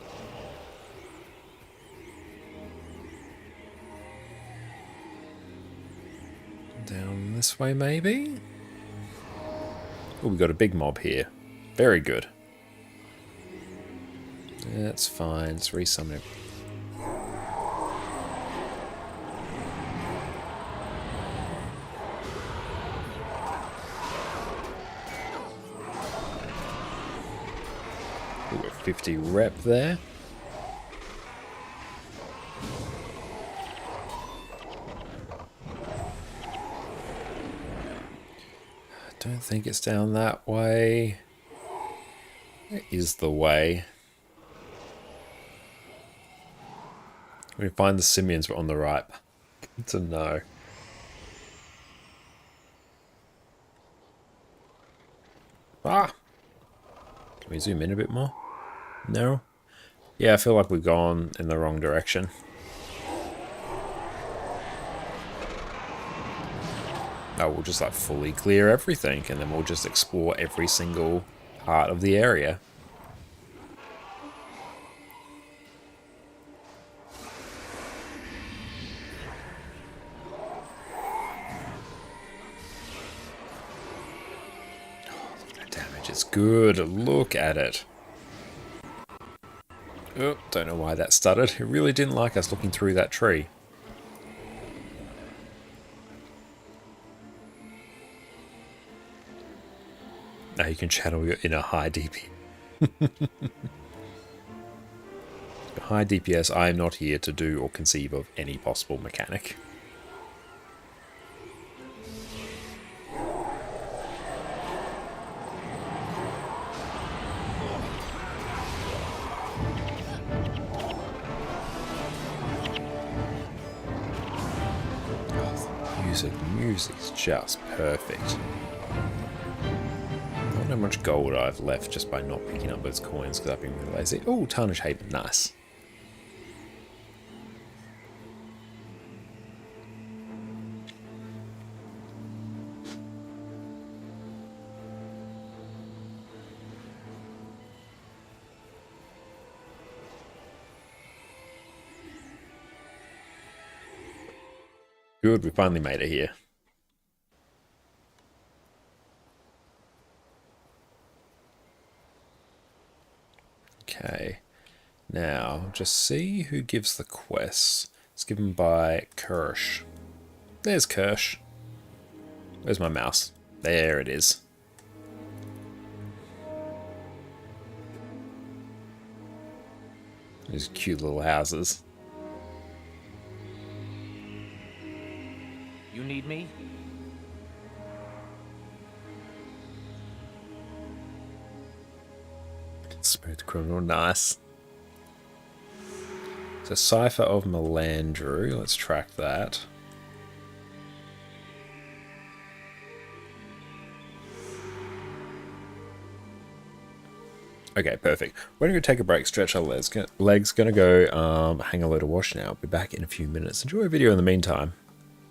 [SPEAKER 1] Down this way, maybe? Oh, we got a big mob here. Very good. That's fine. Let's resummon it. We've got 50 rep there. Don't think it's down that way. Where is the way? We find the simians were on the right. Good to know. Ah! Can we zoom in a bit more? No? Yeah, I feel like we've gone in the wrong direction. Oh, we'll just like fully clear everything and then we'll just explore every single part of the area. Oh, look at that damage. It's good. Look at it. Oh, don't know why that stuttered. It really didn't like us looking through that tree. Now you can channel your inner high DP. High DPS, I am not here to do or conceive of any possible mechanic. Music's just perfect. I wonder how much gold I've left just by not picking up those coins because I've been really lazy. Oh, Tarnish Haven, nice. Good, we finally made it here. Okay, now just see who gives the quests. It's given by Kirsch. There's Kirsch. Where's my mouse? There it is. These cute little houses.
[SPEAKER 8] You need me?
[SPEAKER 1] Smooth criminal, nice. So Cipher of Melandrew, let's track that. Okay, perfect. We're gonna go take a break, stretch our legs. Gonna go hang a load of wash now. I'll be back in a few minutes. Enjoy a video in the meantime.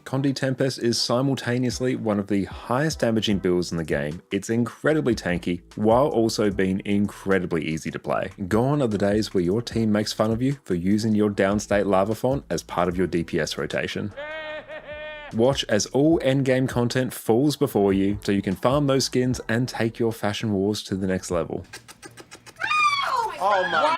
[SPEAKER 1] Condi Tempest is simultaneously one of the highest damaging builds in the game. It's incredibly tanky, while also being incredibly easy to play. Gone are the days where your team makes fun of you for using your downstate lava font as part of your DPS rotation. Watch as all endgame content falls before you, so you can farm those skins and take your fashion wars to the next level.
[SPEAKER 8] Oh my...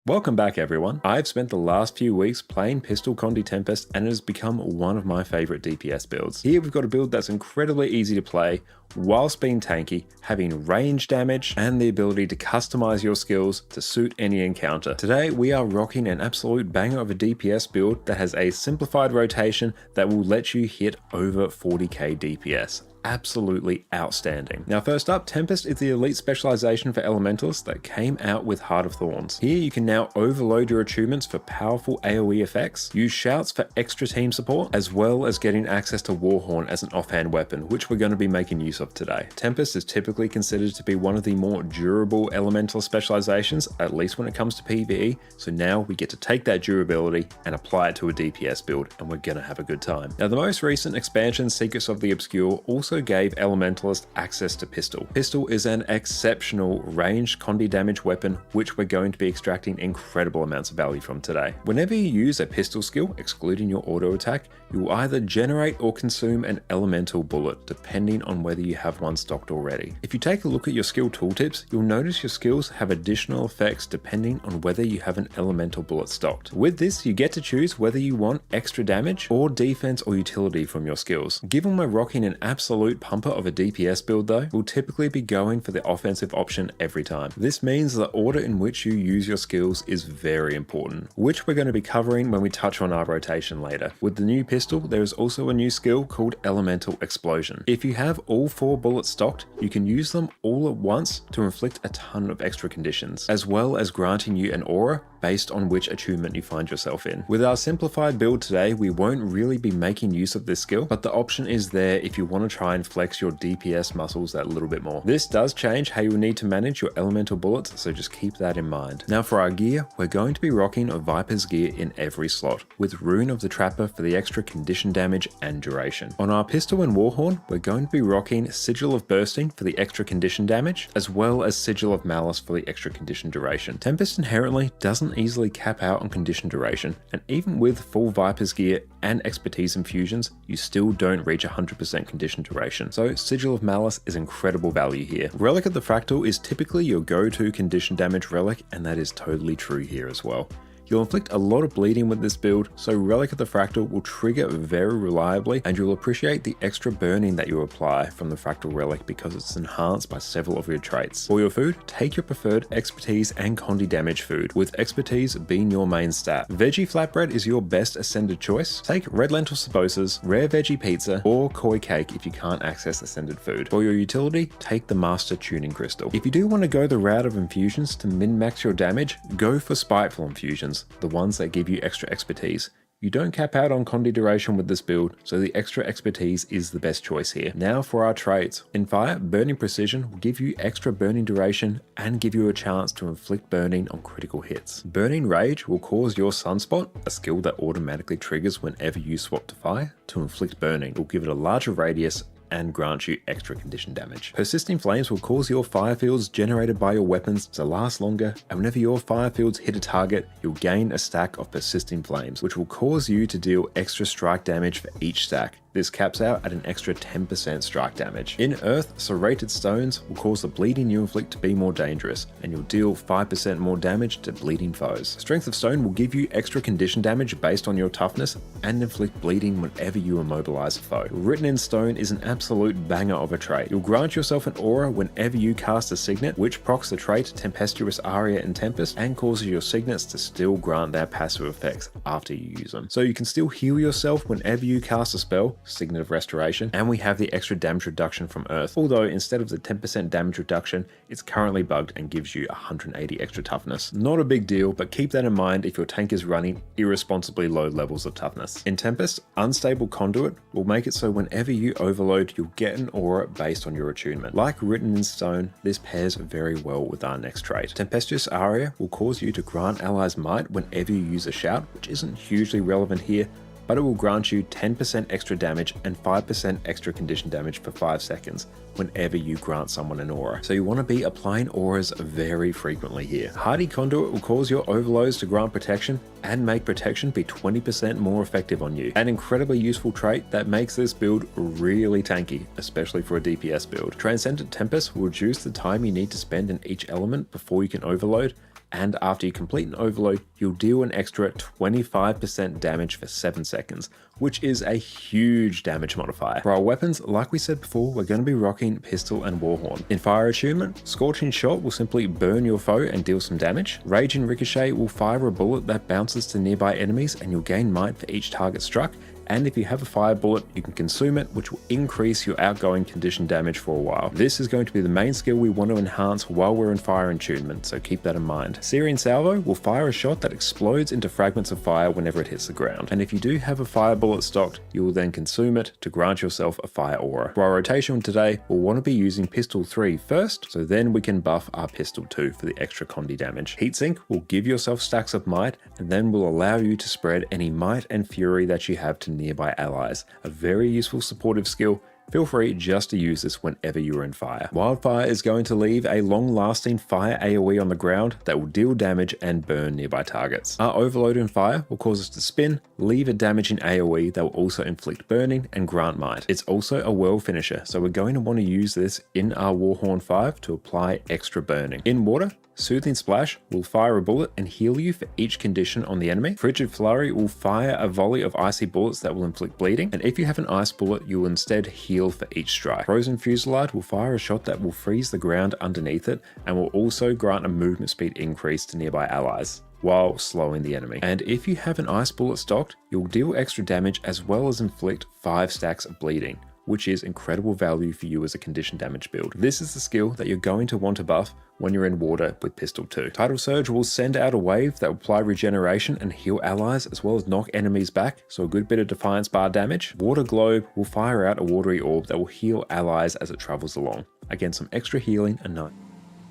[SPEAKER 1] Welcome back everyone. I've spent the last few weeks playing Pistol Condi Tempest and it has become one of my favourite DPS builds. Here we've got a build that's incredibly easy to play, whilst being tanky, having range damage, and the ability to customise your skills to suit any encounter. Today we are rocking an absolute banger of a DPS build that has a simplified rotation that will let you hit over 40k DPS. Absolutely outstanding. Now first up, Tempest is the elite specialization for elementals that came out with Heart of Thorns. Here you can now overload your achievements for powerful AoE effects, use shouts for extra team support, as well as getting access to Warhorn as an offhand weapon, which we're going to be making use of today. Tempest is typically considered to be one of the more durable elemental specializations, at least when it comes to PvE, so now we get to take that durability and apply it to a DPS build, and we're going to have a good time. Now the most recent expansion, Secrets of the Obscure, also gave Elementalist access to Pistol. Pistol is an exceptional ranged Condi damage weapon, which we're going to be extracting incredible amounts of value from today. Whenever you use a pistol skill, excluding your auto attack, you will either generate or consume an elemental bullet, depending on whether you have one stocked already. If you take a look at your skill tooltips, you'll notice your skills have additional effects depending on whether you have an elemental bullet stocked. With this, you get to choose whether you want extra damage or defense or utility from your skills. Given we're rocking an absolute pumper of a DPS build though, we'll typically be going for the offensive option every time. This means the order in which you use your skills is very important, which we're going to be covering when we touch on our rotation later. With the new pistol, there is also a new skill called Elemental Explosion. If you have all 4 bullets stocked, you can use them all at once to inflict a ton of extra conditions, as well as granting you an aura based on which attunement you find yourself in. With our simplified build today, we won't really be making use of this skill, but the option is there if you want to try and flex your DPS muscles that little bit more. This does change how you will need to manage your elemental bullets, so just keep that in mind. Now for our gear, we're going to be rocking a Viper's gear in every slot, with Rune of the Trapper for the extra condition damage and duration. On our pistol and Warhorn, we're going to be rocking Sigil of Bursting for the extra condition damage, as well as Sigil of Malice for the extra condition duration. Tempest inherently doesn't easily cap out on condition duration, and even with full Viper's gear and expertise infusions, you still don't reach 100% condition duration, so Sigil of Malice is incredible value here. Relic of the Fractal is typically your go-to condition damage relic, and that is totally true here as well. You'll inflict a lot of bleeding with this build, so Relic of the Fractal will trigger very reliably, and you'll appreciate the extra burning that you apply from the Fractal Relic because it's enhanced by several of your traits. For your food, take your preferred expertise and Condi damage food, with expertise being your main stat. Veggie flatbread is your best ascended choice. Take red lentil samosas, rare veggie pizza, or koi cake if you can't access ascended food. For your utility, take the Master Tuning Crystal. If you do want to go the route of infusions to min-max your damage, go for Spiteful infusions, the ones that give you extra expertise. You don't cap out on Condi duration with this build, so the extra expertise is the best choice here. Now for our traits. In fire, Burning Precision will give you extra burning duration and give you a chance to inflict burning on critical hits. Burning Rage will cause your Sunspot, a skill that automatically triggers whenever you swap to fire, to inflict burning. It will give it a larger radius and grant you extra condition damage. Persisting flames will cause your fire fields generated by your weapons to last longer, and whenever your fire fields hit a target, you'll gain a stack of persisting flames, which will cause you to deal extra strike damage for each stack. This caps out at an extra 10% strike damage. In Earth, serrated stones will cause the bleeding you inflict to be more dangerous, and you'll deal 5% more damage to bleeding foes. Strength of Stone will give you extra condition damage based on your toughness, and inflict bleeding whenever you immobilize a foe. Written in Stone is an absolute banger of a trait. You'll grant yourself an aura whenever you cast a signet, which procs the trait Tempestuous Aria and Tempest, and causes your signets to still grant their passive effects after you use them. So you can still heal yourself whenever you cast a spell, Signet of Restoration, and we have the extra damage reduction from Earth, although instead of the 10% damage reduction, it's currently bugged and gives you 180 extra toughness. Not a big deal, but keep that in mind if your tank is running irresponsibly low levels of toughness. In Tempest, Unstable Conduit will make it so whenever you overload, you'll get an aura based on your attunement. Like Written in Stone, this pairs very well with our next trait. Tempestuous Aria will cause you to grant allies might whenever you use a shout, which isn't hugely relevant here, but it will grant you 10% extra damage and 5% extra condition damage for 5 seconds whenever you grant someone an aura. So you want to be applying auras very frequently here. Hardy Conduit will cause your overloads to grant protection and make protection be 20% more effective on you. An incredibly useful trait that makes this build really tanky, especially for a DPS build. Transcendent Tempest will reduce the time you need to spend in each element before you can overload, and after you complete an overload, you'll deal an extra 25% damage for 7 seconds, which is a huge damage modifier. For our weapons, like we said before, we're going to be rocking Pistol and Warhorn. In Fire Attunement, Scorching Shot will simply burn your foe and deal some damage. Raging Ricochet will fire a bullet that bounces to nearby enemies and you'll gain might for each target struck. And if you have a fire bullet, you can consume it, which will increase your outgoing condition damage for a while. This is going to be the main skill we want to enhance while we're in Fire Attunement, so keep that in mind. Searing Salvo will fire a shot that explodes into fragments of fire whenever it hits the ground. And if you do have a fire bullet stocked, you will then consume it to grant yourself a fire aura. For our rotation today, we'll want to be using Pistol 3 first, so then we can buff our Pistol 2 for the extra condi damage. Heatsink will give yourself stacks of might, and then will allow you to spread any might and fury that you have to nearby allies. A very useful supportive skill. Feel free just to use this whenever you are in fire. Wildfire is going to leave a long-lasting fire AoE on the ground that will deal damage and burn nearby targets. Our Overload in Fire will cause us to spin, leave a damaging AoE that will also inflict burning and grant might. It's also a world finisher, so we're going to want to use this in our Warhorn 5 to apply extra burning. In Water, Soothing Splash will fire a bullet and heal you for each condition on the enemy. Frigid Flurry will fire a volley of icy bullets that will inflict bleeding, and if you have an ice bullet, you will instead heal for each strike. Frozen Fusillade will fire a shot that will freeze the ground underneath it and will also grant a movement speed increase to nearby allies, while slowing the enemy. And if you have an ice bullet stocked, you'll deal extra damage as well as inflict 5 stacks of bleeding, which is incredible value for you as a condition damage build. This is the skill that you're going to want to buff when you're in Water with Pistol 2. Tidal Surge will send out a wave that will apply regeneration and heal allies as well as knock enemies back, so a good bit of Defiance bar damage. Water Globe will fire out a watery orb that will heal allies as it travels along. Again, some extra healing and night.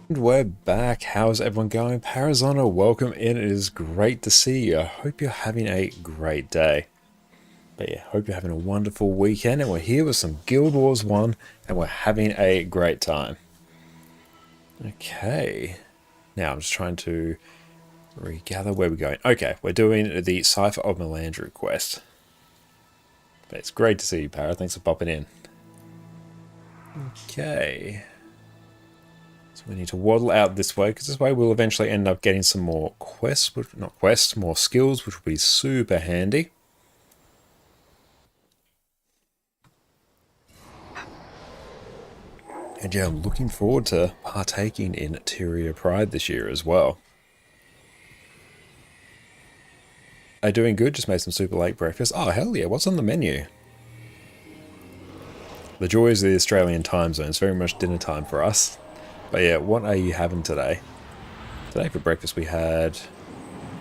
[SPEAKER 1] And we're back. How's everyone going? Parazona, welcome in. It is great to see you. I hope you're having a great day. But yeah, hope you're having a wonderful weekend, and we're here with some Guild Wars 1 and we're having a great time. Okay, now I'm just trying to regather where we're going. Okay, we're doing the Cipher of Melandru quest. But it's great to see you, Para. Thanks for popping in. Okay, so we need to waddle out this way, because this way we'll eventually end up getting some more quests, more skills, which will be super handy. And yeah, I'm looking forward to partaking in Tyria Pride this year as well. Are you doing good? Just made some super late breakfast. Oh, hell yeah, what's on the menu? The joys of the Australian time zone. It's very much dinner time for us. But yeah, what are you having today? Today for breakfast we had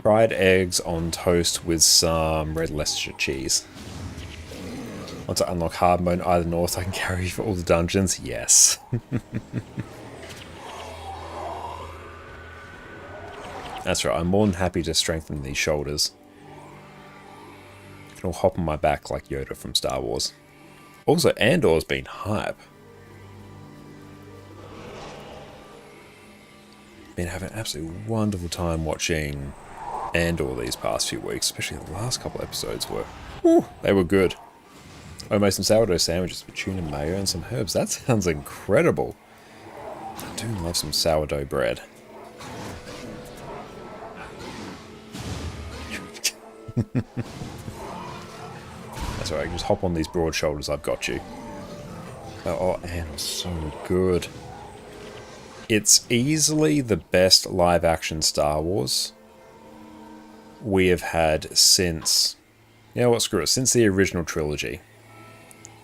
[SPEAKER 1] fried eggs on toast with some red Leicestershire cheese. Once I unlock hard mode either north, I can carry you for all the dungeons. Yes. That's right, I'm more than happy to strengthen these shoulders. You can all hop on my back like Yoda from Star Wars. Also, Andor's been hype. Been having an absolutely wonderful time watching Andor these past few weeks, especially the last couple episodes they were good. I made some sourdough sandwiches with tuna mayo and some herbs. That sounds incredible. I do love some sourdough bread. That's alright, just hop on these broad shoulders, I've got you. Oh, Andor's so good. It's easily the best live-action Star Wars we have had since... You know what, screw it. Since the original trilogy.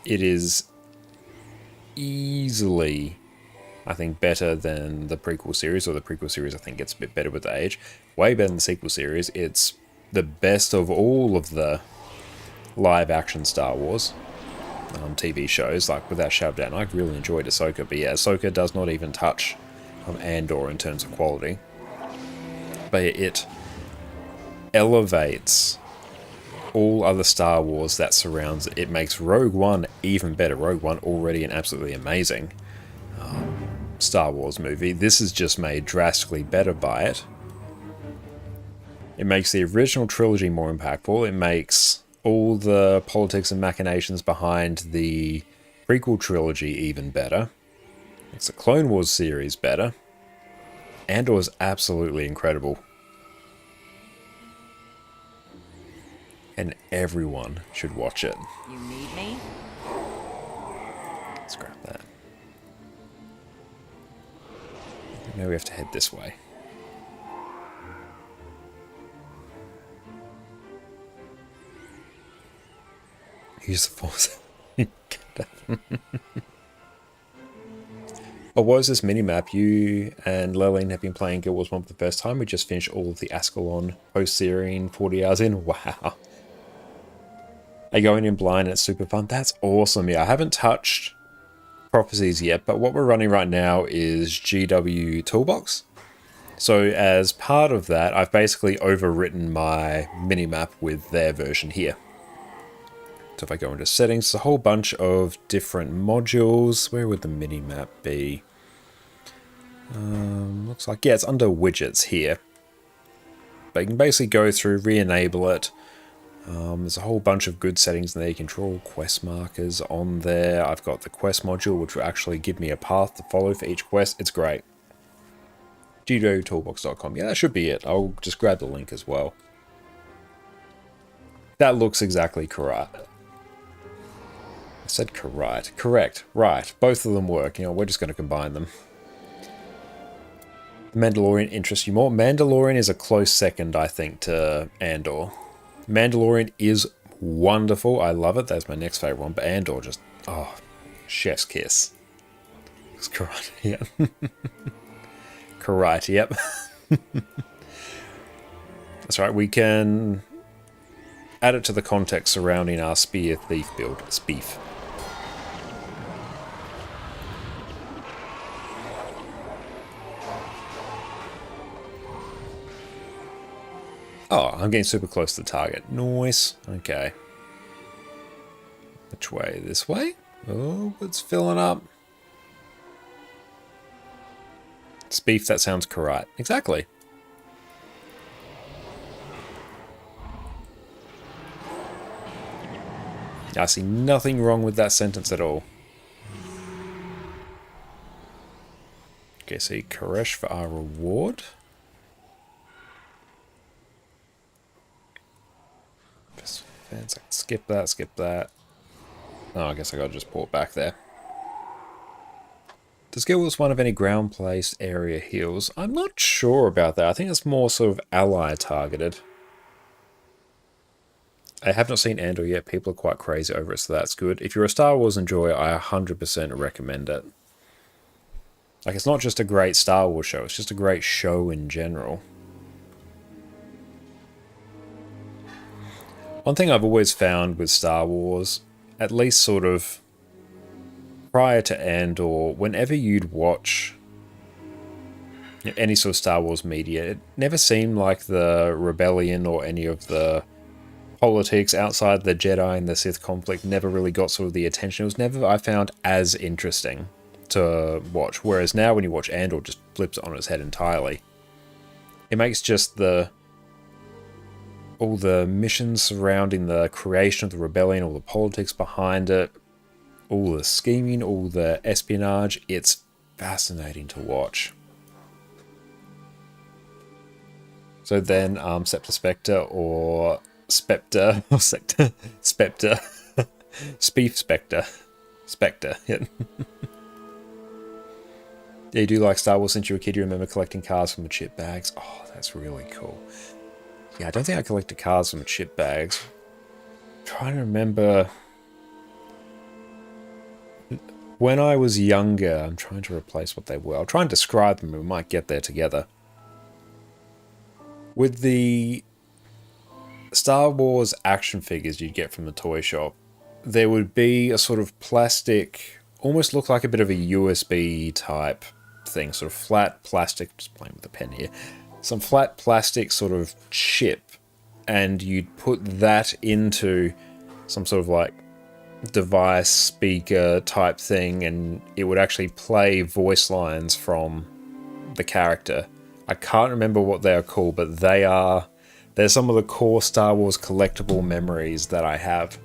[SPEAKER 1] It is easily, I think, better than the prequel series, or the prequel series I think gets a bit better with age. Way better than the sequel series. It's the best of all of the live-action Star Wars TV shows, like, without shadow of a doubt. And I really enjoyed Ahsoka, but yeah, Ahsoka does not even touch Andor in terms of quality. But it elevates all other Star Wars that surrounds it. It makes Rogue One even better. Rogue One already an absolutely amazing Star Wars movie. This is just made drastically better by it. It makes the original trilogy more impactful. It makes all the politics and machinations behind the prequel trilogy even better. Makes the Clone Wars series better. Andor is absolutely incredible. And everyone should watch it.
[SPEAKER 3] You need me?
[SPEAKER 1] Let's grab that. Now we have to head this way. Use the force. Oh, what was this mini-map? You and Lillian have been playing Guild Wars 1 for the first time. We just finished all of the Ascalon post-Serene 40 hours in. Wow. Are going in blind and it's super fun? That's awesome. Yeah, I haven't touched Prophecies yet, but what we're running right now is GW Toolbox. So as part of that, I've basically overwritten my mini-map with their version here. So if I go into settings, it's a whole bunch of different modules. Where would the mini-map be? Looks like, yeah, it's under widgets here. But you can basically go through, re-enable it. There's a whole bunch of good settings in there. You can draw quest markers on there. I've got the quest module, which will actually give me a path to follow for each quest. It's great. GWToolbox.com. Yeah, that should be it. I'll just grab the link as well. That looks exactly correct. I said correct. Correct. Right. Both of them work. You know, we're just going to combine them. The Mandalorian interests you more. Mandalorian is a close second, I think, to Andor. Mandalorian is wonderful. I love it. That's my next favorite one. But Andor just, oh, chef's kiss. It's correct. Yeah. Correct. Yep. That's right. We can add it to the context surrounding our Spear Thief build. Speef. Oh, I'm getting super close to the target. Nice. Okay. Which way? This way? Oh, it's filling up. Speef, that sounds correct. Exactly. I see nothing wrong with that sentence at all. Okay, so Koresh for our reward. Fence. I can skip that, skip that. Oh, I guess I gotta just port back there. Does Guild Wars 1 have any ground-placed area heals? I'm not sure about that. I think it's more sort of ally targeted. I have not seen Andor yet. People are quite crazy over it, so that's good. If you're a Star Wars enjoyer, I 100% recommend it. Like, it's not just a great Star Wars show, it's just a great show in general. One thing I've always found with Star Wars, at least sort of prior to Andor, whenever you'd watch any sort of Star Wars media, it never seemed like the Rebellion or any of the politics outside the Jedi and the Sith conflict never really got sort of the attention. It was never, I found, as interesting to watch. Whereas now when you watch Andor, it just flips it on its head entirely. It makes just all the missions surrounding the creation of the rebellion, all the politics behind it, all the scheming, all the espionage, it's fascinating to watch. So then, Scepter Spectre or Spectre or Sector Spectre, Speef Spectre, Spectre. Yeah. Yeah, you do like Star Wars since you were a kid. You remember collecting cars from the chip bags. Oh, that's really cool. Yeah, I don't think I collected cars from the chip bags. I'm trying to remember. When I was younger, I'm trying to replace what they were. I'll try and describe them. We might get there together. With the Star Wars action figures you'd get from the toy shop, there would be a sort of plastic, almost look like a bit of a USB type thing, sort of flat plastic, just playing with a pen here, some flat plastic sort of chip, and you'd put that into some sort of like device speaker type thing, and it would actually play voice lines from the character. I can't remember what they are called, but they're some of the core Star Wars collectible memories that I have.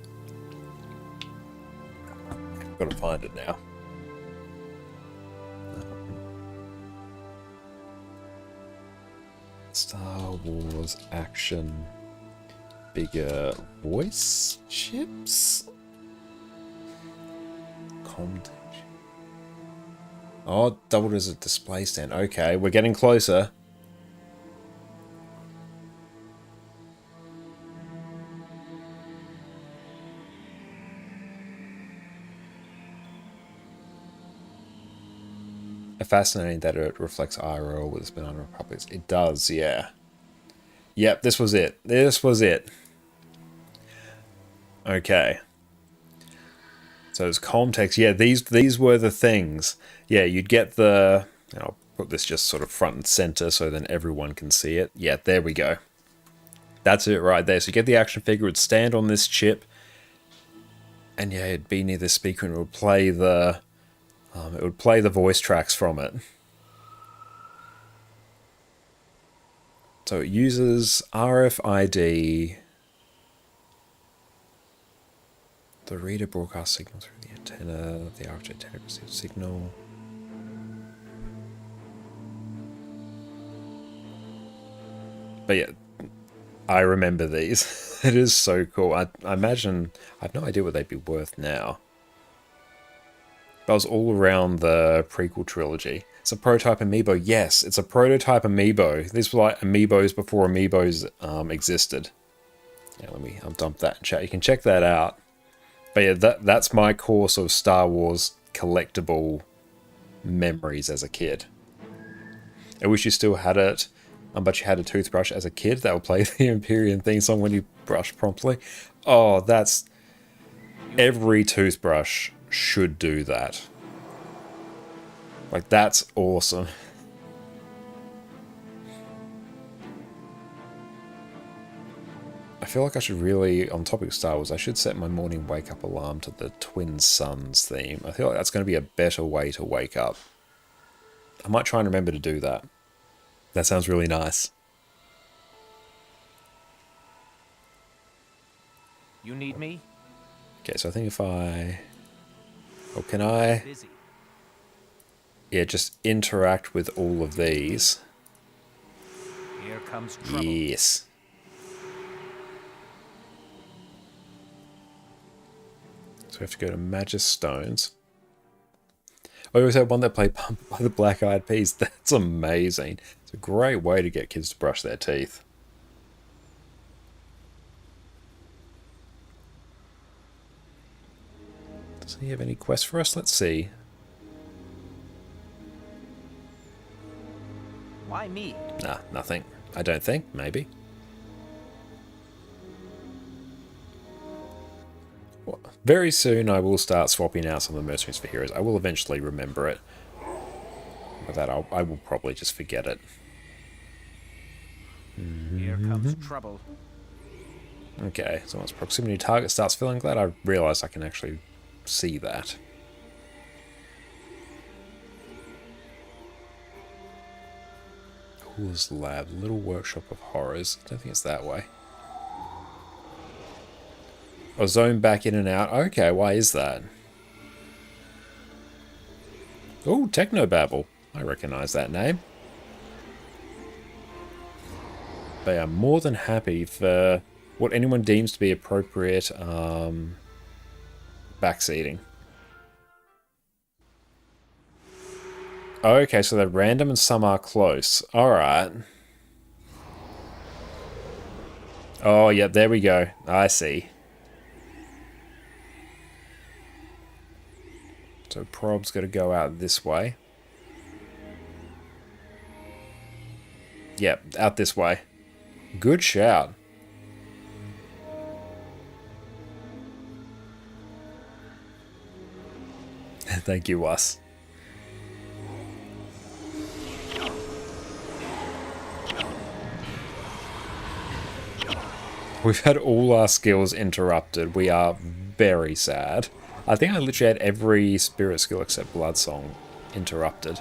[SPEAKER 1] I've got to find it now. Star Wars action figure voice chips? Content. Oh, doubled as a display stand. Okay, we're getting closer. Fascinating that it reflects IRL with its banana republics. It does, yeah. Yep, this was it. This was it. Okay. So it's Comtex. Yeah, these were the things. Yeah, you'd get the... I'll put this just sort of front and center so then everyone can see it. Yeah, there we go. That's it right there. So you get the action figure, it would stand on this chip, and yeah, it'd be near the speaker and it would play the... it would play the voice tracks from it. So it uses RFID. The reader broadcasts signal through the antenna. The RFID antenna receives signal. But yeah, I remember these. It is so cool. I imagine... I have no idea what they'd be worth now. That was all around the prequel trilogy. It's a prototype amiibo. Yes, it's a prototype amiibo. These were like amiibos before amiibos existed. Yeah, let me dump that in chat. You can check that out. But yeah, that's my core sort of Star Wars collectible memories as a kid. I wish you still had it, but you had a toothbrush as a kid that would play the Imperium theme song when you brush promptly. Oh, that's... Every toothbrush should do that. Like, that's awesome. I feel like I should really, on topic of Star Wars, I should set my morning wake-up alarm to the Twin Suns theme. I feel like that's going to be a better way to wake up. I might try and remember to do that. That sounds really nice.
[SPEAKER 5] You need me?
[SPEAKER 1] Okay, so I think if I... Or can I...
[SPEAKER 5] Busy.
[SPEAKER 1] Yeah, just interact with all of these.
[SPEAKER 5] Here comes trouble.
[SPEAKER 1] Yes. So we have to go to Magus Stones. I always had one that played Pumped by the Black Eyed Peas. That's amazing. It's a great way to get kids to brush their teeth. Does he have any quests for us? Let's see.
[SPEAKER 5] Why me?
[SPEAKER 1] Nah, nothing. I don't think. Maybe. Well, very soon I will start swapping out some of the mercenaries for heroes. I will eventually remember it. But that I will probably just forget it.
[SPEAKER 5] Here comes trouble.
[SPEAKER 1] Okay, so once proximity target starts filling, glad I realized I can actually see that. Coolest lab, little workshop of horrors. I don't think it's that way. Oh, zone back in and out. Okay, why is that? Oh, Technobabble. I recognize that name. They are more than happy for what anyone deems to be appropriate backseating. Okay, so they're random and some are close. Alright. Oh, yeah, there we go. I see. So prob's got to go out this way. Yep, out this way. Good shout. Thank you, Wes. We've had all our skills interrupted. We are very sad. I think I literally had every spirit skill except Blood Song interrupted.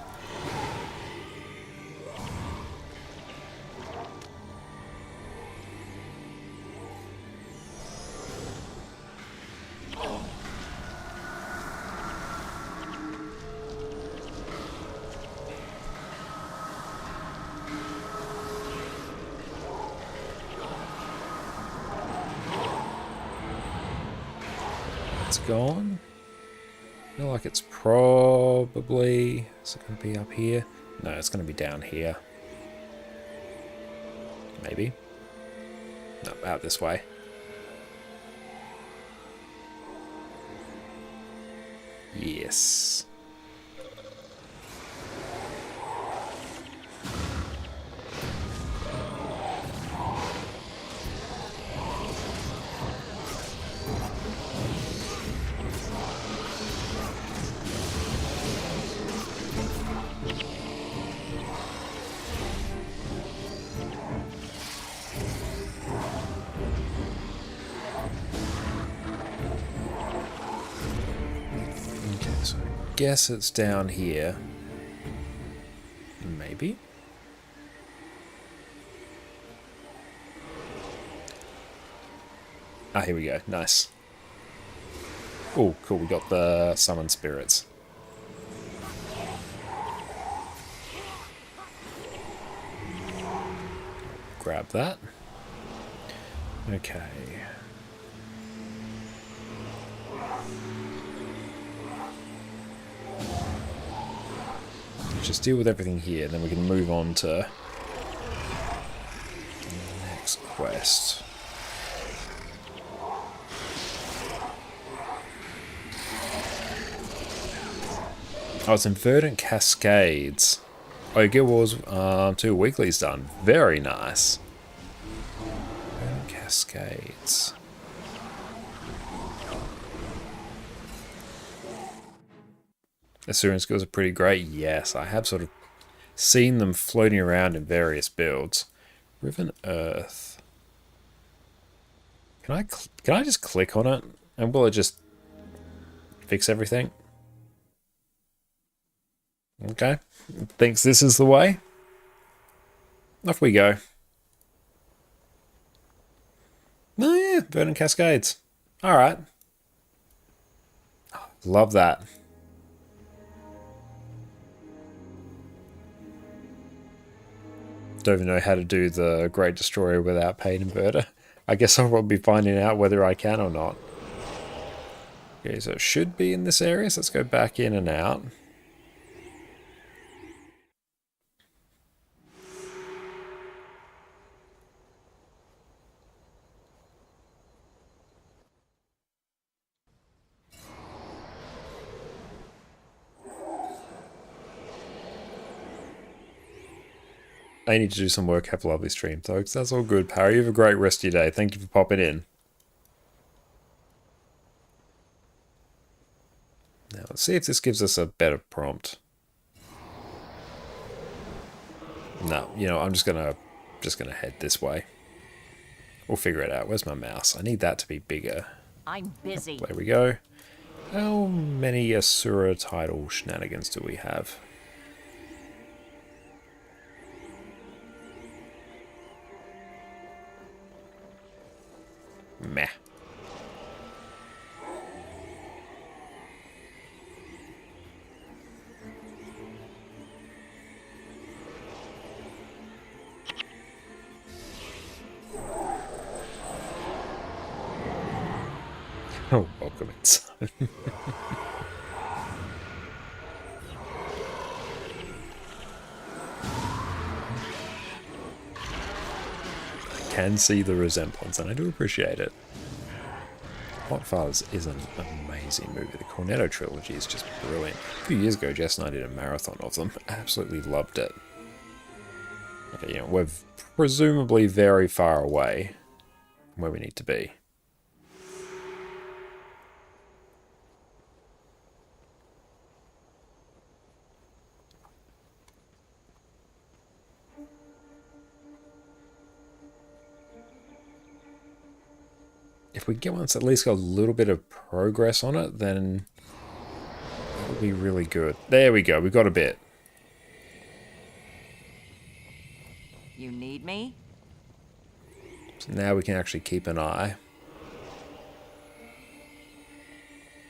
[SPEAKER 1] It's gone. I feel like it's probably... Is it going to be up here? No, it's going to be down here. Maybe. No, out this way. Yes. So I guess it's down here. Maybe? Ah, here we go. Nice. Oh, cool. We got the summon spirits. Grab that. Okay. Just deal with everything here, then we can move on to the next quest. Oh, it's in Verdant Cascades. Oh, Guild Wars 2 weeklies done. Very nice. Verdant Cascades. Assyrian skills are pretty great. Yes, I have sort of seen them floating around in various builds. Riven Earth. Can I just click on it and will it just fix everything? Okay. Thinks this is the way. Off we go. Oh yeah, Verdant Cascades. Alright. Love that. Don't even know how to do the Great Destroyer without Pain Inverter. I guess I'll be finding out whether I can or not. Okay, so it should be in this area, so let's go back in and out. I need to do some work. Have a lovely stream, folks. That's all good, Parry. You have a great rest of your day. Thank you for popping in. Now, let's see if this gives us a better prompt. No, you know, I'm just gonna head this way. We'll figure it out. Where's my mouse? I need that to be bigger.
[SPEAKER 3] I'm busy.
[SPEAKER 1] There we go. How many Asura title shenanigans do we have? Meh. Oh, welcome inside. I can see the resemblance, and I do appreciate it. Hot Fuzz is an amazing movie. The Cornetto trilogy is just brilliant. A few years ago, Jess and I did a marathon of them. Absolutely loved it. Okay, you know, we're presumably very far away from where we need to be. If we get one that's at least got a little bit of progress on it, then it'll be really good. There we go, we got a bit.
[SPEAKER 3] You need me?
[SPEAKER 1] So now we can actually keep an eye.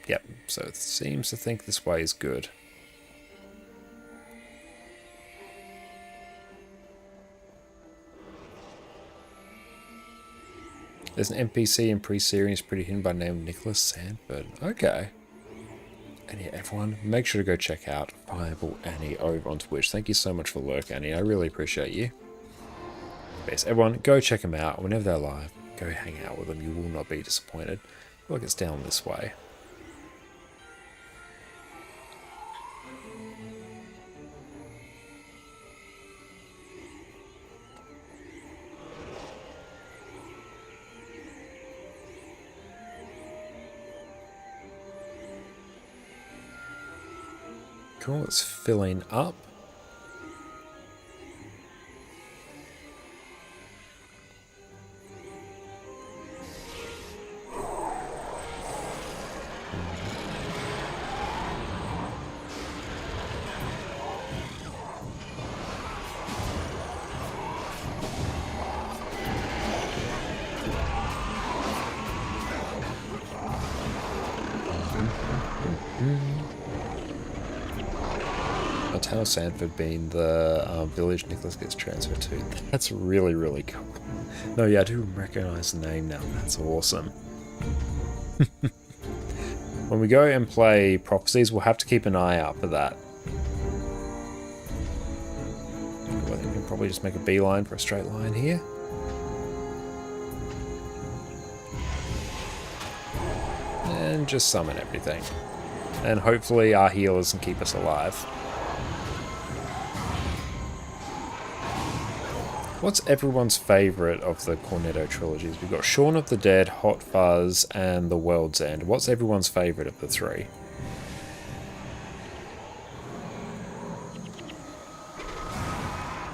[SPEAKER 1] Yep, so it seems to think this way is good. There's an NPC in pre-series pretty hidden by the name of Nicholas Sandford. Okay. And yeah, everyone, make sure to go check out Fireball Annie over on Twitch. Thank you so much for the lurk, Annie. I really appreciate you. Yes, everyone, go check them out. Whenever they're live, go hang out with them. You will not be disappointed. I feel like it's down this way. Cool, it's filling up. Hotel Sandford being the village Nicholas gets transferred to. That's really, really cool. No, yeah, I do recognize the name now. That's awesome. When we go and play Prophecies, we'll have to keep an eye out for that. Well, I think we can probably just make a beeline for a straight line here. And just summon everything. And hopefully our healers can keep us alive. What's everyone's favourite of the Cornetto trilogies? We've got Shaun of the Dead, Hot Fuzz, and The World's End. What's everyone's favourite of the three?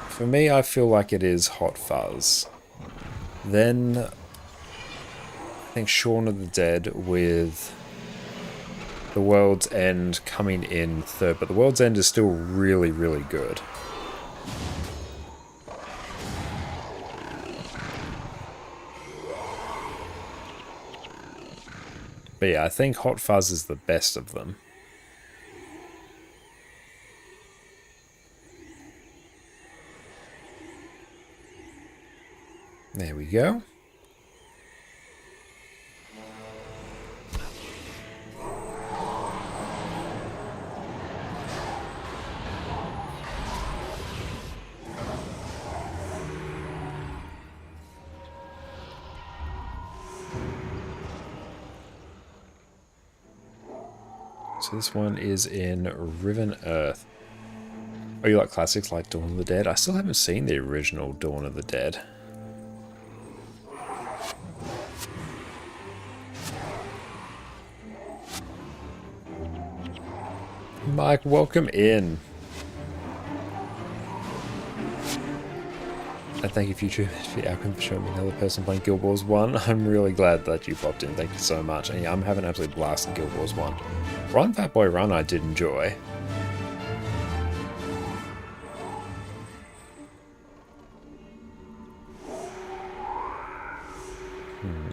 [SPEAKER 1] For me, I feel like it is Hot Fuzz. Then, I think Shaun of the Dead with The World's End coming in third. But The World's End is still really, really good. But yeah, I think Hot Fuzz is the best of them. There we go. So this one is in Riven Earth. Oh, you like classics like Dawn of the Dead? I still haven't seen the original Dawn of the Dead. Mike, welcome in. And thank you, Future, for Alchem for showing me another person playing Guild Wars 1. I'm really glad that you popped in. Thank you so much. And yeah, I'm having an absolute blast in Guild Wars 1. Run, Fat Boy Run, I did enjoy.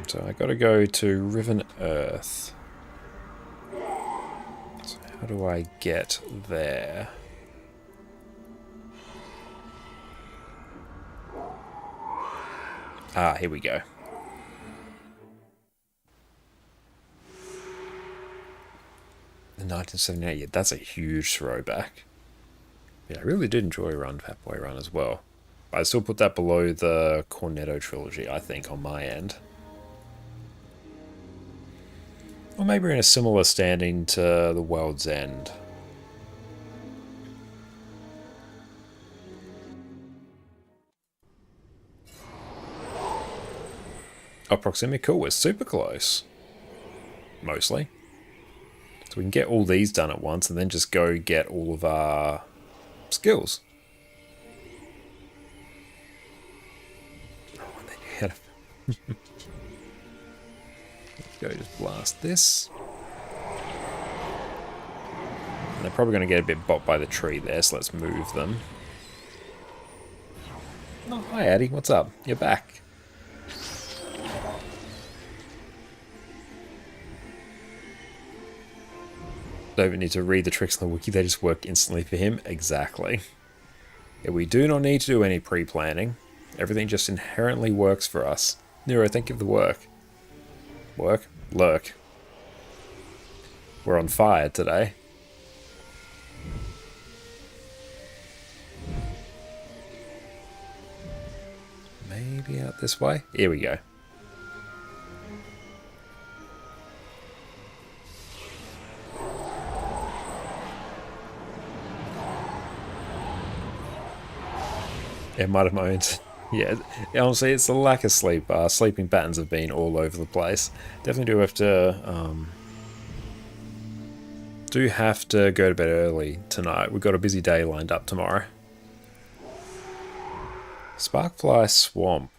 [SPEAKER 1] So I gotta go to Riven Earth. So how do I get there? Ah, here we go. The 1978, yeah, that's a huge throwback. Yeah, I really did enjoy Run, Fat Boy Run as well. I still put that below the Cornetto trilogy, I think, on my end. Or maybe in a similar standing to The World's End. Oh, proximity, cool, we're super close. Mostly. So we can get all these done at once and then just go get all of our skills. Oh, and then you had a... Go just blast this. And they're probably going to get a bit bopped by the tree there, so let's move them. Oh, hi Addy, what's up? You're back. Don't even need to read the tricks on the wiki, they just work instantly for him. Exactly. Yeah, we do not need to do any pre-planning. Everything just inherently works for us. Nero, thank you for the work. Work? Lurk. We're on fire today. Maybe out this way? Here we go. It might have moaned. Yeah, honestly, it's the lack of sleep. Sleeping patterns have been all over the place. Definitely do have to go to bed early tonight. We've got a busy day lined up tomorrow. Sparkfly Swamp.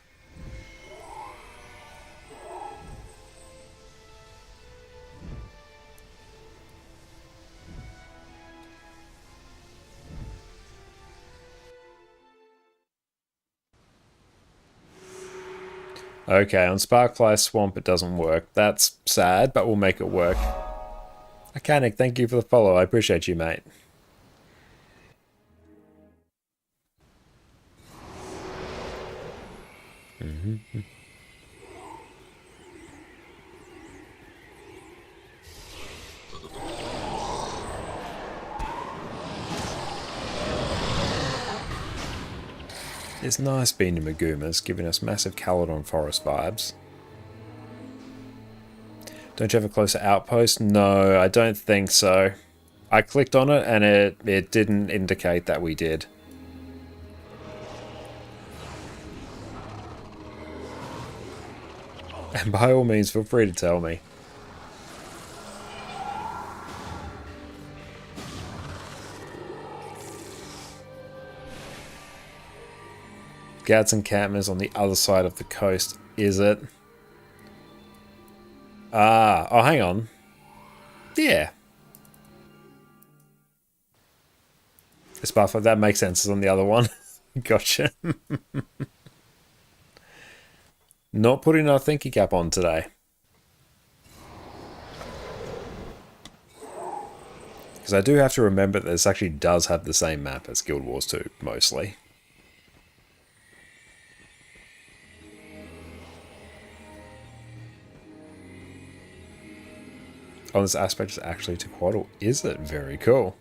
[SPEAKER 1] Okay, on Sparkfly Swamp it doesn't work. That's sad, but we'll make it work. Mechanic, thank you for the follow. I appreciate you, mate. It's nice being in Magumas, giving us massive Caledon Forest vibes. Don't you have a closer outpost? No, I don't think so. I clicked on it and it didn't indicate that we did. And by all means, feel free to tell me. Gads and Catmas on the other side of the coast, is it? Ah, oh, hang on. Yeah. It's buffer, that makes sense, it's on the other one. Gotcha. Not putting our thinking cap on today. Because I do have to remember that this actually does have the same map as Guild Wars 2, mostly. Oh, this aspect is actually Tequaddle. Is it? Very cool.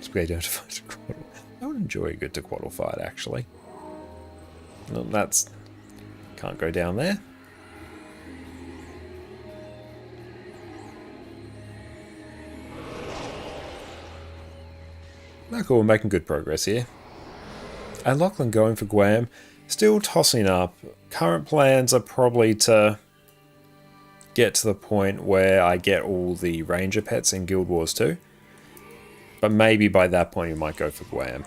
[SPEAKER 1] Spaghetti don't fight Tequaddle. I would enjoy a good Tequaddle fight, actually. No, that's... Can't go down there. No, cool, we're making good progress here. And Lachlan going for Guam. Still tossing up. Current plans are probably to get to the point where I get all the ranger pets in Guild Wars 2. But maybe by that point you might go for Guam.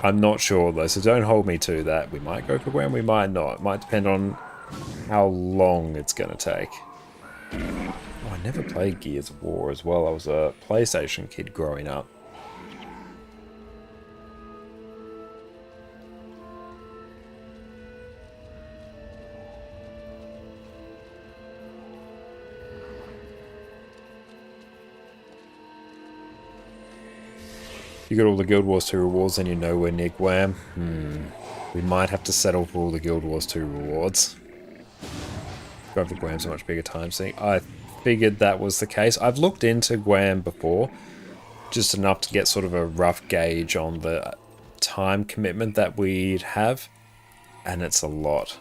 [SPEAKER 1] I'm not sure though, so don't hold me to that. We might go for Gwen, we might not. It might depend on how long it's going to take. Oh, I never played Gears of War as well. I was a PlayStation kid growing up. You got all the Guild Wars 2 rewards and you're nowhere near Guam. We might have to settle for all the Guild Wars 2 rewards. Going for Guam's a much bigger time sink. I figured that was the case. I've looked into Guam before, just enough to get sort of a rough gauge on the time commitment that we'd have, and it's a lot.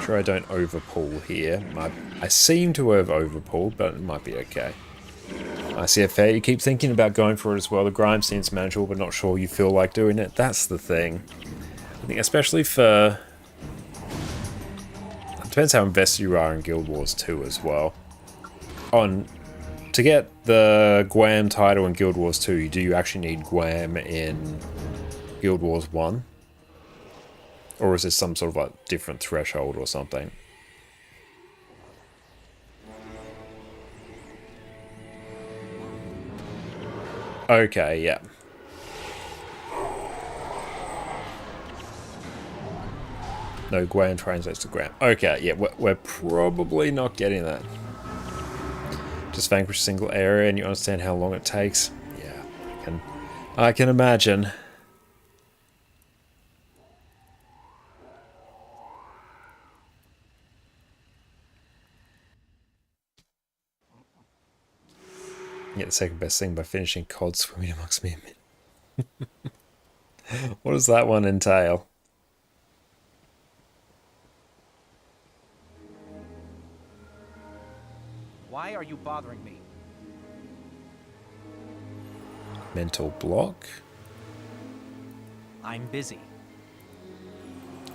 [SPEAKER 1] Sure I don't overpull here. I seem to have overpulled, but it might be okay. I see a fair. You keep thinking about going for it as well. The grind seems manageable, but not sure you feel like doing it. That's the thing. I think especially for... It depends how invested you are in Guild Wars 2 as well. To get the Guam title in Guild Wars 2, do you actually need Guam in Guild Wars 1? Or is this some sort of like different threshold or something? Okay, yeah. No, Guam translates to Graham. Okay, yeah, we're probably not getting that. Just vanquish a single area and you understand how long it takes. Yeah, I can imagine. Get the second best thing by finishing COD swimming amongst me. What does that one entail?
[SPEAKER 5] Why are you bothering me?
[SPEAKER 1] Mental block.
[SPEAKER 5] I'm busy.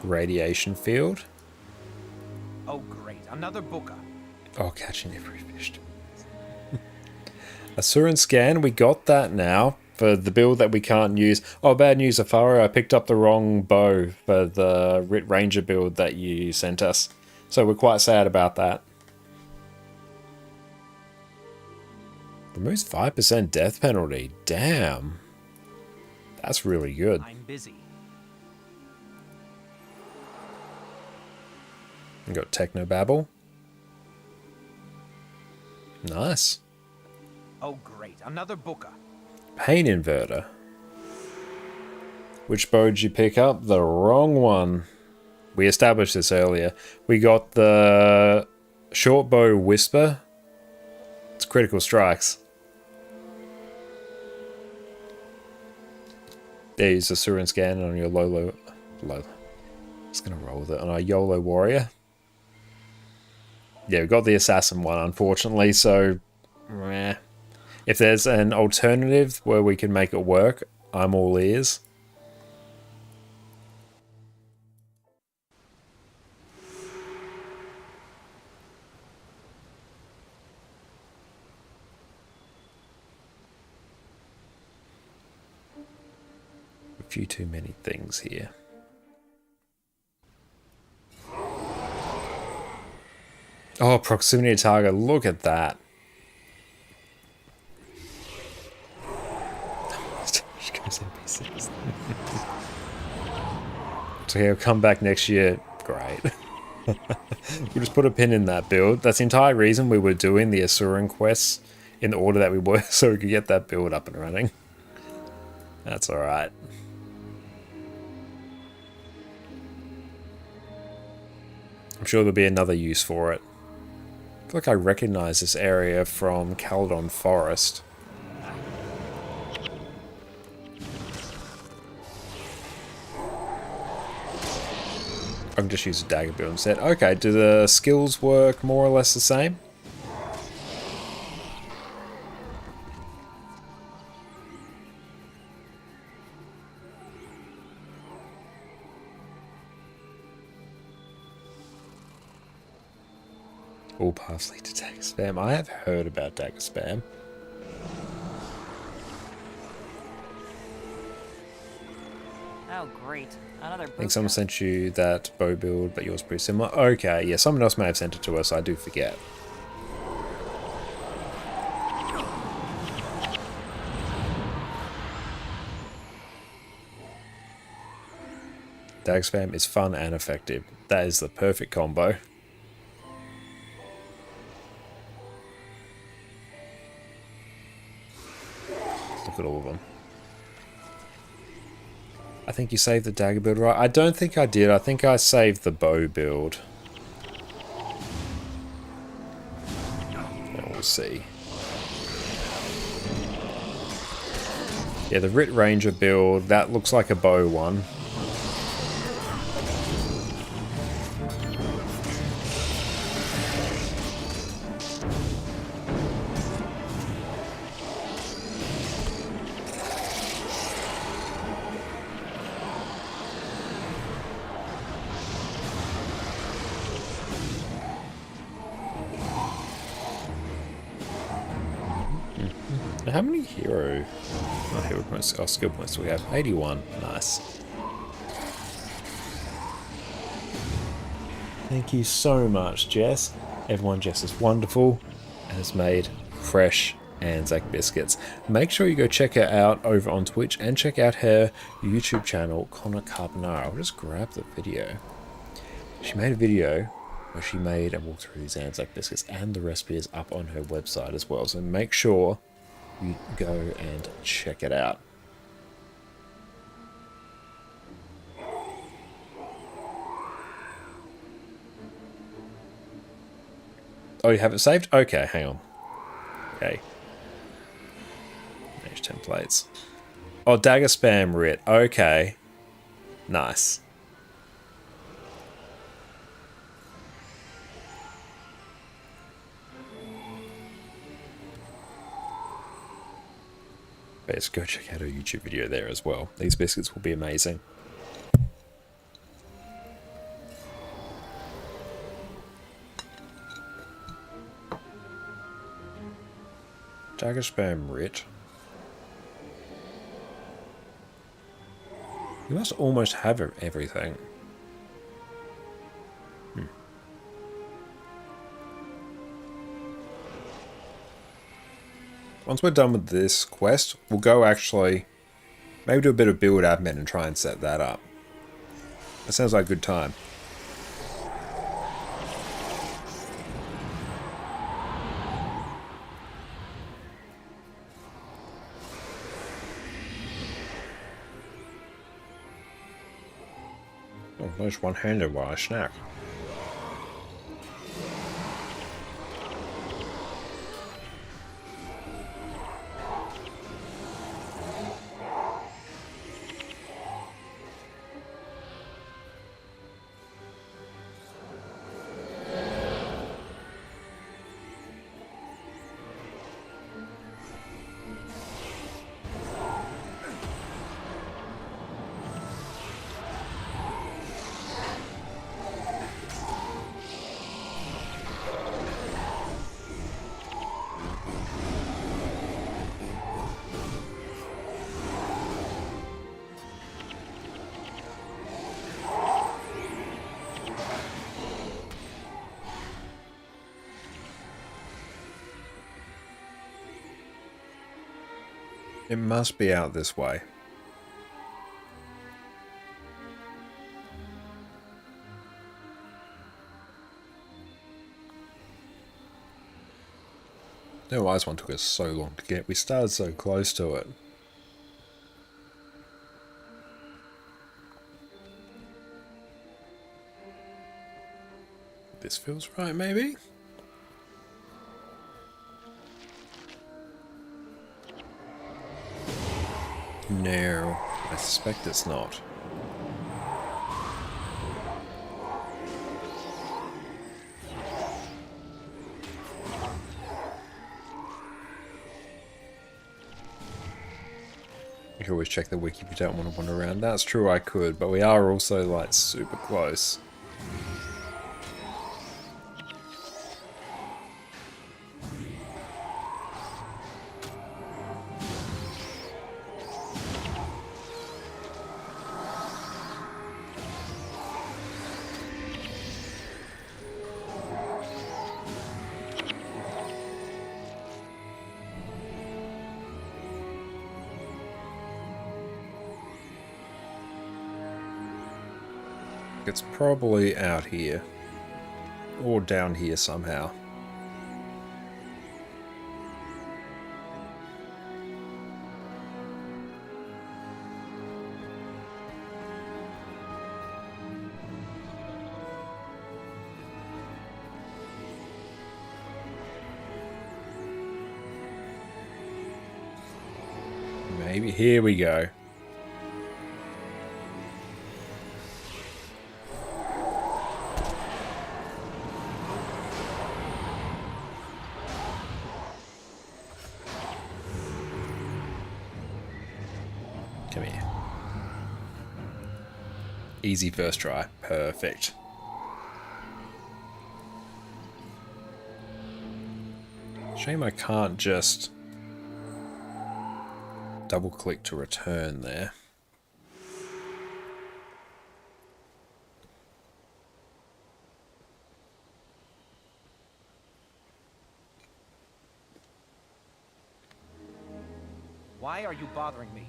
[SPEAKER 1] Radiation field.
[SPEAKER 5] Oh great, another booker.
[SPEAKER 1] Oh, catching every fish. Asuran scan, we got that now for the build that we can't use. Oh, bad news, Afaro, I picked up the wrong bow for the Rit Ranger build that you sent us. So we're quite sad about that. Removes 5% death penalty. Damn. That's really good.
[SPEAKER 5] I'm busy.
[SPEAKER 1] We got Technobabble. Nice.
[SPEAKER 5] Oh great, another booker.
[SPEAKER 1] Pain inverter. Which bow did you pick up? The wrong one. We established this earlier. We got the short bow Whisper. It's critical strikes. There, use the Surin scan on your low. Just gonna roll with it on our YOLO warrior. Yeah, we got the assassin one, unfortunately, so meh. If there's an alternative where we can make it work, I'm all ears. A few too many things here. Oh, proximity to target, look at that. NPCs. So he'll come back next year. Great. We'll just put a pin in that build. That's the entire reason we were doing the Asuran quests in the order that we were, so we could get that build up and running. That's alright. I'm sure there'll be another use for it. I feel like I recognize this area from Caledon Forest. I can just use a dagger build instead. Okay, do the skills work more or less the same? All paths lead to dagger spam. I have heard about dagger spam.
[SPEAKER 3] Oh, great. Another
[SPEAKER 1] I think
[SPEAKER 3] boot
[SPEAKER 1] someone
[SPEAKER 3] camp.
[SPEAKER 1] sent you that bow build, but yours pretty similar. Okay, yeah, someone else may have sent it to us. I do forget. Dag spam is fun and effective. That is the perfect combo. Look at all of them. I think you saved the dagger build, right? I don't think I did. I think I saved the bow build. We'll see. Yeah, the Rit Ranger build, that looks like a bow one. How many hero points, skill points do we have? 81. Nice. Thank you so much, Jess. Everyone, Jess is wonderful and has made fresh Anzac biscuits. Make sure you go check her out over on Twitch and check out her YouTube channel, ConnorConCarne. I'll just grab the video. She made a video where she made and walked through these Anzac biscuits, and the recipe is up on her website as well. So make sure you go and check it out. Oh, you haven't saved? Okay, hang on. Okay. Manage templates. Oh, dagger spam Rit. Okay. Nice. Let's go check out her YouTube video there as well. These biscuits will be amazing. Dagger spam Rit. You must almost have everything. Once we're done with this quest, we'll go actually maybe do a bit of build admin and try and set that up. That sounds like a good time. Oh, there's one-handed while I snack. It must be out this way. No why this one took us so long to get. We started so close to it. This feels right, maybe? No, I suspect it's not. You can always check the wiki if you don't want to wander around. That's true, I could, but we are also like super close. It's probably out here. Or down here somehow. Maybe here we go. Come here. Easy first try. Perfect. Shame I can't just double click to return there.
[SPEAKER 5] Why are you bothering me?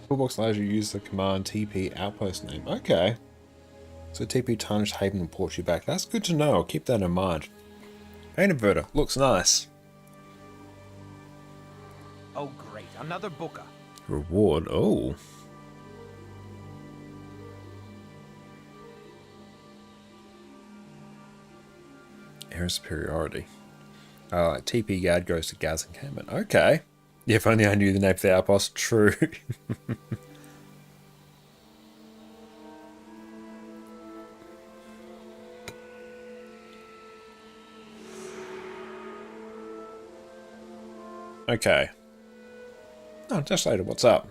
[SPEAKER 1] Toolbox allows you to use the command TP outpost name. Okay. So TP Tarnished Haven and ports you back. That's good to know. I'll keep that in mind. Paint inverter. Looks nice.
[SPEAKER 5] Oh great, another booker.
[SPEAKER 1] Reward. Oh. Air superiority. TP guard goes to Gaz encampment. Okay. Yeah, if only I knew the name of the outpost. True. Okay. Oh, just later. What's up?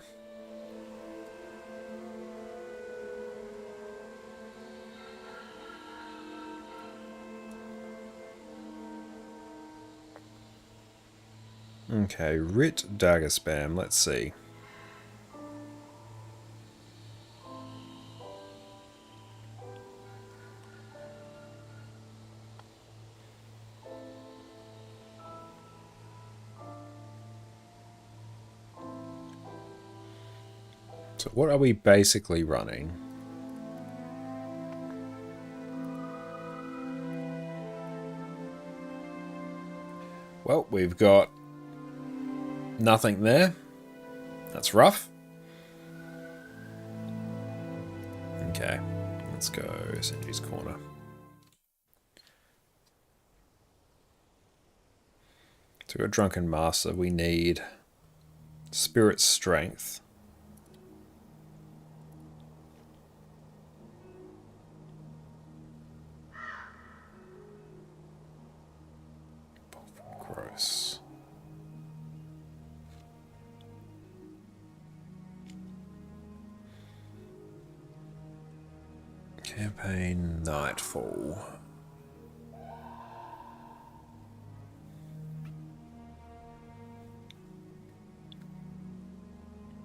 [SPEAKER 1] Okay, Writ Dagger Spam. Let's see. So what are we basically running? Well, we've got nothing there. That's rough. Okay, let's go Sindri's Corner. So we've got Drunken Master. We need Spirit Strength. Gross. Campaign Nightfall.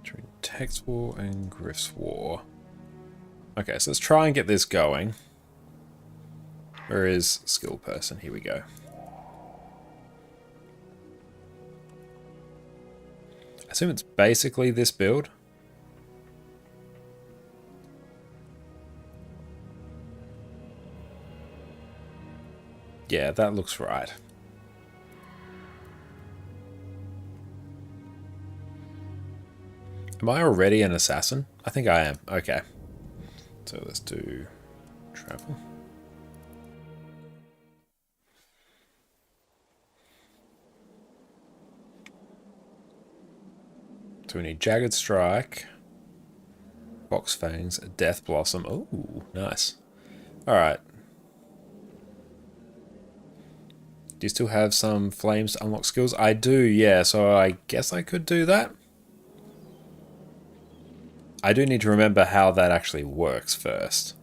[SPEAKER 1] Between Text War and Griff's War. Okay, so let's try and get this going. Where is Skill Person? Here we go. I assume it's basically this build. Yeah, that looks right. Am I already an assassin? I think I am. Okay. So let's do travel. So we need Jagged Strike, Box Fangs, Death Blossom. Oh, nice. Alright. Do you still have some flames to unlock skills? I do, yeah, so I guess I could do that. I do need to remember how that actually works first.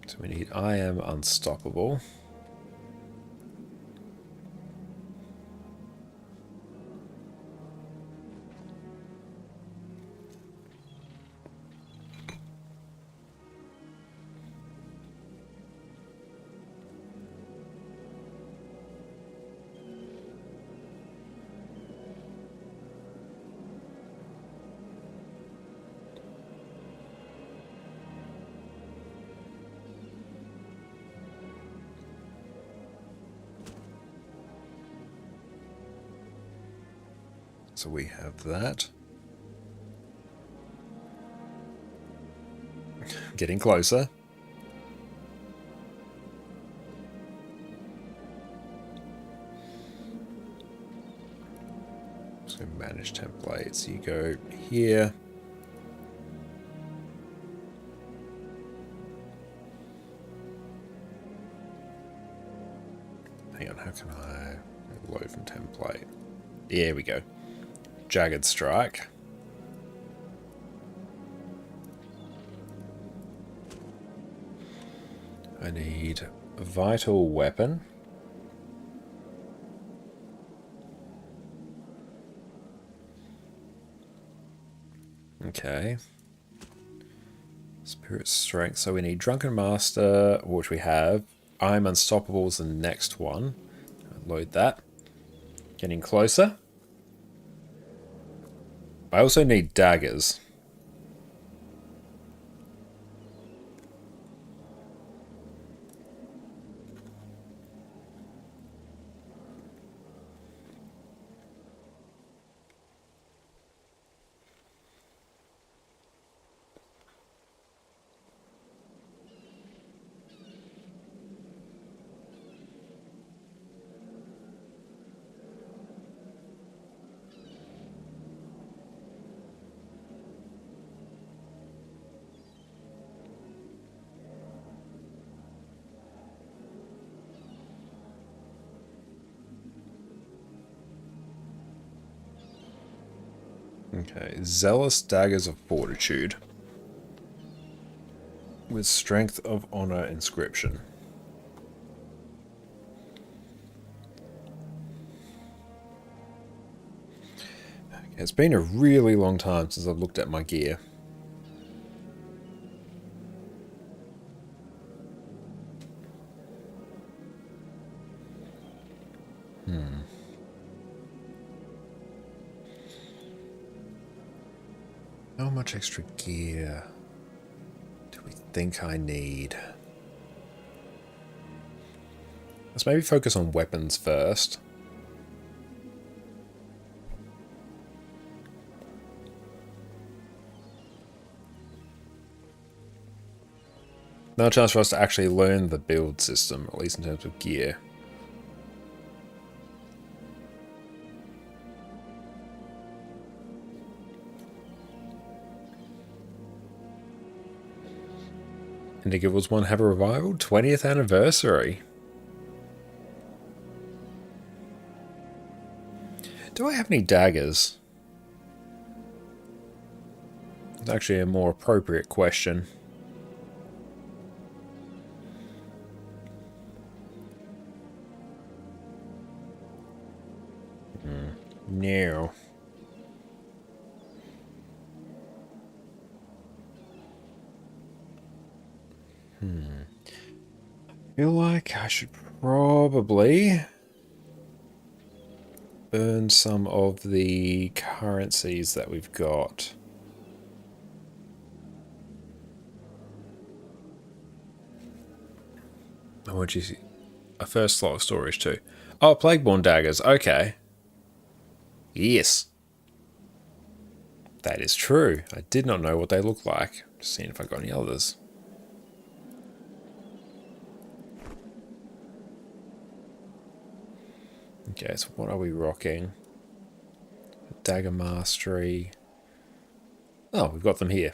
[SPEAKER 1] So we need I Am Unstoppable. So we have that. Getting closer. So manage templates. You go here. Hang on, how can I load from template? There we go. Jagged strike. I need a vital weapon. Okay. Spirit strength. So we need Drunken Master, which we have. I'm Unstoppable is the next one. Load that. Getting closer. I also need daggers. Okay, Zealous Daggers of Fortitude. With Strength of Honor inscription. Okay, it's been a really long time since I've looked at my gear. How much extra gear do we think I need? Let's maybe focus on weapons first. Now a chance for us to actually learn the build system, at least in terms of gear. Individuals want to have a revival? 20th anniversary. Do I have any daggers? It's actually a more appropriate question. No. I feel like I should probably burn some of the currencies that we've got. I want you to see a first slot of storage too. Oh, Plagueborn daggers. Okay. Yes. That is true. I did not know what they look like. Just seeing if I got any others. Okay, so what are we rocking? Dagger Mastery. Oh, we've got them here.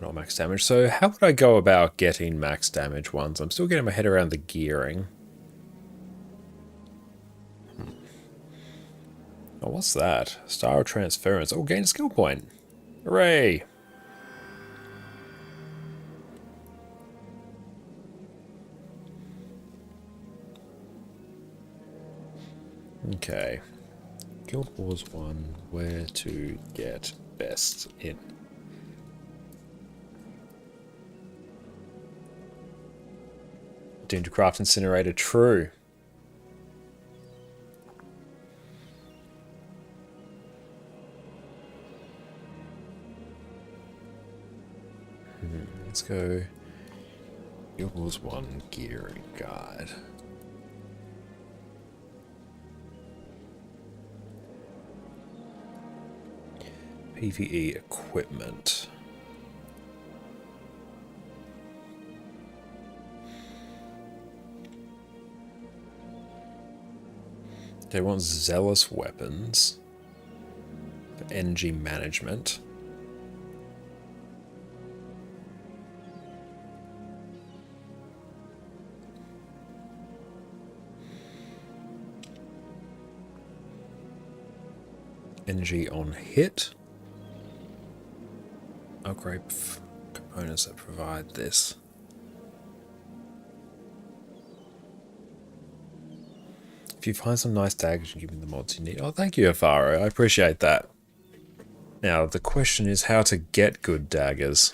[SPEAKER 1] Not max damage. So how would I go about getting max damage ones? I'm still getting my head around the gearing. Oh, what's that? Star of Transference. Oh, gain a skill point. Hooray! Okay. Guild Wars 1. Where to get best in. Doomed to Craft Incinerator. True. go. Yours one gearing guide. PvE equipment. They want zealous weapons for energy management. Energy on hit. Upgrade components that provide this. If you find some nice daggers, you give me the mods you need. Oh, thank you, Afaro. I appreciate that. Now, the question is how to get good daggers.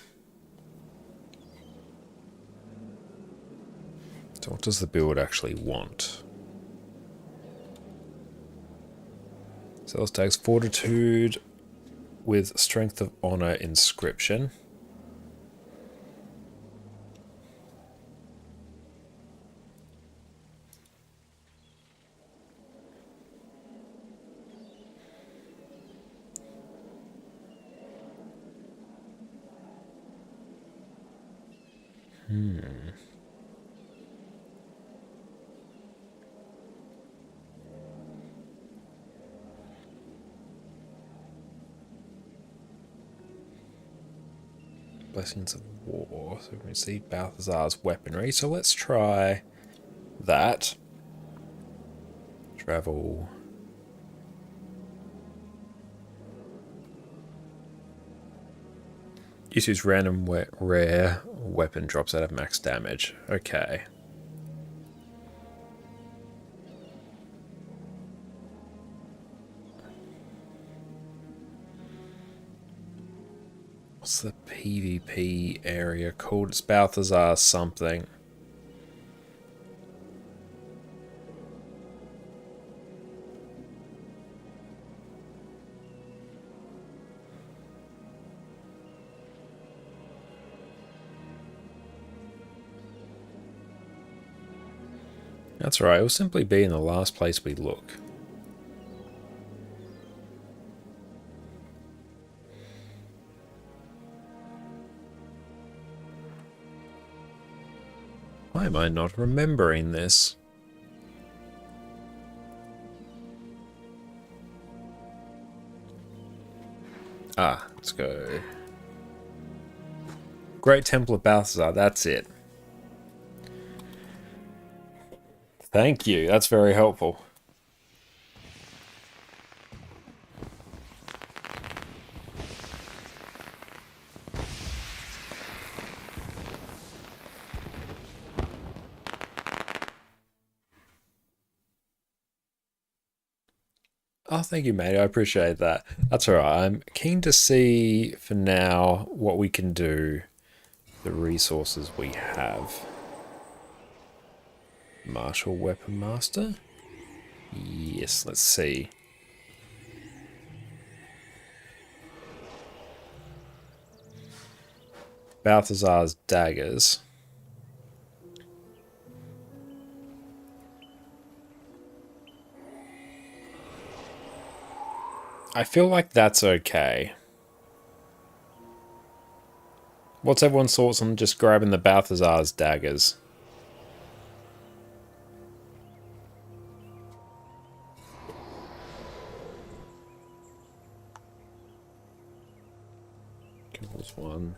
[SPEAKER 1] So what does the build actually want? Sales tags fortitude with strength of honor inscription. Blessings of War. So we can see Balthazar's weaponry. So let's try that. Travel. Use random rare weapon drops that have max damage. Okay. What's the PvP area called? It's Balthazar something. That's right, it will simply be in the last place we look. Why am I not remembering this? Ah, let's go. Great Temple of Balthazar, that's it. Thank you, that's very helpful. Oh, thank you, mate. I appreciate that. That's all right. I'm keen to see, for now, what we can do, the resources we have. Martial Weapon Master? Yes, let's see. Balthazar's daggers. I feel like that's okay. What's everyone's thoughts on just grabbing the Balthazar's daggers? Kills one.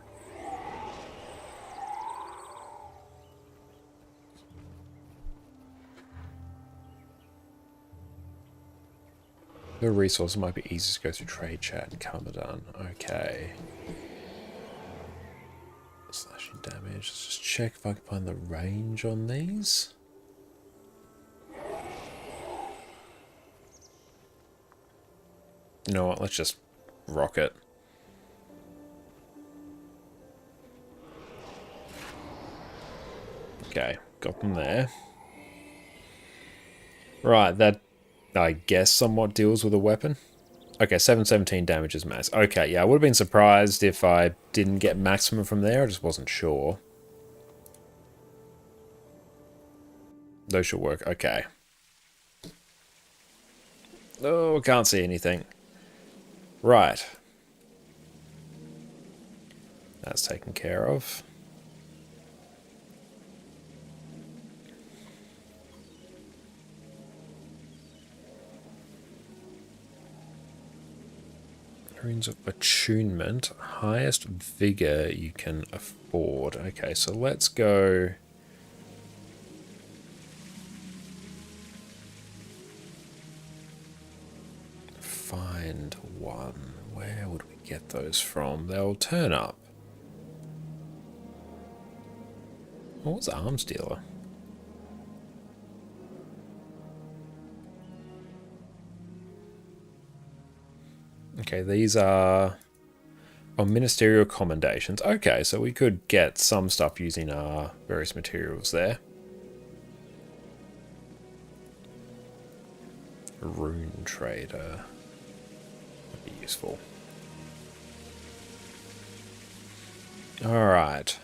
[SPEAKER 1] The resource might be easy to go through trade chat and Kamadan. Okay. Slashing damage. Let's just check if I can find the range on these. You know what? Let's just rock it. Okay, got them there. Right, that I guess somewhat deals with a weapon. Okay, 717 damage is max. Okay, yeah, I would have been surprised if I didn't get maximum from there. I just wasn't sure. Those should work. Okay. Oh, can't see anything. Right. That's taken care of. Runes of Attunement. Highest vigor you can afford. Okay, so let's go... Find one. Where would we get those from? They'll turn up. What was Arms Dealer? Okay, these are... Oh, Ministerial Commendations. Okay, so we could get some stuff using our various materials there. Rune Trader. Would be useful. Alright.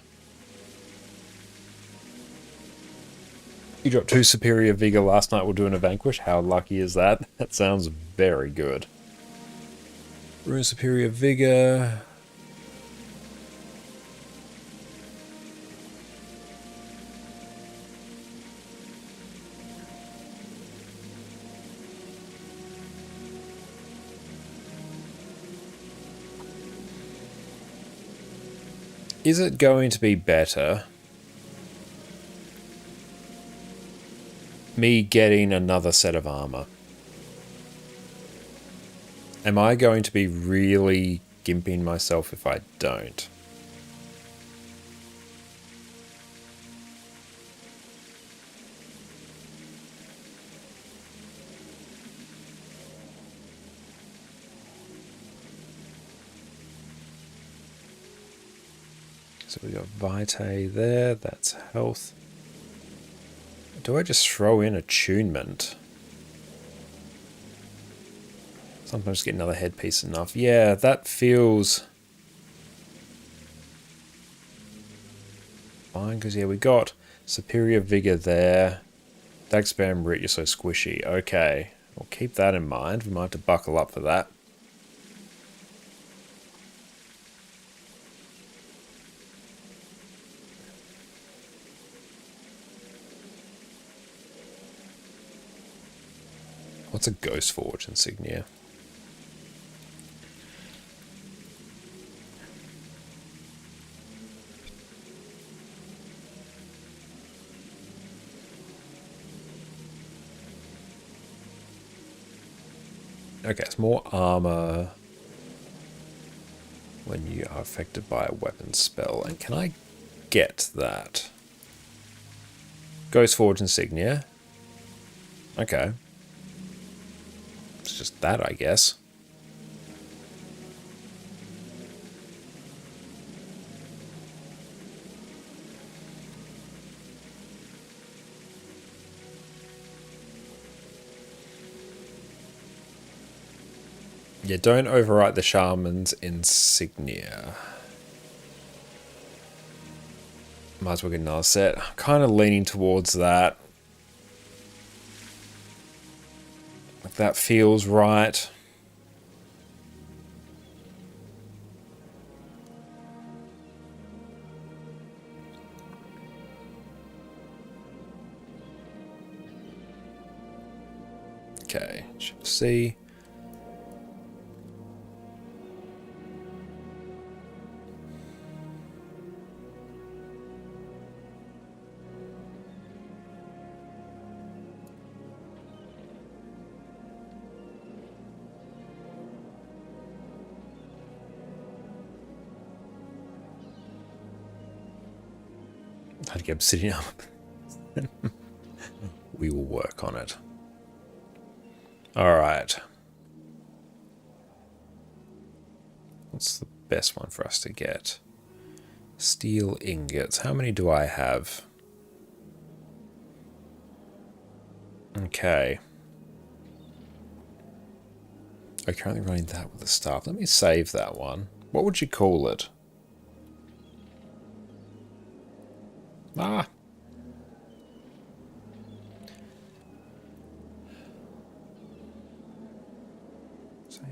[SPEAKER 1] You dropped 2 Superior Vigor last night while doing a Vanquish. How lucky is that? That sounds very good. Rune Superior Vigor. Is it going to be better me getting another set of armor? Am I going to be really gimping myself if I don't? So we got Vitae there, that's health. Do I just throw in attunement? Sometimes get another headpiece enough. Yeah, that feels fine, because yeah, we got Superior Vigor there. Dax Spam Root, you're so squishy. Okay, we'll keep that in mind. We might have to buckle up for that. What's a Ghost Forge insignia? Okay, it's more armor when you are affected by a weapon spell. And can I get that? Ghost Forge insignia. Okay. It's just that, I guess. Yeah, don't overwrite the Shaman's insignia. Might as well get another set. I'm kind of leaning towards that. Like that feels right. Okay, Shift C. How to get obsidian up. We will work on it. Alright. What's the best one for us to get? Steel ingots. How many do I have? Okay. I'm currently running that with the staff. Let me save that one. What would you call it? Ah. Save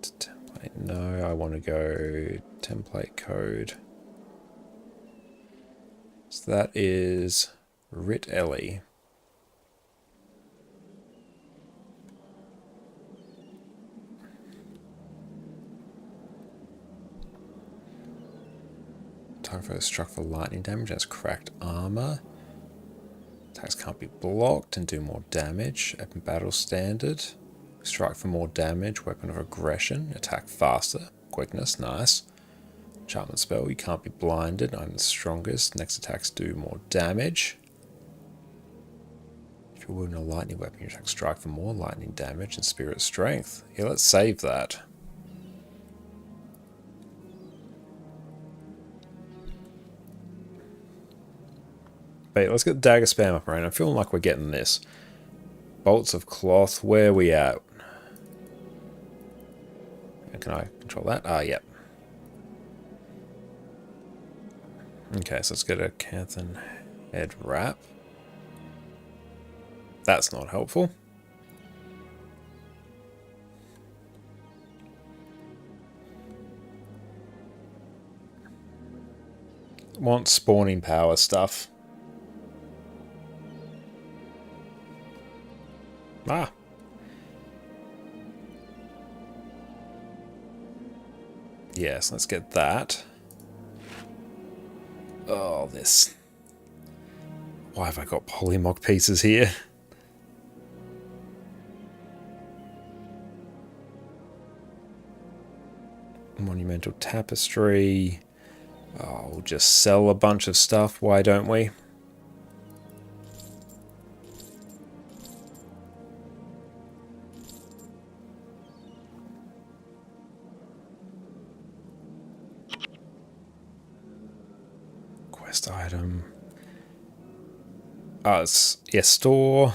[SPEAKER 1] to template. No, I want to go template code. So that is Rit Ellie. Target for struck for lightning damage has cracked armor. Attacks can't be blocked and do more damage. Open battle standard. Strike for more damage. Weapon of aggression. Attack faster. Quickness. Nice. Enchantment spell. You can't be blinded. I'm the strongest. Next attacks do more damage. If you're wielding a lightning weapon, you attack strike for more lightning damage and spirit strength. Yeah, let's save that. But let's get the dagger spam up around. I'm feeling like we're getting this. Bolts of cloth. Where are we at? Can I control that? Ah, yep. Okay, so let's get a Canthan head wrap. That's not helpful. Want spawning power stuff. Ah. Yes, let's get that. Oh, this. Why have I got polymog pieces here? Monumental tapestry. Oh, we'll just sell a bunch of stuff. Why don't we? Quest item. Oh, it's, yeah, store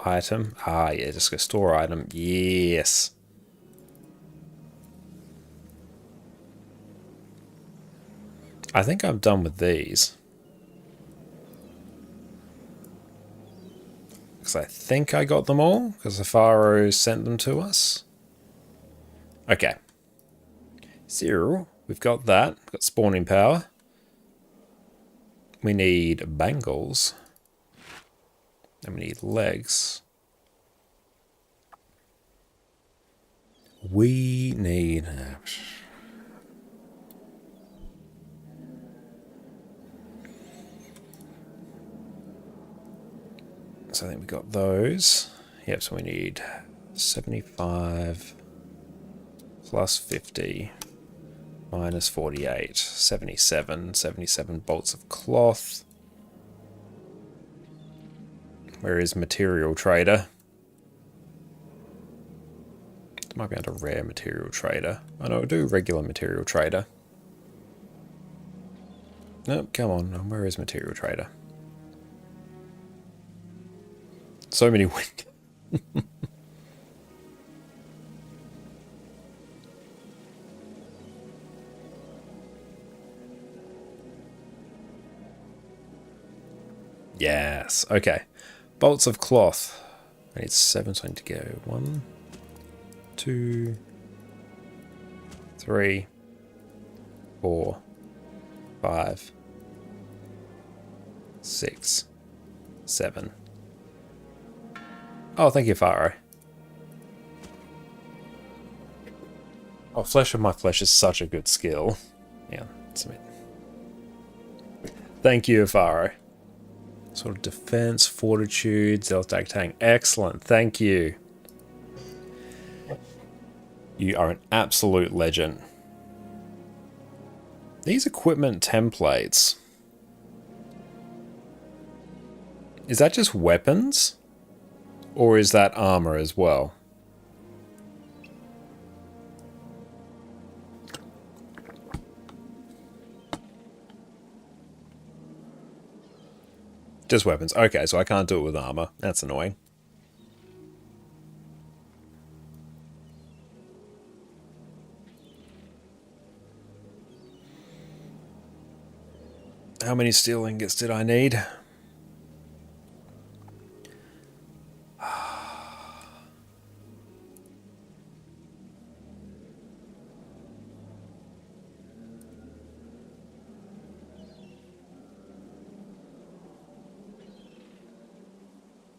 [SPEAKER 1] item. Ah, yeah, just go store item. Yes. I think I'm done with these. Because I think I got them all, because the Pharaoh sent them to us. Okay. So, we've got that. We've got spawning power. We need bangles. And we need legs. We need... So I think we got those. Yep, so we need 75 plus 50 minus 48. 77. 77 bolts of cloth. Where is material trader? Might be under rare material trader. Oh no, do regular material trader. Nope, come on. Where is material trader? So many wind. Yes, okay. Bolts of cloth. I need 7, so I need to go 1, 2, 3, 4, 5, 6, 7. Oh, thank you, Pharaoh. Oh, Flesh of My Flesh is such a good skill. Yeah, submit. Thank you, Pharaoh. Sort of defense, fortitude, zealous tang. Excellent, thank you. You are an absolute legend. These equipment templates. Is that just weapons? Or is that armor as well? Just weapons. Okay, so I can't do it with armor. That's annoying. How many steel ingots did I need?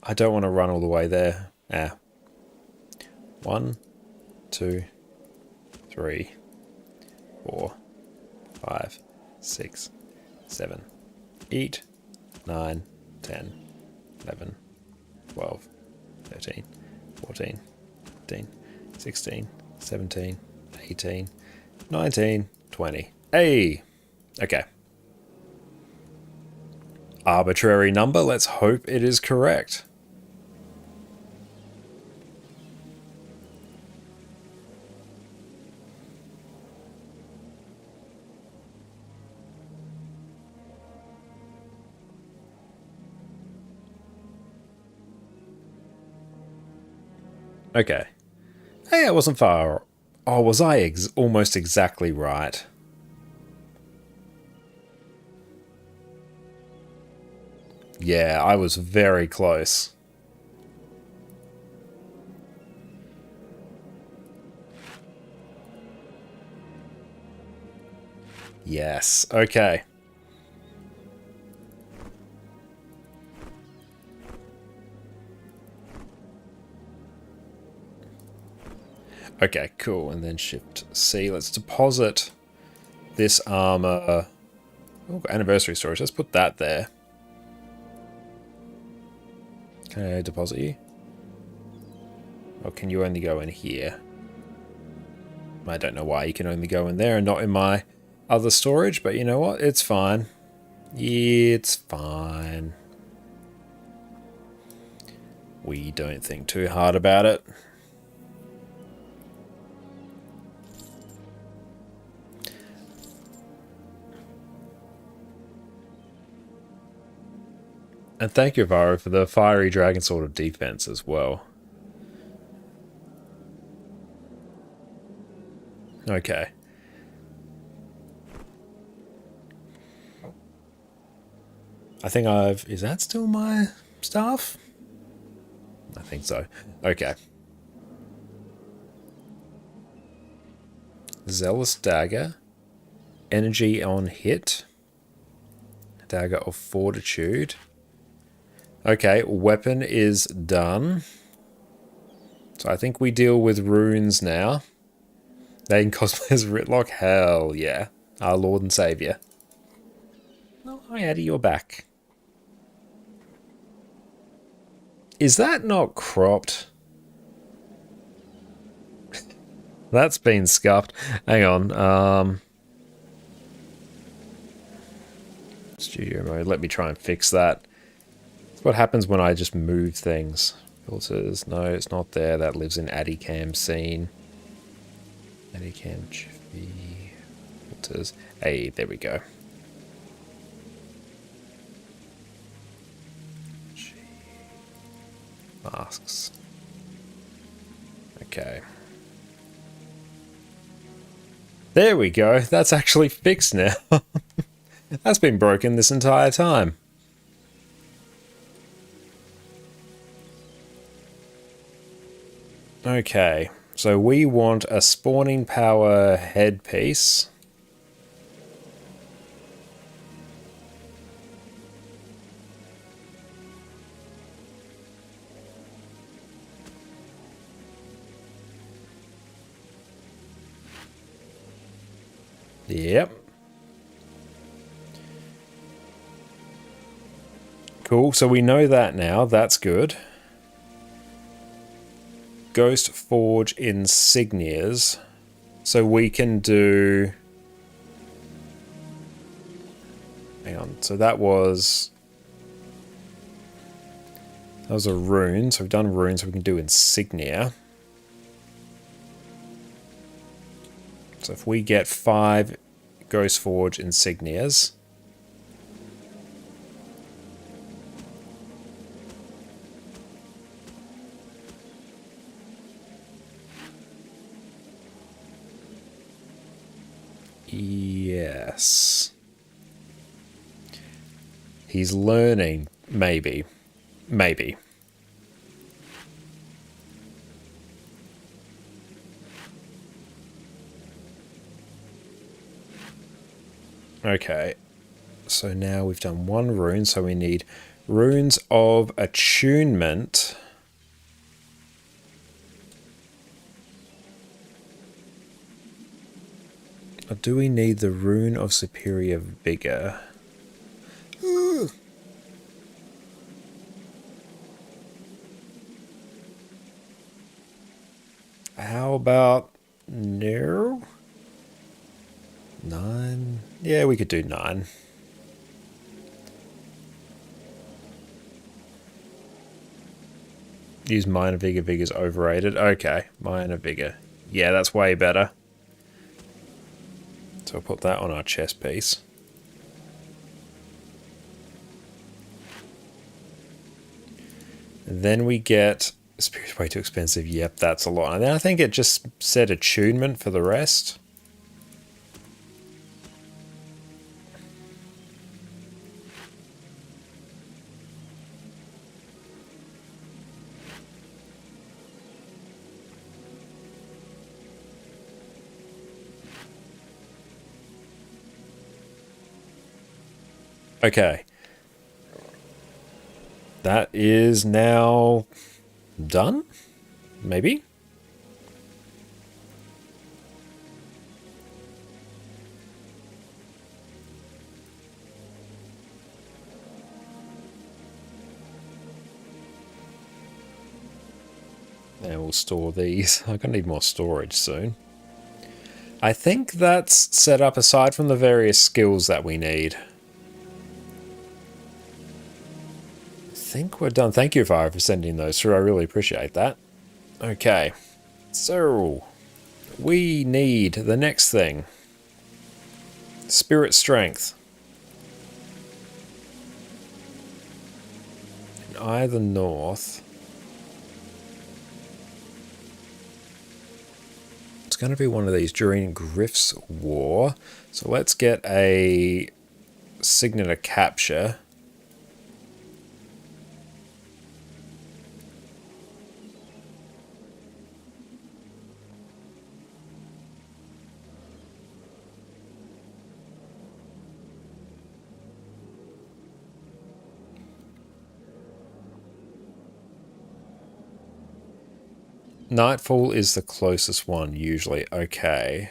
[SPEAKER 1] I don't want to run all the way there. 1, 2, 3, 4, 5, 6, 7, 8, 9, 10, 11, 12, 13, 14, 15, 16, 17, 18, 19, 20. Hey! Okay. Arbitrary number. Let's hope it is correct. Okay. Hey, I wasn't far. Oh, was I almost exactly right? Yeah, I was very close. Yes, okay. Okay, cool. And then Shift C. Let's deposit this armor. Oh, anniversary storage. Let's put that there. Can I deposit you? Or can you only go in here? I don't know why you can only go in there and not in my other storage, but you know what? It's fine. It's fine. We don't think too hard about it. And thank you, Varo, for the fiery dragon sword of defense as well. Okay. I think I've... Is that still my stuff? I think so. Okay. Zealous dagger. Energy on hit. Dagger of fortitude. Okay, weapon is done. So I think we deal with runes now. They can cosplay as Ritlock? Hell yeah. Our Lord and Saviour. Oh, hi Eddie, you're back. Is that not cropped? That's been scuffed. Hang on. Studio mode. Let me try and fix that. That's what happens when I just move things. Filters. No, it's not there. That lives in Adicam scene. Adicam Chiffy. Filters. Hey, there we go. Masks. Okay. There we go. That's actually fixed now. That's been broken this entire time. Okay. So we want a spawning power headpiece. Yep. Cool, so we know that now. That's good. Ghost Forge insignias. So we can do... Hang on, so that was a rune. So we've done runes, so we can do insignia. So if we get 5 Ghost Forge insignias... Yes. He's learning. Maybe. Maybe. Okay. So now we've done one rune, so we need runes of attunement. Or do we need the rune of superior vigor? How about no? 9? Yeah, we could do 9. Use minor vigor. Vigor's overrated. Okay, minor vigor. Yeah, that's way better. So I'll put that on our chest piece. And then we get Spirit's way too expensive. Yep, that's a lot. And then I think it just said attunement for the rest. Okay. That is now done? Maybe? And we'll store these. I'm going to need more storage soon. I think that's set up aside from the various skills that we need. I think we're done. Thank you, Fire, for sending those through. I really appreciate that. Okay. So, we need the next thing. Spirit Strength. In either north. It's going to be one of these during Griff's War. So let's get a Signet of Capture. Nightfall is the closest one, usually. Okay.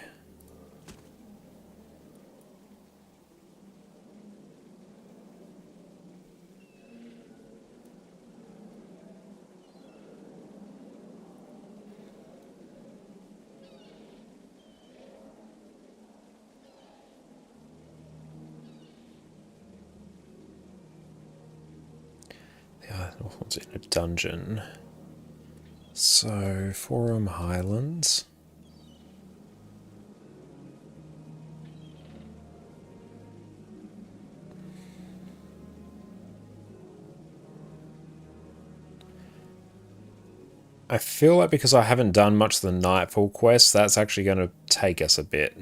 [SPEAKER 1] The other one's in a dungeon. So, Forum Highlands. I feel like because I haven't done much of the Nightfall quest, that's actually going to take us a bit.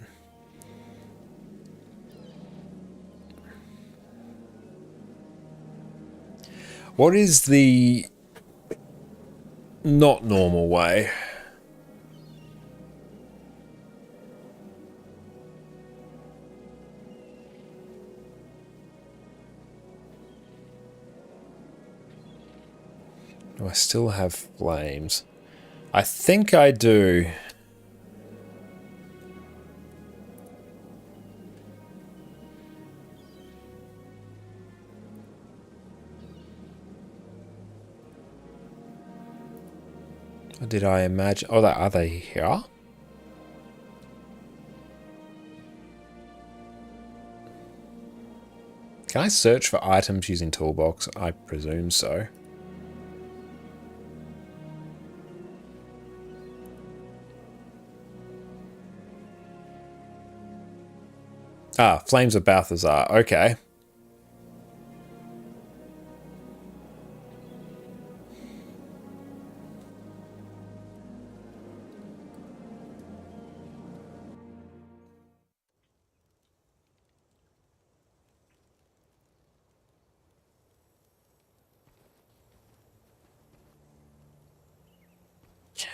[SPEAKER 1] What is the not normal way? Do I still have flames? I think I do. Or did I imagine? Oh, are they here? Can I search for items using toolbox? I presume so. Ah, Flames of Balthazar. Okay.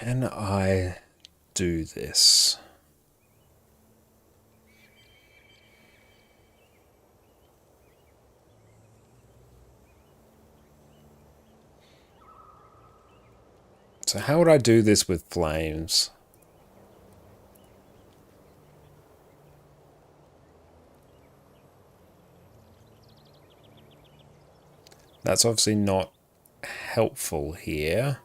[SPEAKER 1] Can I do this? So how would I do this with flames? That's obviously not helpful here.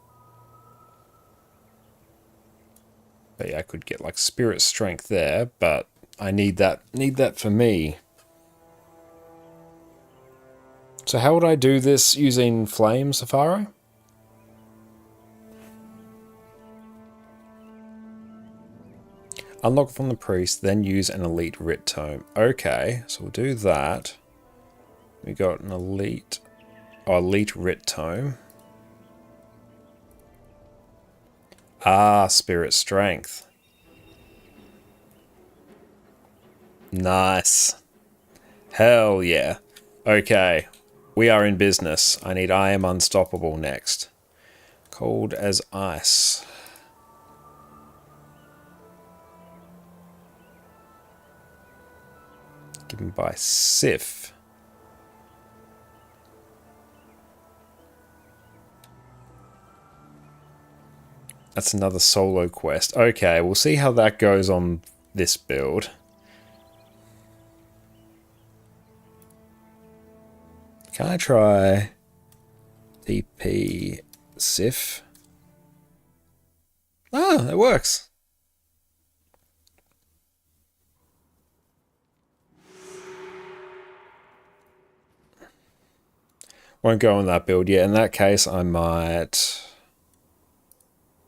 [SPEAKER 1] But yeah, I could get like spirit strength there, but I need that for me. So how would I do this using flame, Safaro? Unlock from the priest, then use an elite writ tome. Okay, so we'll do that. We got an elite writ tome. Ah, spirit strength. Nice. Hell yeah. Okay, we are in business. I need I am unstoppable next. Cold as ice. Given by Sif. That's another solo quest. Okay, we'll see how that goes on this build. Can I try DP Sif? Ah, it works. Won't go on that build yet. In that case, I might...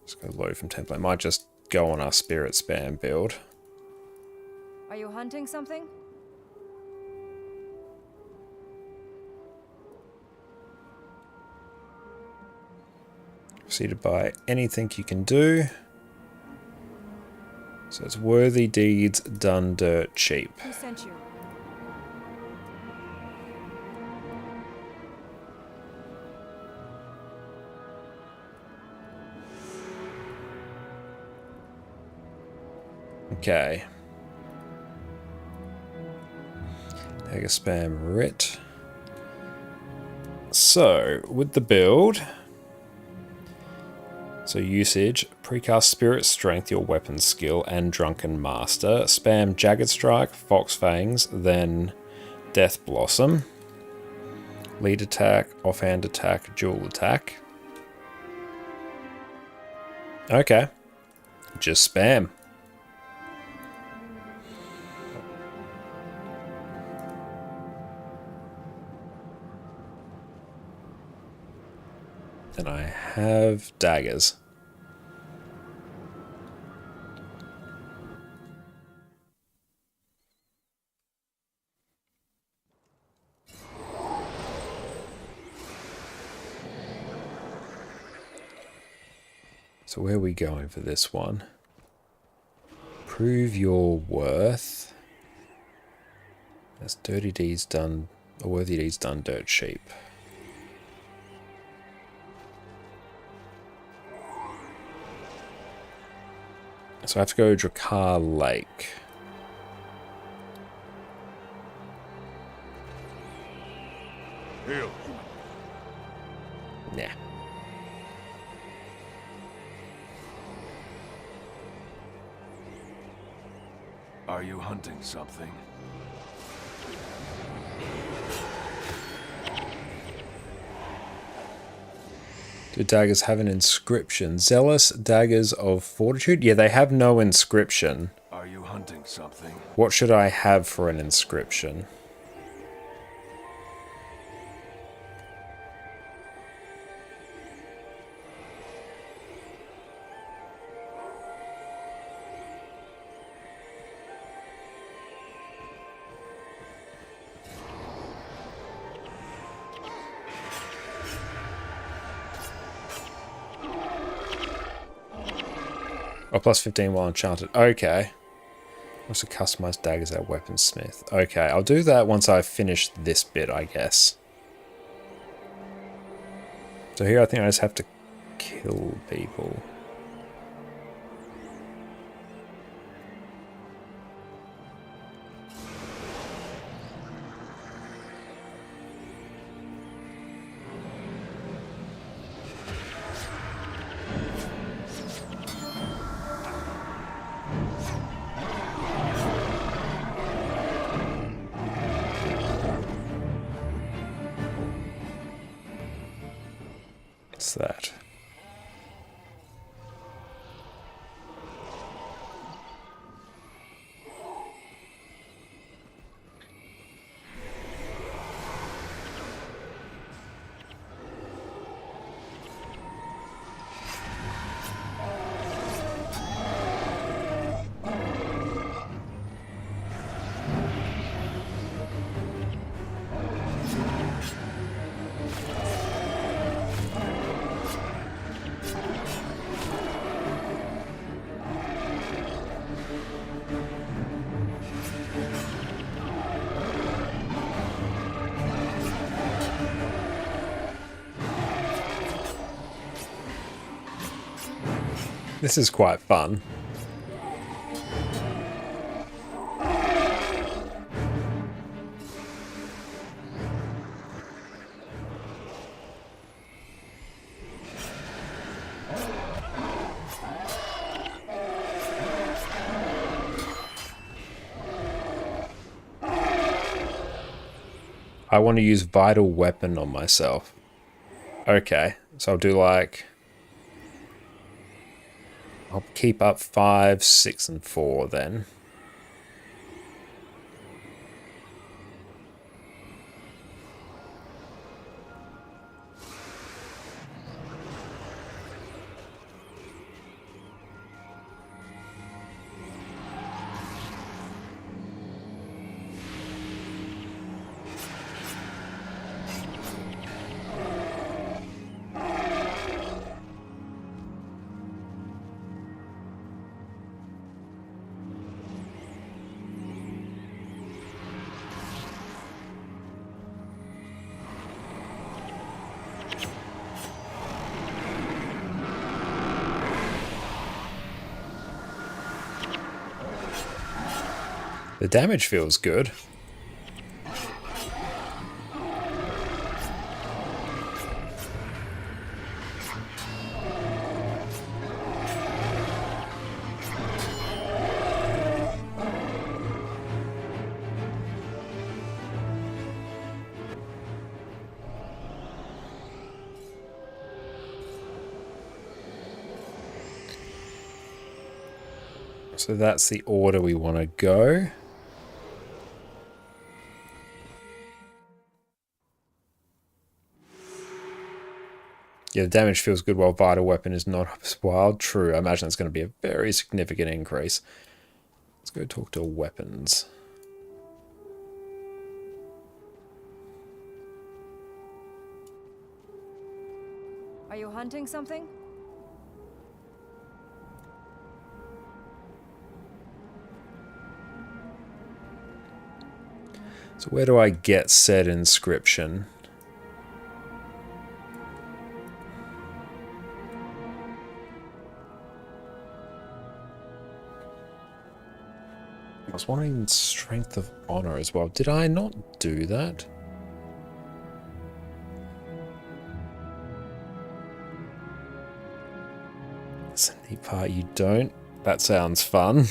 [SPEAKER 1] Let's go load from template. I might just go on our spirit spam build.
[SPEAKER 10] Are you hunting something?
[SPEAKER 1] Proceeded by anything you can do. So it's worthy deeds done dirt cheap.
[SPEAKER 10] Who sent you?
[SPEAKER 1] Okay. Take a spam writ. So, with the build, so usage, precast spirit strength, your weapon skill, and drunken master. Spam jagged strike, fox fangs, then death blossom. Lead attack, offhand attack, dual attack. Okay. Just spam. Then I have daggers. So where are we going for this one? Prove your worth. That's dirty deeds done, or worthy deeds done dirt cheap. So I have to go Drakkar Lake. Yeah.
[SPEAKER 11] Are you hunting something?
[SPEAKER 1] Do daggers have an inscription? Zealous daggers of fortitude? Yeah, they have no inscription.
[SPEAKER 11] Are you hunting something?
[SPEAKER 1] What should I have for an inscription? Oh, plus 15 while enchanted. Okay. Also customize daggers at weaponsmith. Okay, I'll do that once I finish this bit, I guess. So here I think I just have to kill people. What's that? This is quite fun. I want to use Vital Weapon on myself. Okay, so I'll do like... I'll keep up 5, 6, and 4 then. The damage feels good. So that's the order we want to go. Yeah, the damage feels good while Vital Weapon is not up as wild. True, I imagine it's going to be a very significant increase. Let's go talk to weapons.
[SPEAKER 10] Are you hunting something?
[SPEAKER 1] So where do I get said inscription? I was wanting Strength of Honor as well. Did I not do that? That's a neat part. You don't? That sounds fun.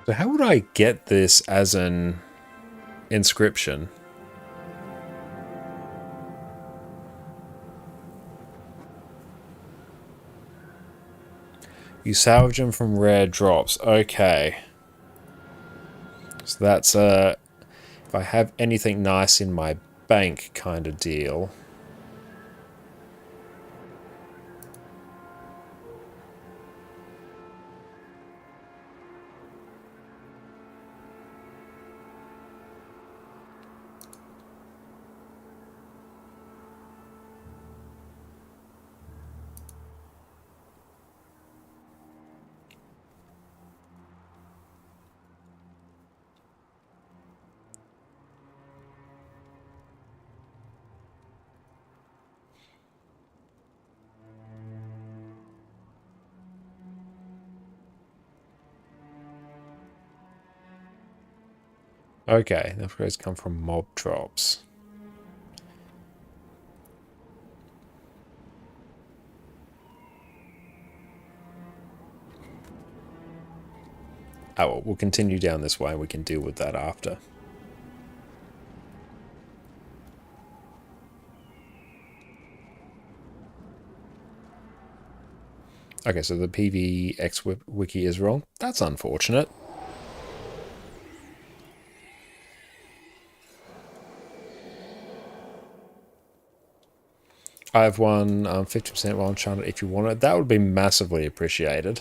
[SPEAKER 1] So how would I get this as an inscription? You salvage them from rare drops. Okay. So that's if I have anything nice in my bank kind of deal. Okay, the upgrades come from mob drops. Oh, well, we'll continue down this way and we can deal with that after. Okay, so the PVX wiki is wrong. That's unfortunate. I have one 50% while enchanted if you want it. That would be massively appreciated.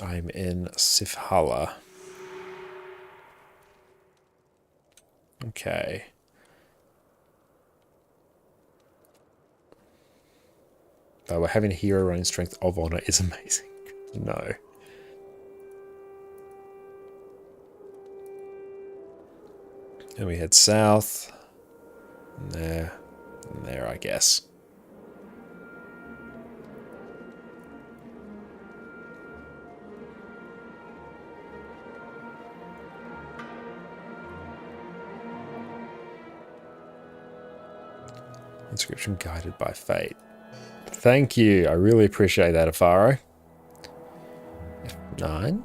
[SPEAKER 1] I'm in Sifhala. Okay. But we're having a hero running strength of honor is amazing. No. And we head south. And there. And there, I guess. Inscription guided by fate. Thank you. I really appreciate that, Afaro. F9.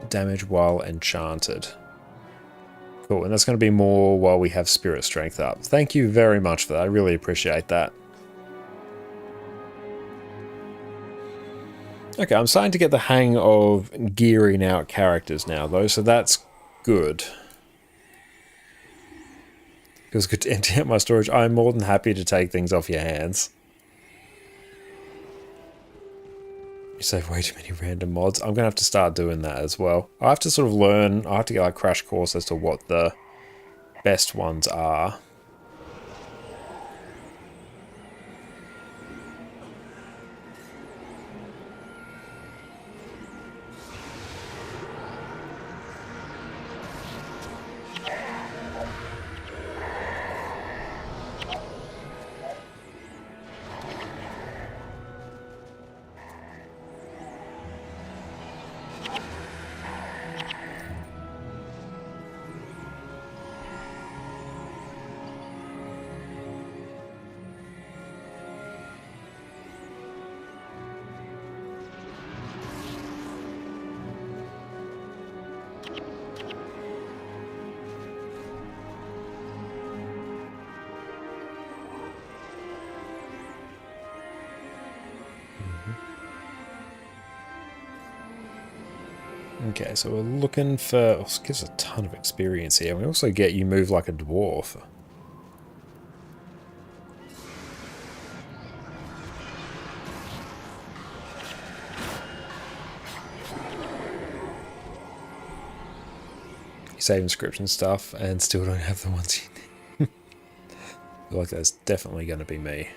[SPEAKER 1] Damage while enchanted. Cool, and that's going to be more while we have spirit strength up. Thank you very much for that. I really appreciate that. Okay, I'm starting to get the hang of gearing out characters now, though, so that's good. Feels good to empty out my storage. I'm more than happy to take things off your hands. You save way too many random mods. I'm going to have to start doing that as well. I have to sort of learn, I have to get like a crash course as to what the best ones are. Okay, so we're looking for... Oh, this gives a ton of experience here. We also get you move like a dwarf. You save inscription stuff and still don't have the ones you need. I feel like that's definitely going to be me.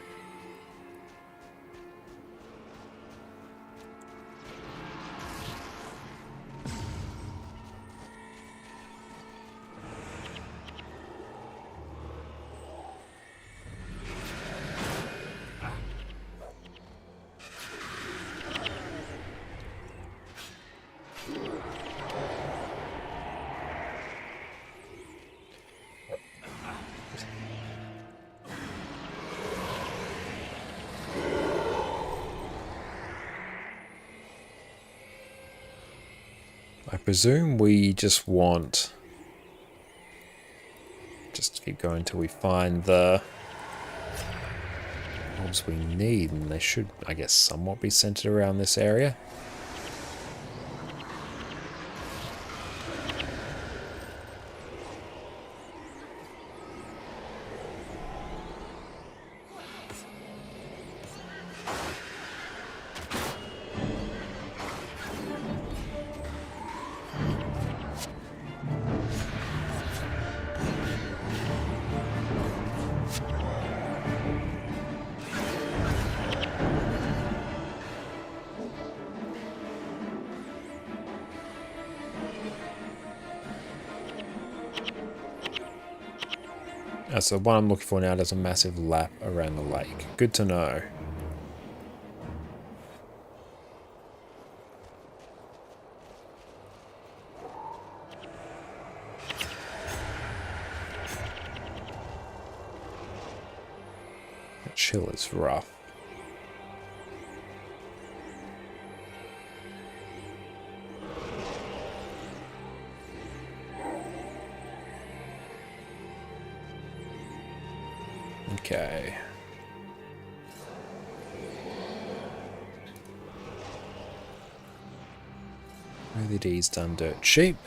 [SPEAKER 1] I presume we just want... Just keep going until we find the mobs we need, and they should, I guess, somewhat be centered around this area. So what I'm looking for now does a massive lap around the lake. Good to know. chill is rough. Okay. Really D's done dirt cheap.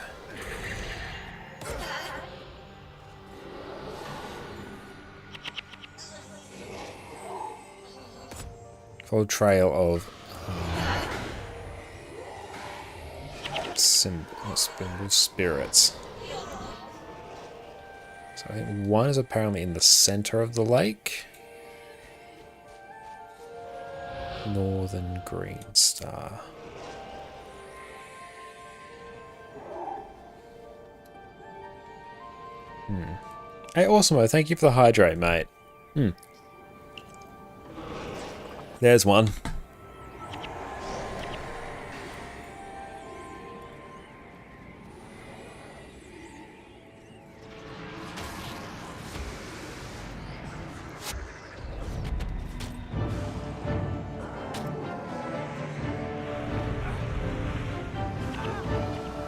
[SPEAKER 1] Follow trail of spirits. So I think one is apparently in the center of the lake. Northern Green Star. Hey, Awesome, thank you for the hydrate, mate. There's one.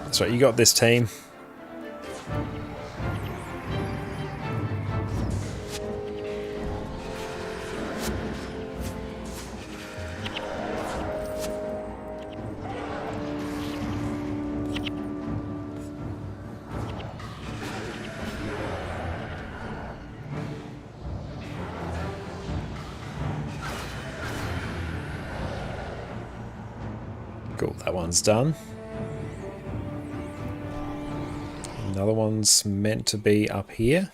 [SPEAKER 1] That's right, you got this, team. Cool, that one's done. Another one's meant to be up here.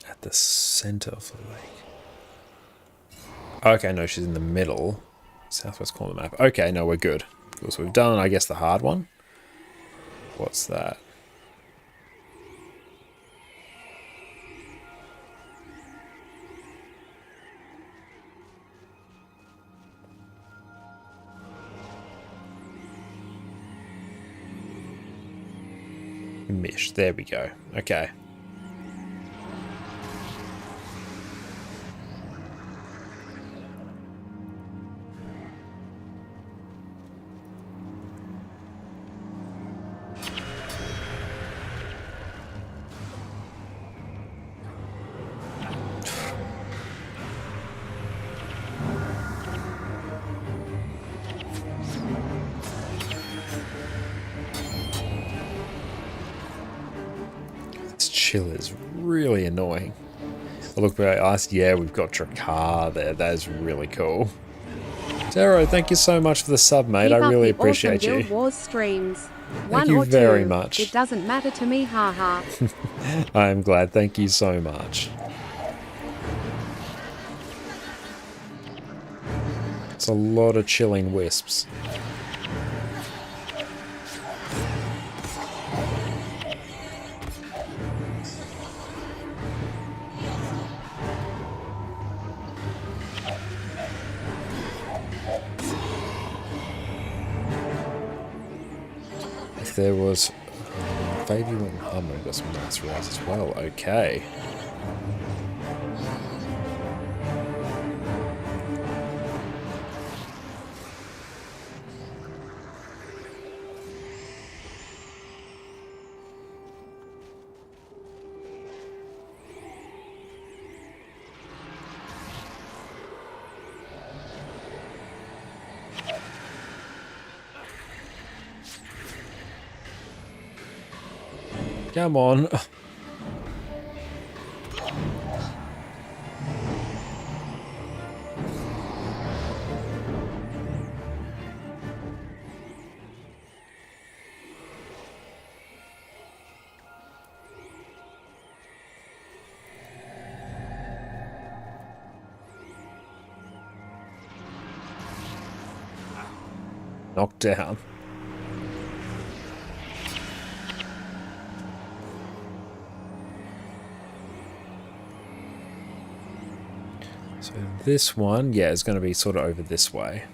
[SPEAKER 1] At the center of the lake. Okay, no, she's in the middle. Southwest corner of the map. Okay, no, we're good. Cool, so we've done, I guess, the hard one. What's that? Mish, there we go. Okay. Chill is really annoying. Oh, look, very nice. Yeah, we've got Drakkar there. That is really cool. Zero, thank you so much for the sub, mate. I really appreciate you.
[SPEAKER 12] Guild Wars streams.
[SPEAKER 1] Thank you very much.
[SPEAKER 12] It doesn't matter to me, haha.
[SPEAKER 1] I am glad. Thank you so much. It's a lot of chilling wisps. There was Fabian and Hummer got some nice rolls as well. Okay. Come on. Knocked down. So this one, yeah, is going to be sort of over this way.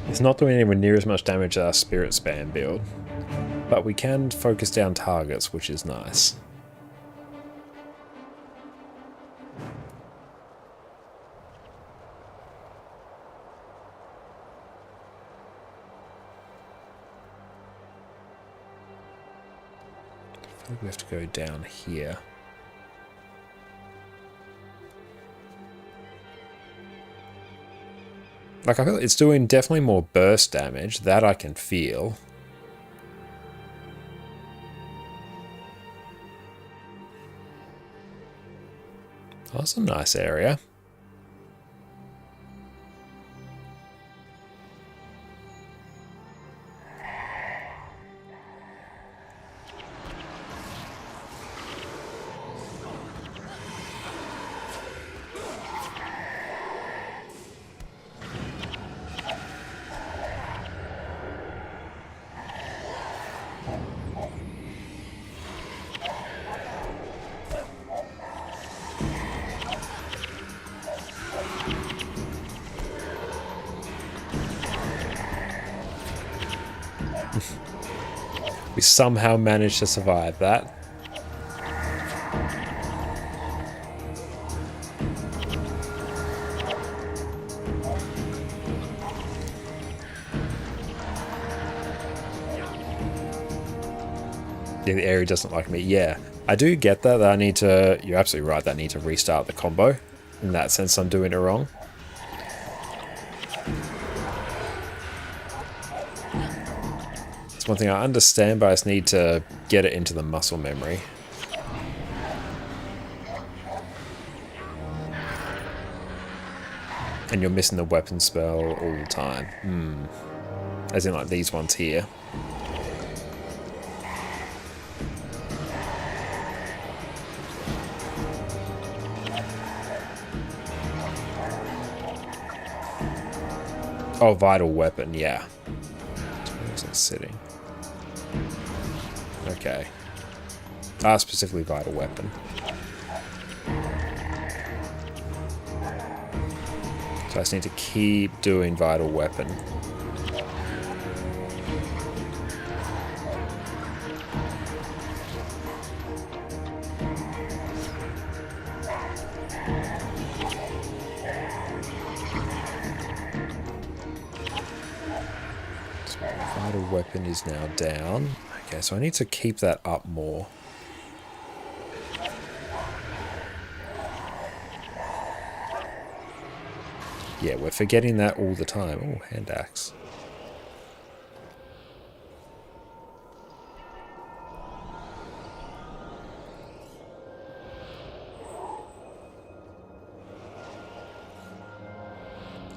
[SPEAKER 1] It's not doing anywhere near as much damage as our Spirit Span build, but we can focus down targets, which is nice. I feel like we have to go down here. Like, I feel like it's doing definitely more burst damage. That I can feel. Oh, that's a nice area. We somehow managed to survive that. Yeah, the area doesn't like me. Yeah, I do get that I need to... You're absolutely right, that I need to restart the combo. In that sense, I'm doing it wrong. It's one thing I understand, but I just need to get it into the muscle memory. And you're missing the weapon spell all the time. As in like these ones here. Oh, vital weapon, yeah. Where is it sitting? Okay. Ah, specifically vital weapon. So I just need to keep doing vital weapon. So vital weapon is now down. Okay, so I need to keep that up more. Yeah, we're forgetting that all the time. Oh, hand axe.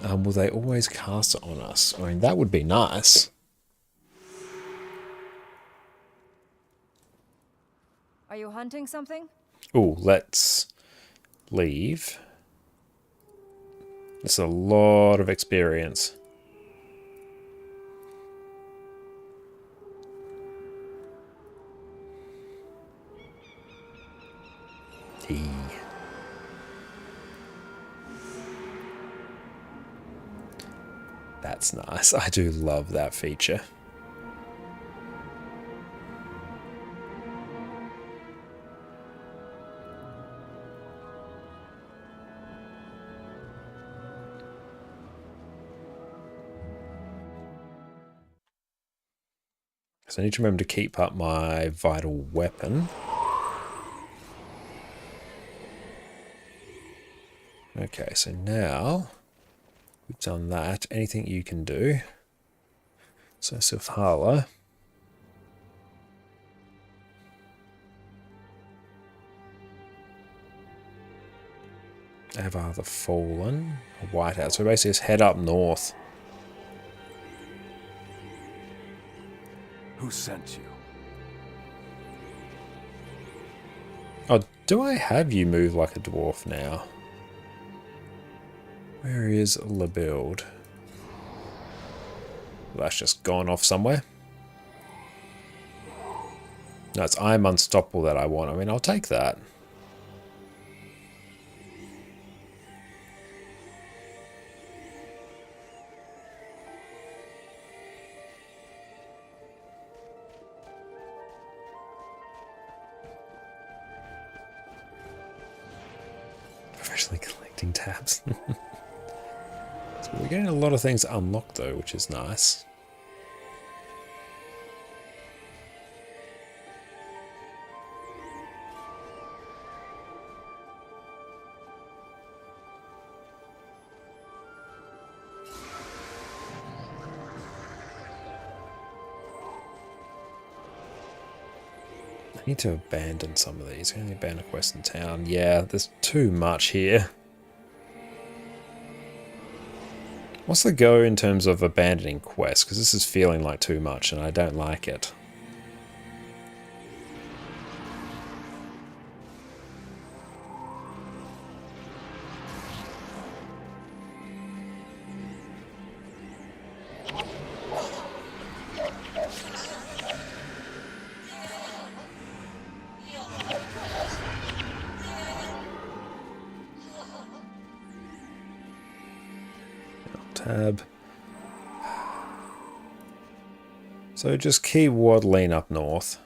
[SPEAKER 1] Will they always cast it on us? I mean, that would be nice.
[SPEAKER 10] Are you hunting something?
[SPEAKER 1] Oh, let's leave. That's a lot of experience. That's nice. I do love that feature. So I need to remember to keep up my vital weapon. Okay, so now we've done that. Anything you can do. So Sifhala, Ever the Fallen, Whiteout. So basically just head up north.
[SPEAKER 11] Who sent you?
[SPEAKER 1] Oh, do I have you move like a dwarf now? Where is LeBuild? That's just gone off somewhere. No, it's I'm Unstoppable that I want. I mean, I'll take that. Professionally collecting tabs. So we're getting a lot of things unlocked though, which is nice. I need to abandon some of these. I only abandon a quest in town. Yeah, there's too much here. What's the go in terms of abandoning quests? Because this is feeling like too much and I don't like it. Tab. So just keep waddling up north.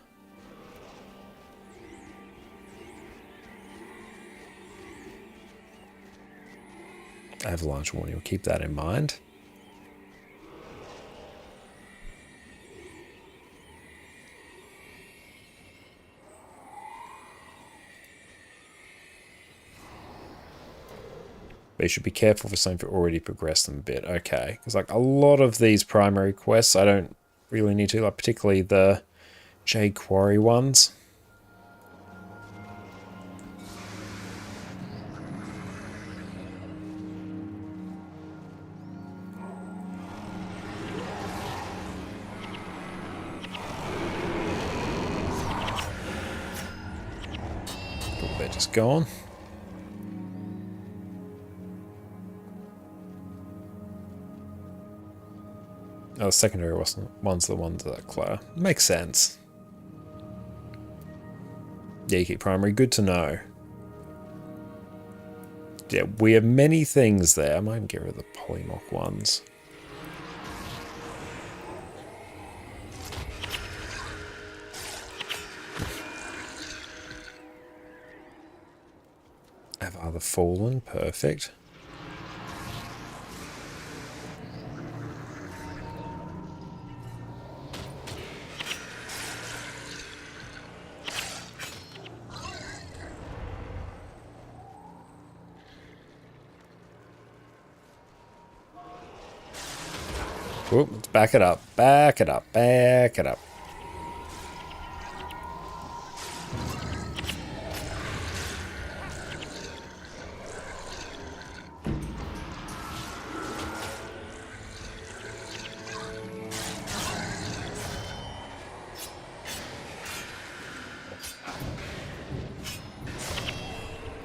[SPEAKER 1] Avalanche warning, we'll keep that in mind. But you should be careful for something if you already progressed them a bit. Okay, because like a lot of these primary quests I don't really need to, like particularly the Jade Quarry ones. Oh, they're just gone. Oh, the secondary one's the ones that are makes sense. Yeah, you keep primary. Good to know. Yeah, we have many things there. I might even get rid of the polymorph ones. Have other fallen. Perfect. Whoop, let's back it up, back it up, back it up.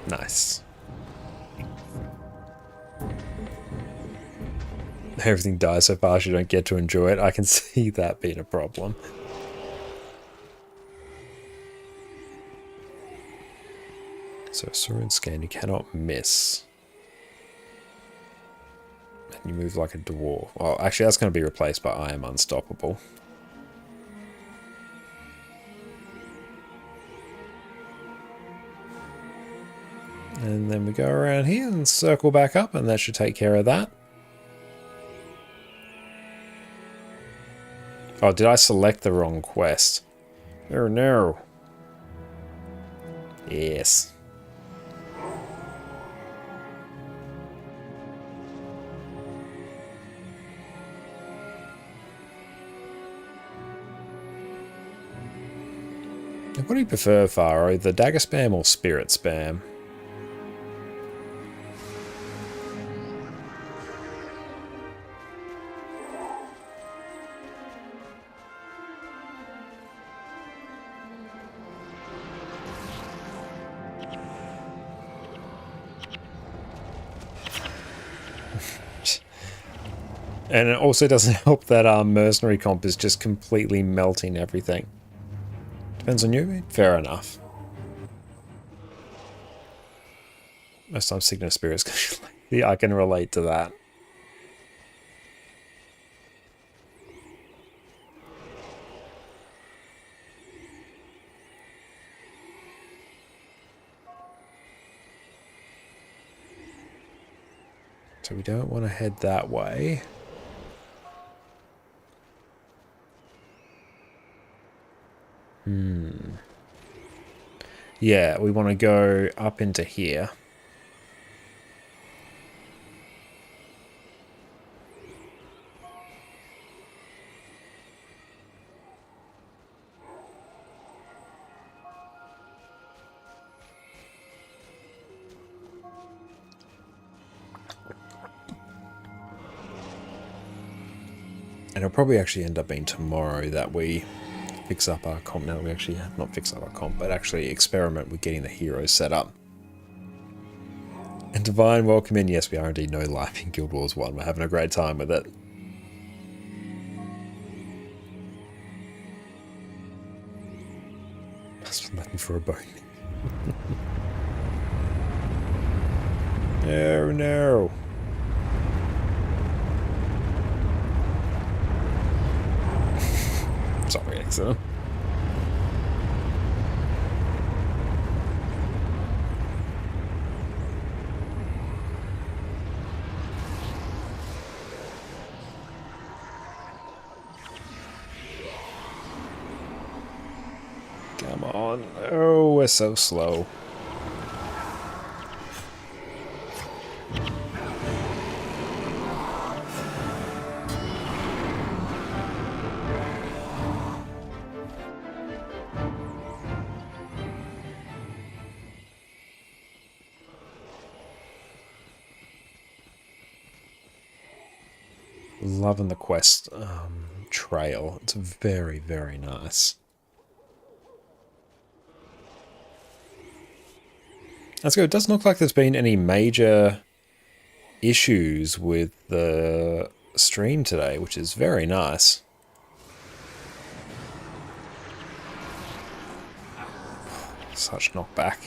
[SPEAKER 1] Nice. Everything dies so fast you don't get to enjoy it. I can see that being a problem. So Surun scan you cannot miss. And you move like a dwarf. Well, actually that's going to be replaced by I am unstoppable. And then we go around here and circle back up and that should take care of that. Oh, did I select the wrong quest? Oh no. Yes. What do you prefer, Faro? The dagger spam or spirit spam? And it also doesn't help that our mercenary comp is just completely melting everything. Depends on you. Fair enough. Most times Signal Spirits. Yeah, I can relate to that. So we don't want to head that way. Yeah, we want to go up into here. And it'll probably actually end up being tomorrow that we fix up our comp. Now we actually have not fix up our comp, but actually experiment with getting the heroes set up. And Divine, welcome in. Yes, we are indeed no life in Guild Wars 1. We're having a great time with it. Must be looking for a bone. No, no. Sorry, accident. Come on. Oh, we're so slow. Loving the quest trail. It's very, very nice. That's good. It doesn't look like there's been any major issues with the stream today, which is very nice. Such knockback.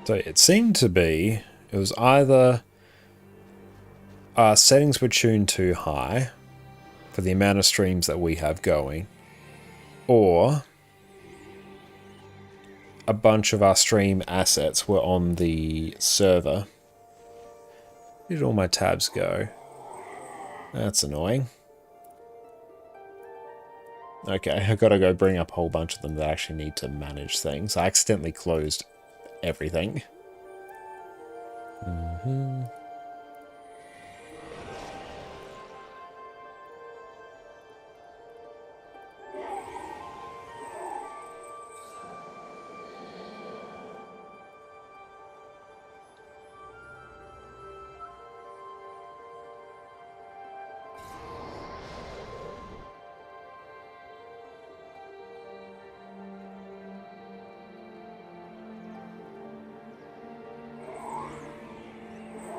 [SPEAKER 1] So it seemed to be, it was either our settings were tuned too high for the amount of streams that we have going, or a bunch of our stream assets were on the server. Where did all my tabs go? That's annoying. Okay, I've got to go bring up a whole bunch of them that actually need to manage things. I accidentally closed everything.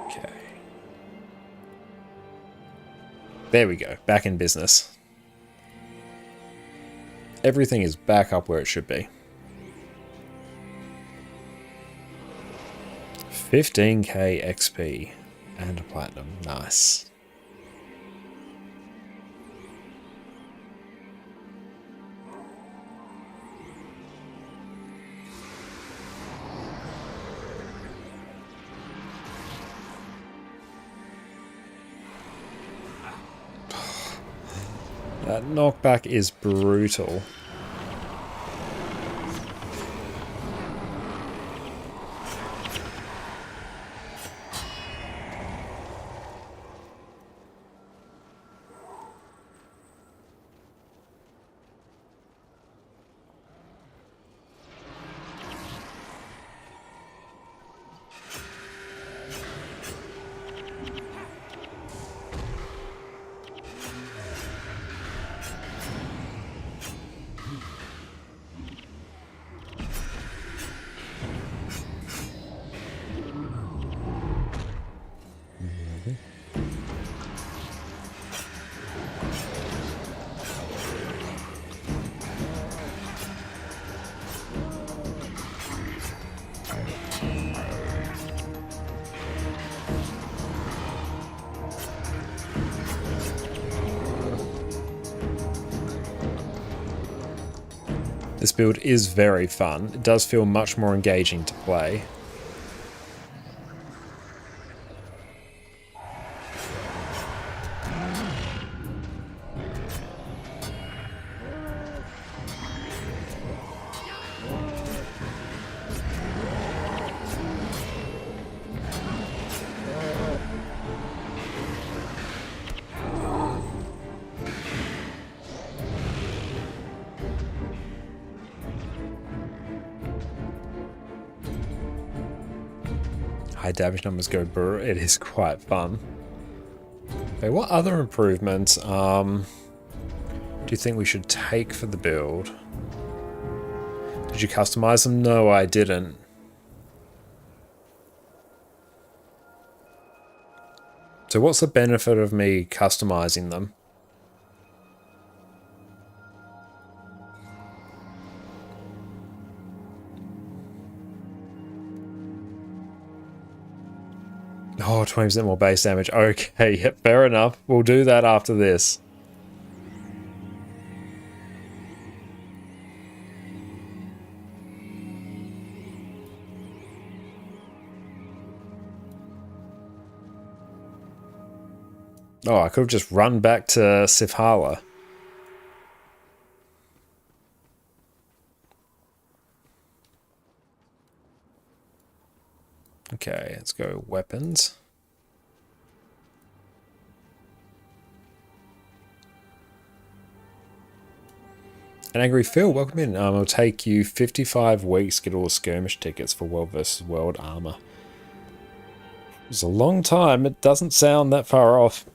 [SPEAKER 1] Okay. There we go. Back in business. Everything is back up where it should be. 15k XP and a platinum. Nice. That knockback is brutal. This build is very fun. It does feel much more engaging to play. High damage numbers go brr. It is quite fun. Okay, what other improvements do you think we should take for the build? Did you customize them? No, I didn't. So what's the benefit of me customizing them? Oh, 20% more base damage. Okay, yep, fair enough. We'll do that after this. Oh, I could have just run back to Sifhala. Okay, let's go weapons. An Angry Phil, welcome in. It'll take you 55 weeks to get all the skirmish tickets for World vs. World armor. It's a long time. It doesn't sound that far off.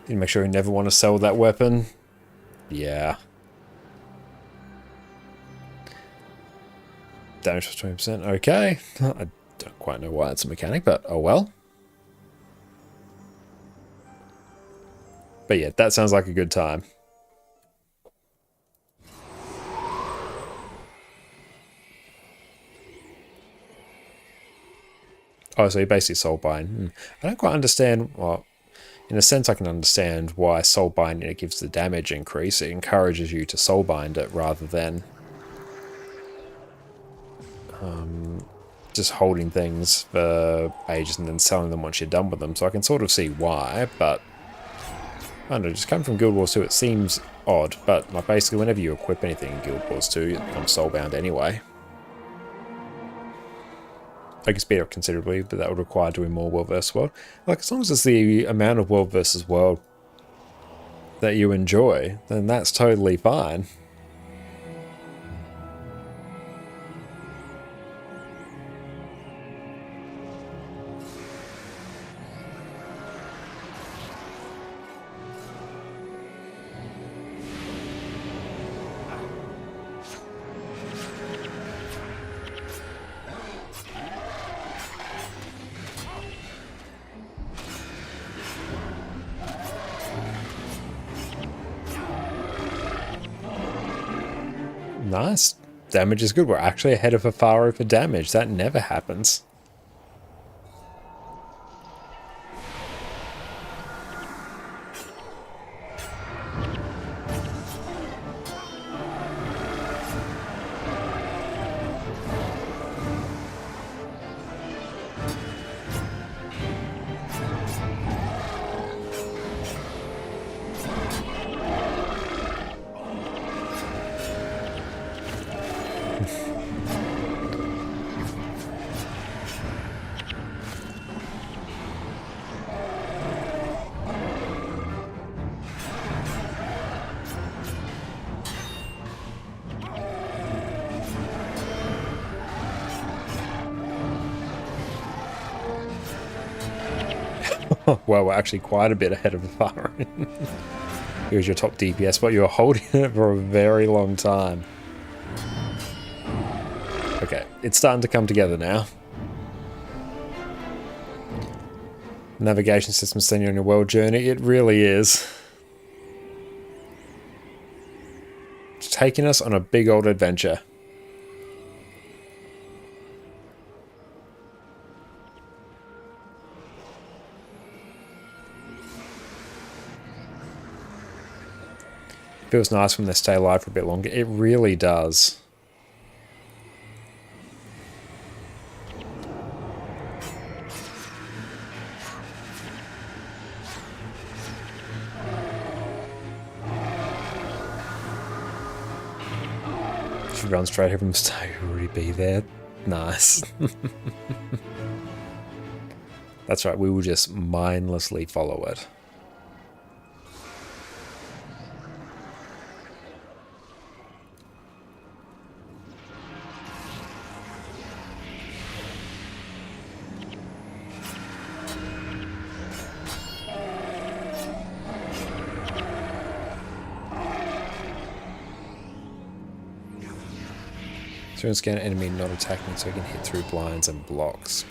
[SPEAKER 1] You make sure you never want to sell that weapon. Yeah. Damage for 20%. Okay. I don't quite know why it's a mechanic, but oh well. But yeah, that sounds like a good time. Oh, so you're basically soul buying. I don't quite understand. Well, in a sense, I can understand why soul binding it gives the damage increase. It encourages you to soul bind it rather than just holding things for ages and then selling them once you're done with them. So I can sort of see why, but I don't know, just coming from Guild Wars 2, it seems odd. But like basically, whenever you equip anything in Guild Wars 2, it becomes soulbound anyway. I can speed up considerably, but that would require doing more World vs. World. Like, as long as it's the amount of World vs. World that you enjoy, then that's totally fine. Nice. Damage is good. We're actually ahead of Afaro for damage. That never happens. Well, we're actually quite a bit ahead of Afaro. Here's your top DPS, but you were holding it for a very long time. Okay, it's starting to come together now. Navigation system sending you on your world journey. It really is. It's taking us on a big old adventure. Feels nice when they stay alive for a bit longer. It really does. She runs straight over him. Stay, already be there. Nice. That's right, we will just mindlessly follow it. So scan an enemy not attacking so he can hit through blinds and blocks.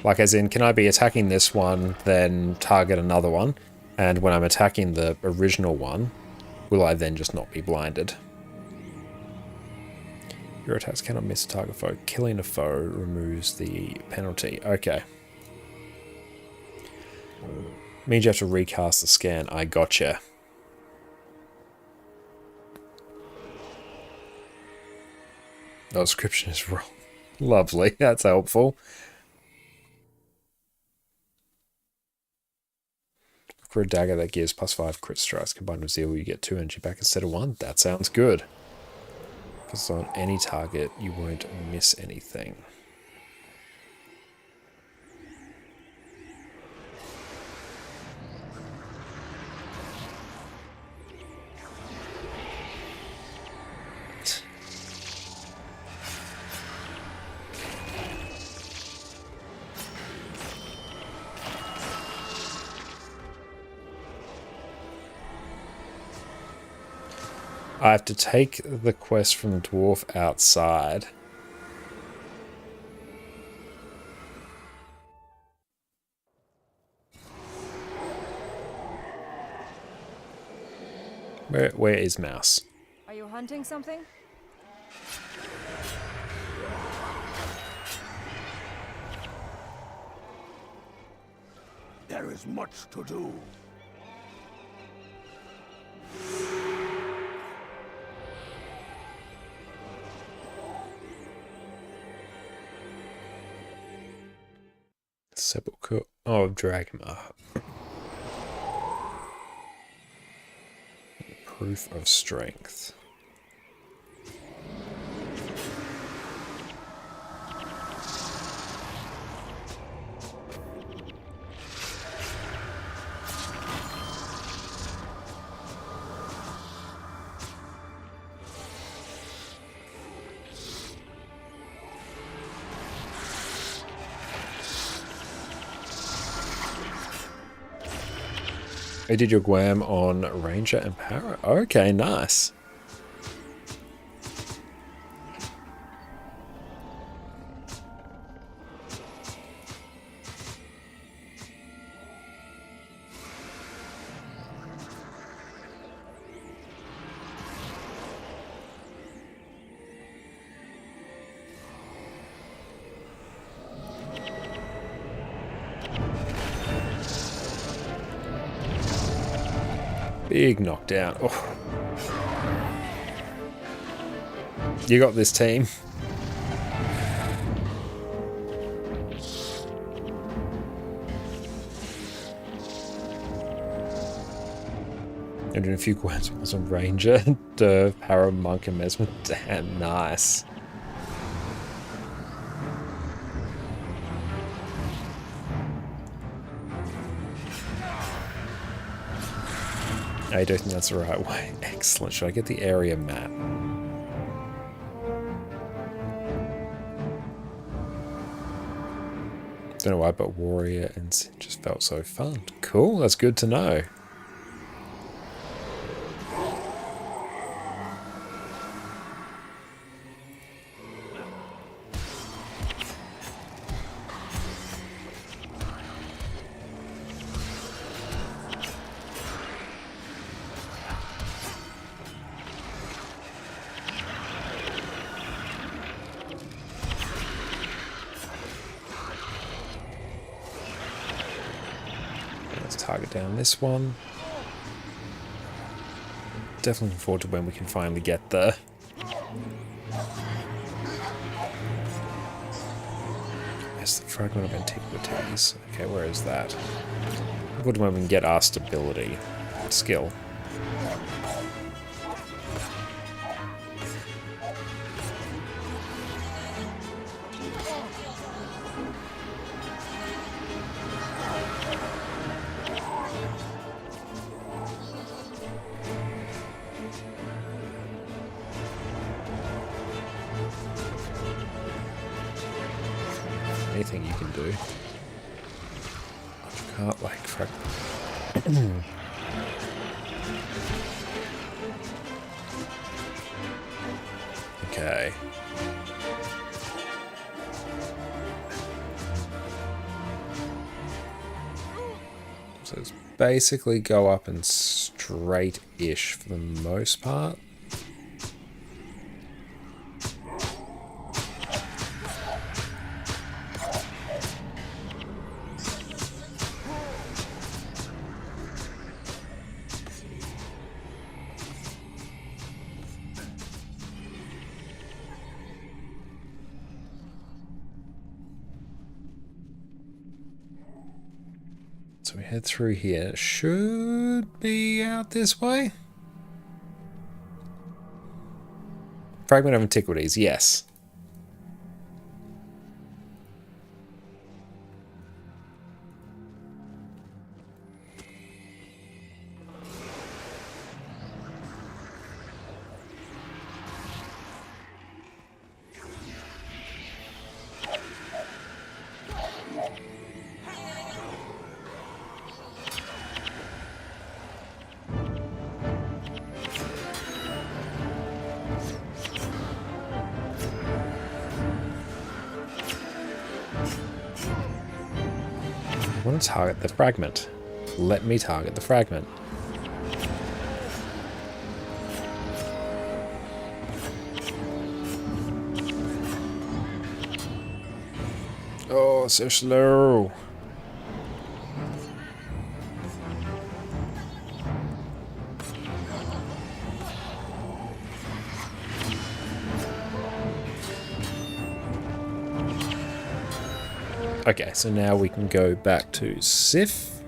[SPEAKER 1] Like as in, can I be attacking this one, then target another one? And when I'm attacking the original one, will I then just not be blinded? Your attacks cannot miss a target foe. Killing a foe removes the penalty. Okay. Means you have to recast the scan. I gotcha. No description is wrong. Lovely. That's helpful. For a dagger that gives +5 crit strikes combined with zeal, you get 2 energy back instead of 1. That sounds good. If it's on any target, you won't miss anything. I have to take the quest from the dwarf outside. Where is Mouse?
[SPEAKER 10] Are you hunting something?
[SPEAKER 11] There is much to do.
[SPEAKER 1] Sepulchre of Dragma. Proof of strength. You did your Guam on Ranger and Para? Okay, nice. Big knockdown. Oh. You got this, team. And in a few quests was a Ranger, the Para, Monk, and Mesmer. Damn, nice. I don't think that's the right way. Excellent. Should I get the area map? Don't know why, but Warrior and Sin just felt so fun. Cool, that's good to know. Target down this one. Definitely looking forward to when we can finally get the... Yes, the fragment of antiquities. Okay, where is that? Looking forward to when we can get our stability skill. Anything you can do. I can't like fragment. Okay. So it's basically go up and straight-ish for the most part. So we head through here. Should be out this way. Fragment of Antiquities, yes. I want to target the fragment. Let me target the fragment. Oh, so slow. Okay, so now we can go back to Sif.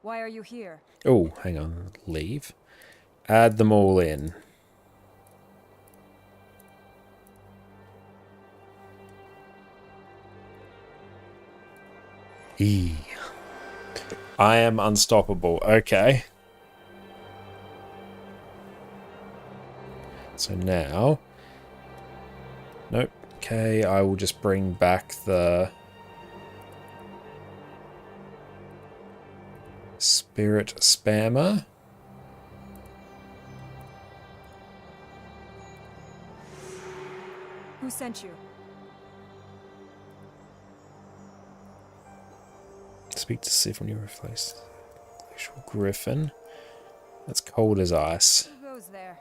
[SPEAKER 10] Why are you here?
[SPEAKER 1] Oh, hang on. Leave. Add them all in. E. I am unstoppable. Okay. So now... Nope. Okay, I will just bring back the... Spirit Spammer.
[SPEAKER 10] Who sent you?
[SPEAKER 1] Speak to Sif when you replace Glacial Griffin. That's cold as ice.
[SPEAKER 10] Who goes there?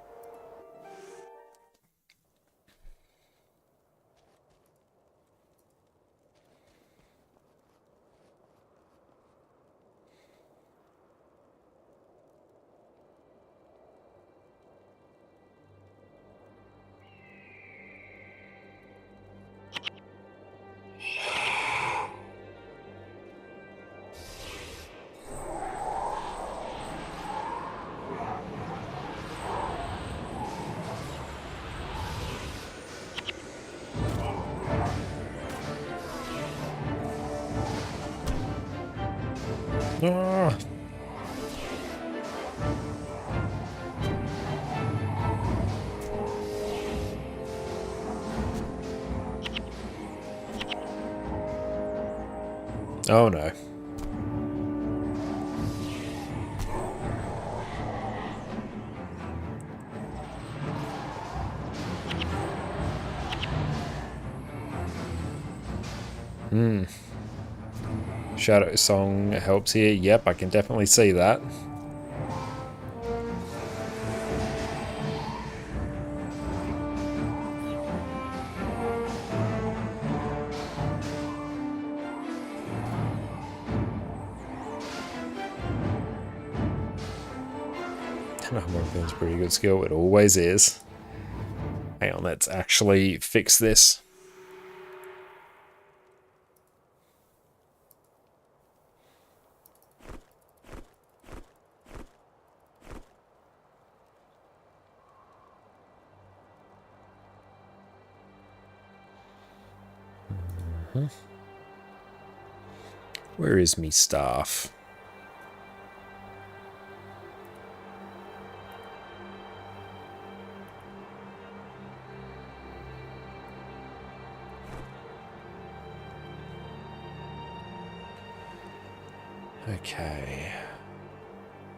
[SPEAKER 1] Ah. Oh no. Shadow Song helps here. Yep, I can definitely see that. Number of things pretty good skill. It always is. Hang on, let's actually fix this. Where is me staff? Okay.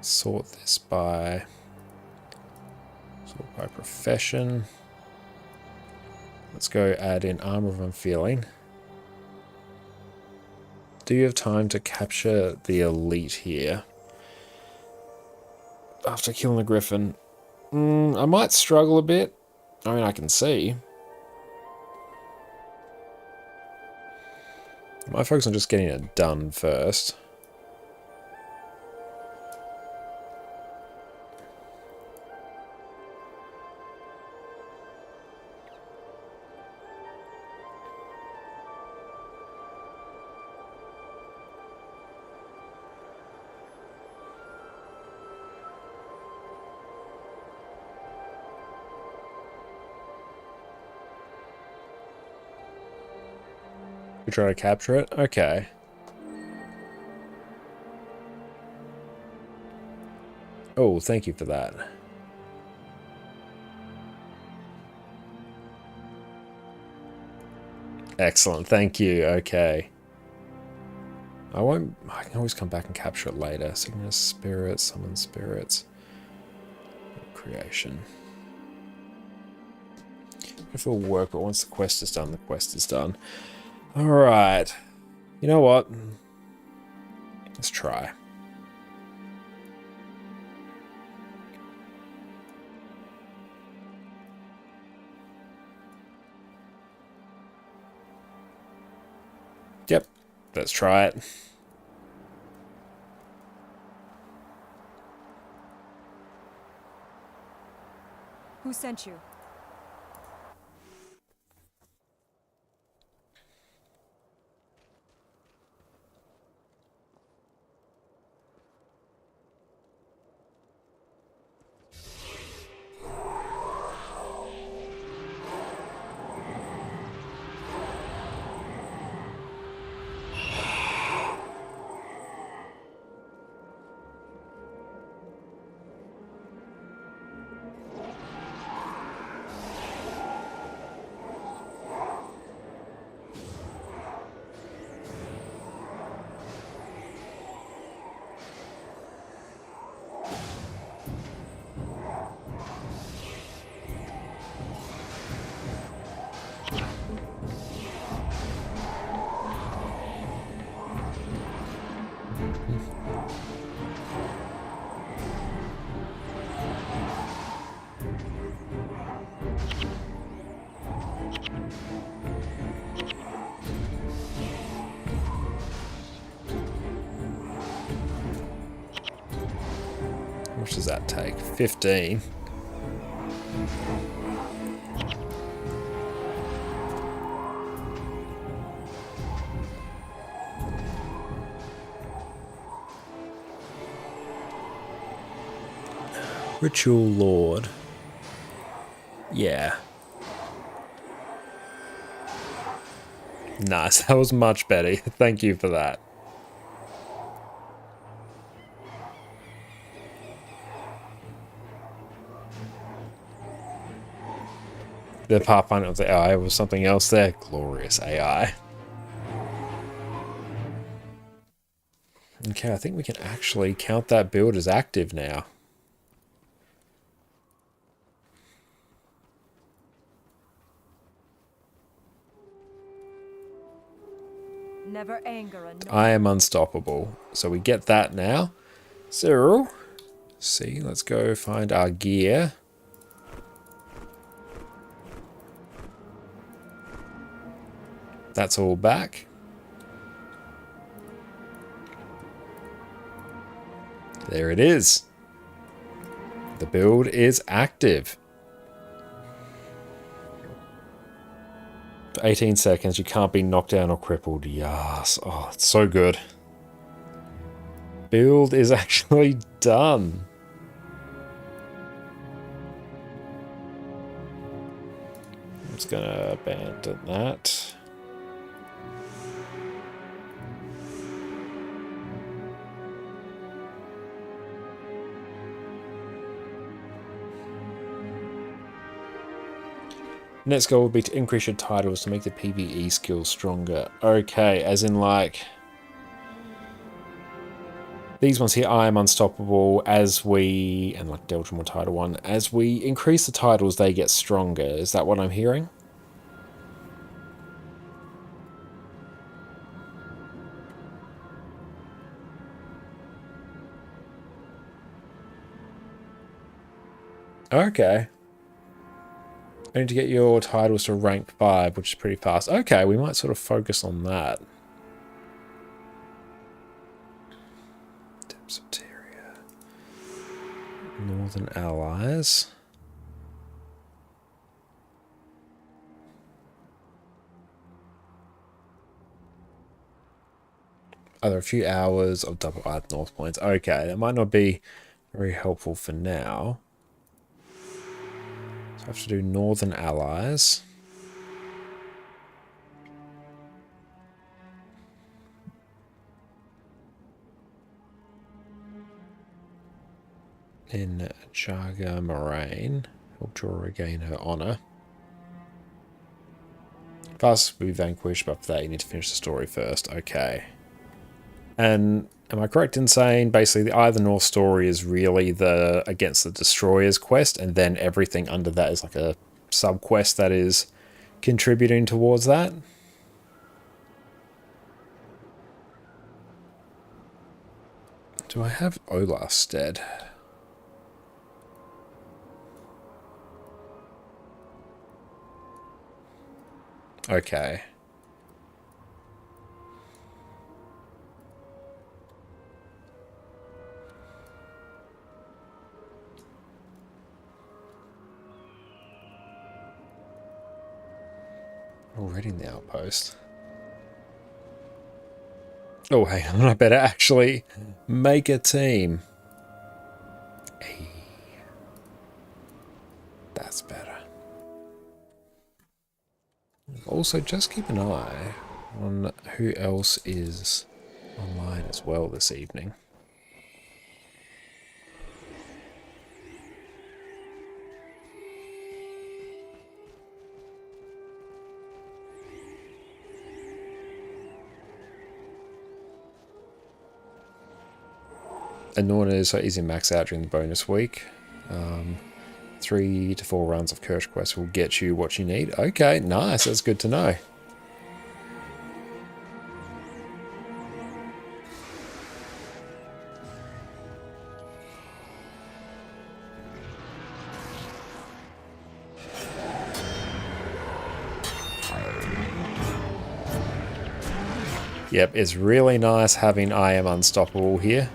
[SPEAKER 1] Sort by profession. Let's go add in armor of unfeeling. Do you have time to capture the elite here? After killing the griffin. I might struggle a bit. I mean, I can see. I might focus on just getting it done first. We try to capture it? Okay. Oh, thank you for that. Excellent, thank you. Okay. I can always come back and capture it later. Sickness, spirits, summon spirits. Creation. If it'll work, but once the quest is done, the quest is done. Alright. You know what? Let's try. Yep. Let's try it.
[SPEAKER 10] Who sent you? How much does that take? 15. Ritual Lord. Yeah. Nice, that was much better. Thank you for that. The Pathfinder of the AI was something else there. Glorious AI. Okay, I think we can actually count that build as active now. Never anger a
[SPEAKER 1] I am unstoppable. So we get that now. So, see, let's go find our gear. That's all back. There it is.
[SPEAKER 10] The build is active. For 18 seconds, you can't be knocked down or crippled. Yes. Oh, it's so good. Build is actually done. I'm just gonna abandon that. Next goal would be to increase your titles to make the PvE skills stronger. Okay, as in like... These ones here, I am unstoppable, as we... And like Deltram or Title 1. As we increase the titles, they get stronger. Is that what I'm hearing? Okay. I need to get your titles to rank 5, which is pretty fast. Okay, we might sort of focus on that. Depths of Tyria. Northern Allies. Are there a few hours of double add North points? Okay, that might not be very helpful for now. I have to do Northern Allies. In Jaga Moraine. Help to regain her honor. Fast will be vanquished, but for that you need to finish the story first. Okay. And am I correct in saying basically the Eye of the North story is really the Against the Destroyers quest, and then everything under that is like a sub-quest that is contributing towards that? Do I have Olasted? Okay. Already in the outpost. Oh, hang on, I better actually make a team. Hey. That's better. Also, just keep an eye on who else is online as well this evening. And Norna is so easy to max out during the bonus week. 3 to 4 runs of Kirsch Quest will get you what you need. Okay, nice. That's good to know. Yep, it's really nice having I Am Unstoppable here.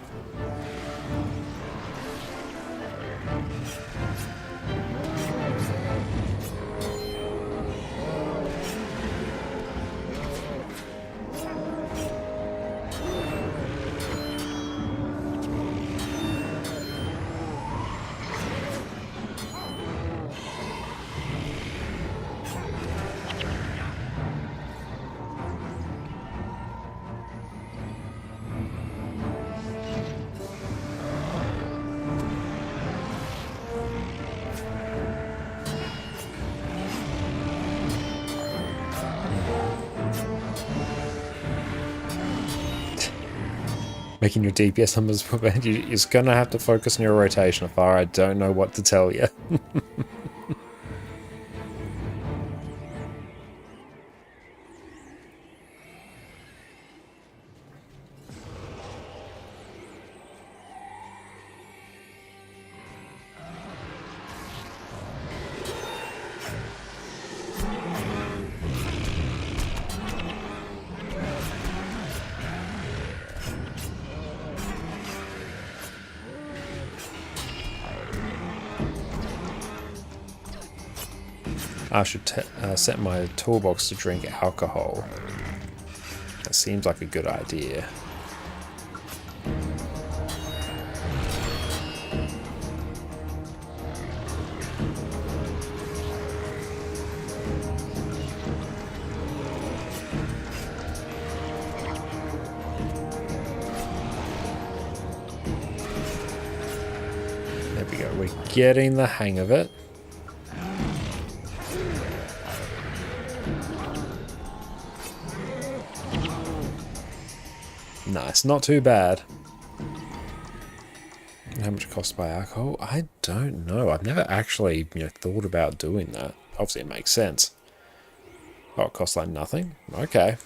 [SPEAKER 10] Making your DPS numbers prevent you. You're going to have to focus on your rotation, Afar. I don't know what to tell you. I should set my toolbox to drink alcohol. That seems like a good idea. There we go, we're getting the hang of it. Nice, not too bad. How much it costs to buy alcohol? I don't know. I've never actually, thought about doing that. Obviously, it makes sense. Oh, it costs like nothing? Okay.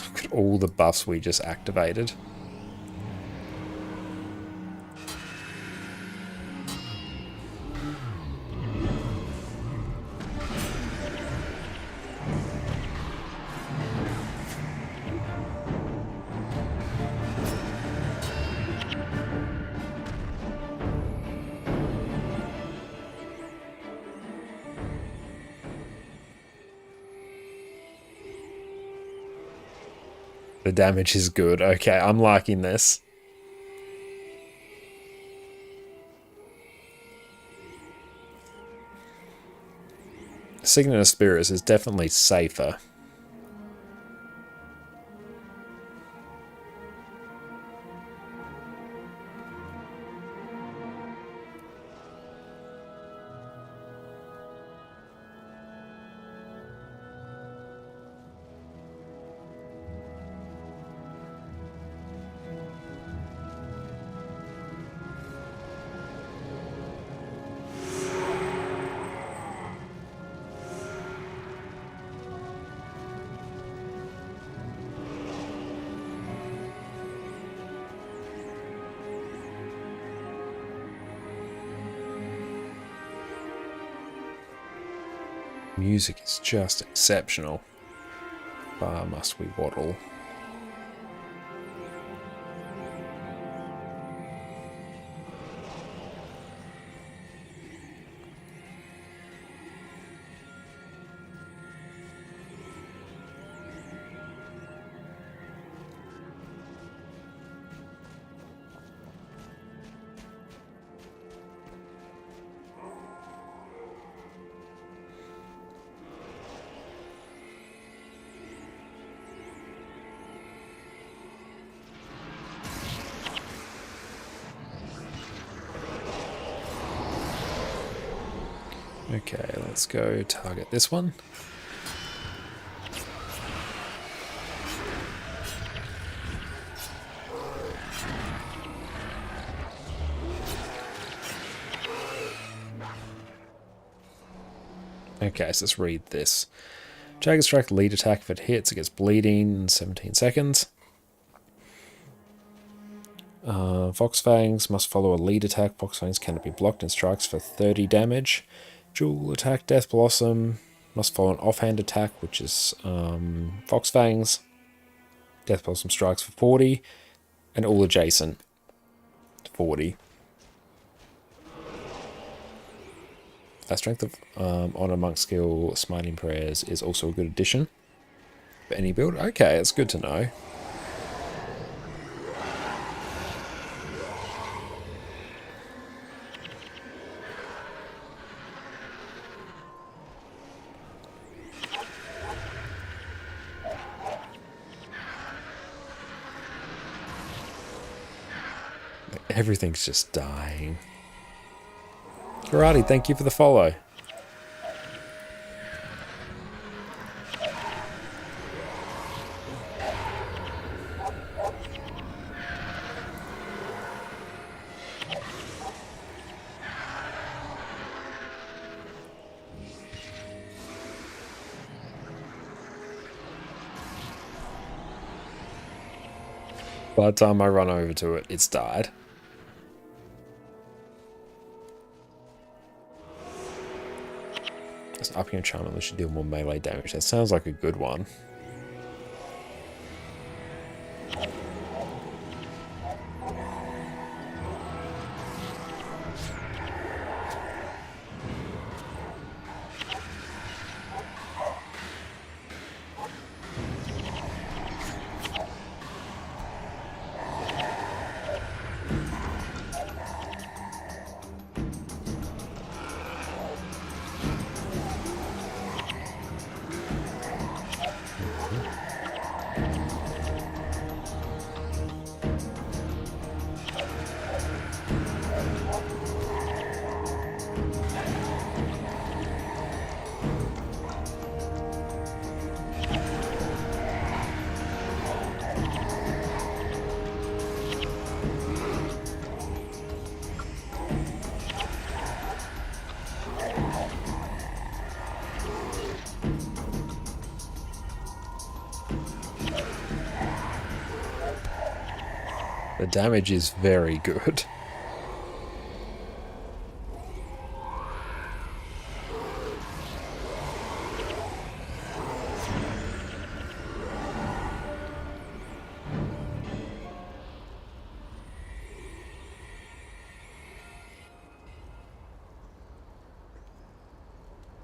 [SPEAKER 10] Look at all the buffs we just activated. The damage is good. Okay, I'm liking this. Signet of Spirits is definitely safer. Music is just exceptional. Far must we waddle. Okay, let's go target this one. Okay, so let's read this. Jagged Strike lead attack. If it hits, it gets bleeding in 17 seconds. Fox Fangs must follow a lead attack. Fox Fangs cannot be blocked and strikes for 30 damage. Dual attack Death Blossom must follow an offhand attack, which is Fox Fangs. Death Blossom strikes for 40, and all adjacent 40. Strength of Honor Monk skill Smiting Prayers is also a good addition for any build. Okay, it's good to know. Everything's just dying. Karate, thank you for the follow. By the time I run over to it, it's died. Just upping your charm unless you deal more melee damage. That sounds like a good one. The damage is very good.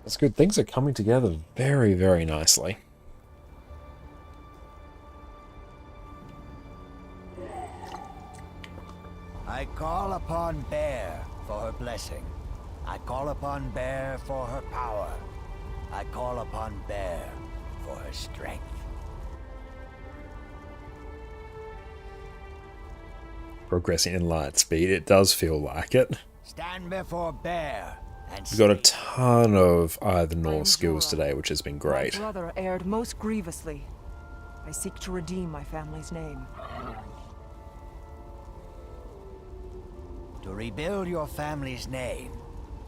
[SPEAKER 10] That's good. Things are coming together very, very nicely.
[SPEAKER 2] I call upon Bear for her blessing. I call upon Bear for her power. I call upon Bear for her strength.
[SPEAKER 10] Progressing in light speed, it does feel like it.
[SPEAKER 2] Stand before Bear and
[SPEAKER 10] We've got a
[SPEAKER 2] speak.
[SPEAKER 10] ton of Either North skills today, which has been great.
[SPEAKER 13] My brother erred most grievously. I seek to redeem my family's name.
[SPEAKER 2] To rebuild your family's name,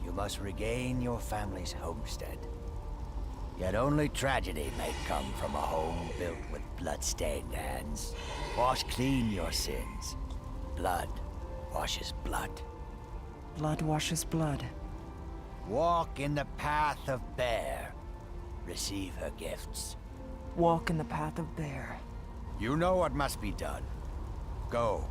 [SPEAKER 2] you must regain your family's homestead. Yet only tragedy may come from a home built with blood-stained hands. Wash clean your sins. Blood washes blood.
[SPEAKER 13] Blood washes blood.
[SPEAKER 2] Walk in the path of Bear. Receive her gifts.
[SPEAKER 13] Walk in the path of Bear.
[SPEAKER 2] You know what must be done. Go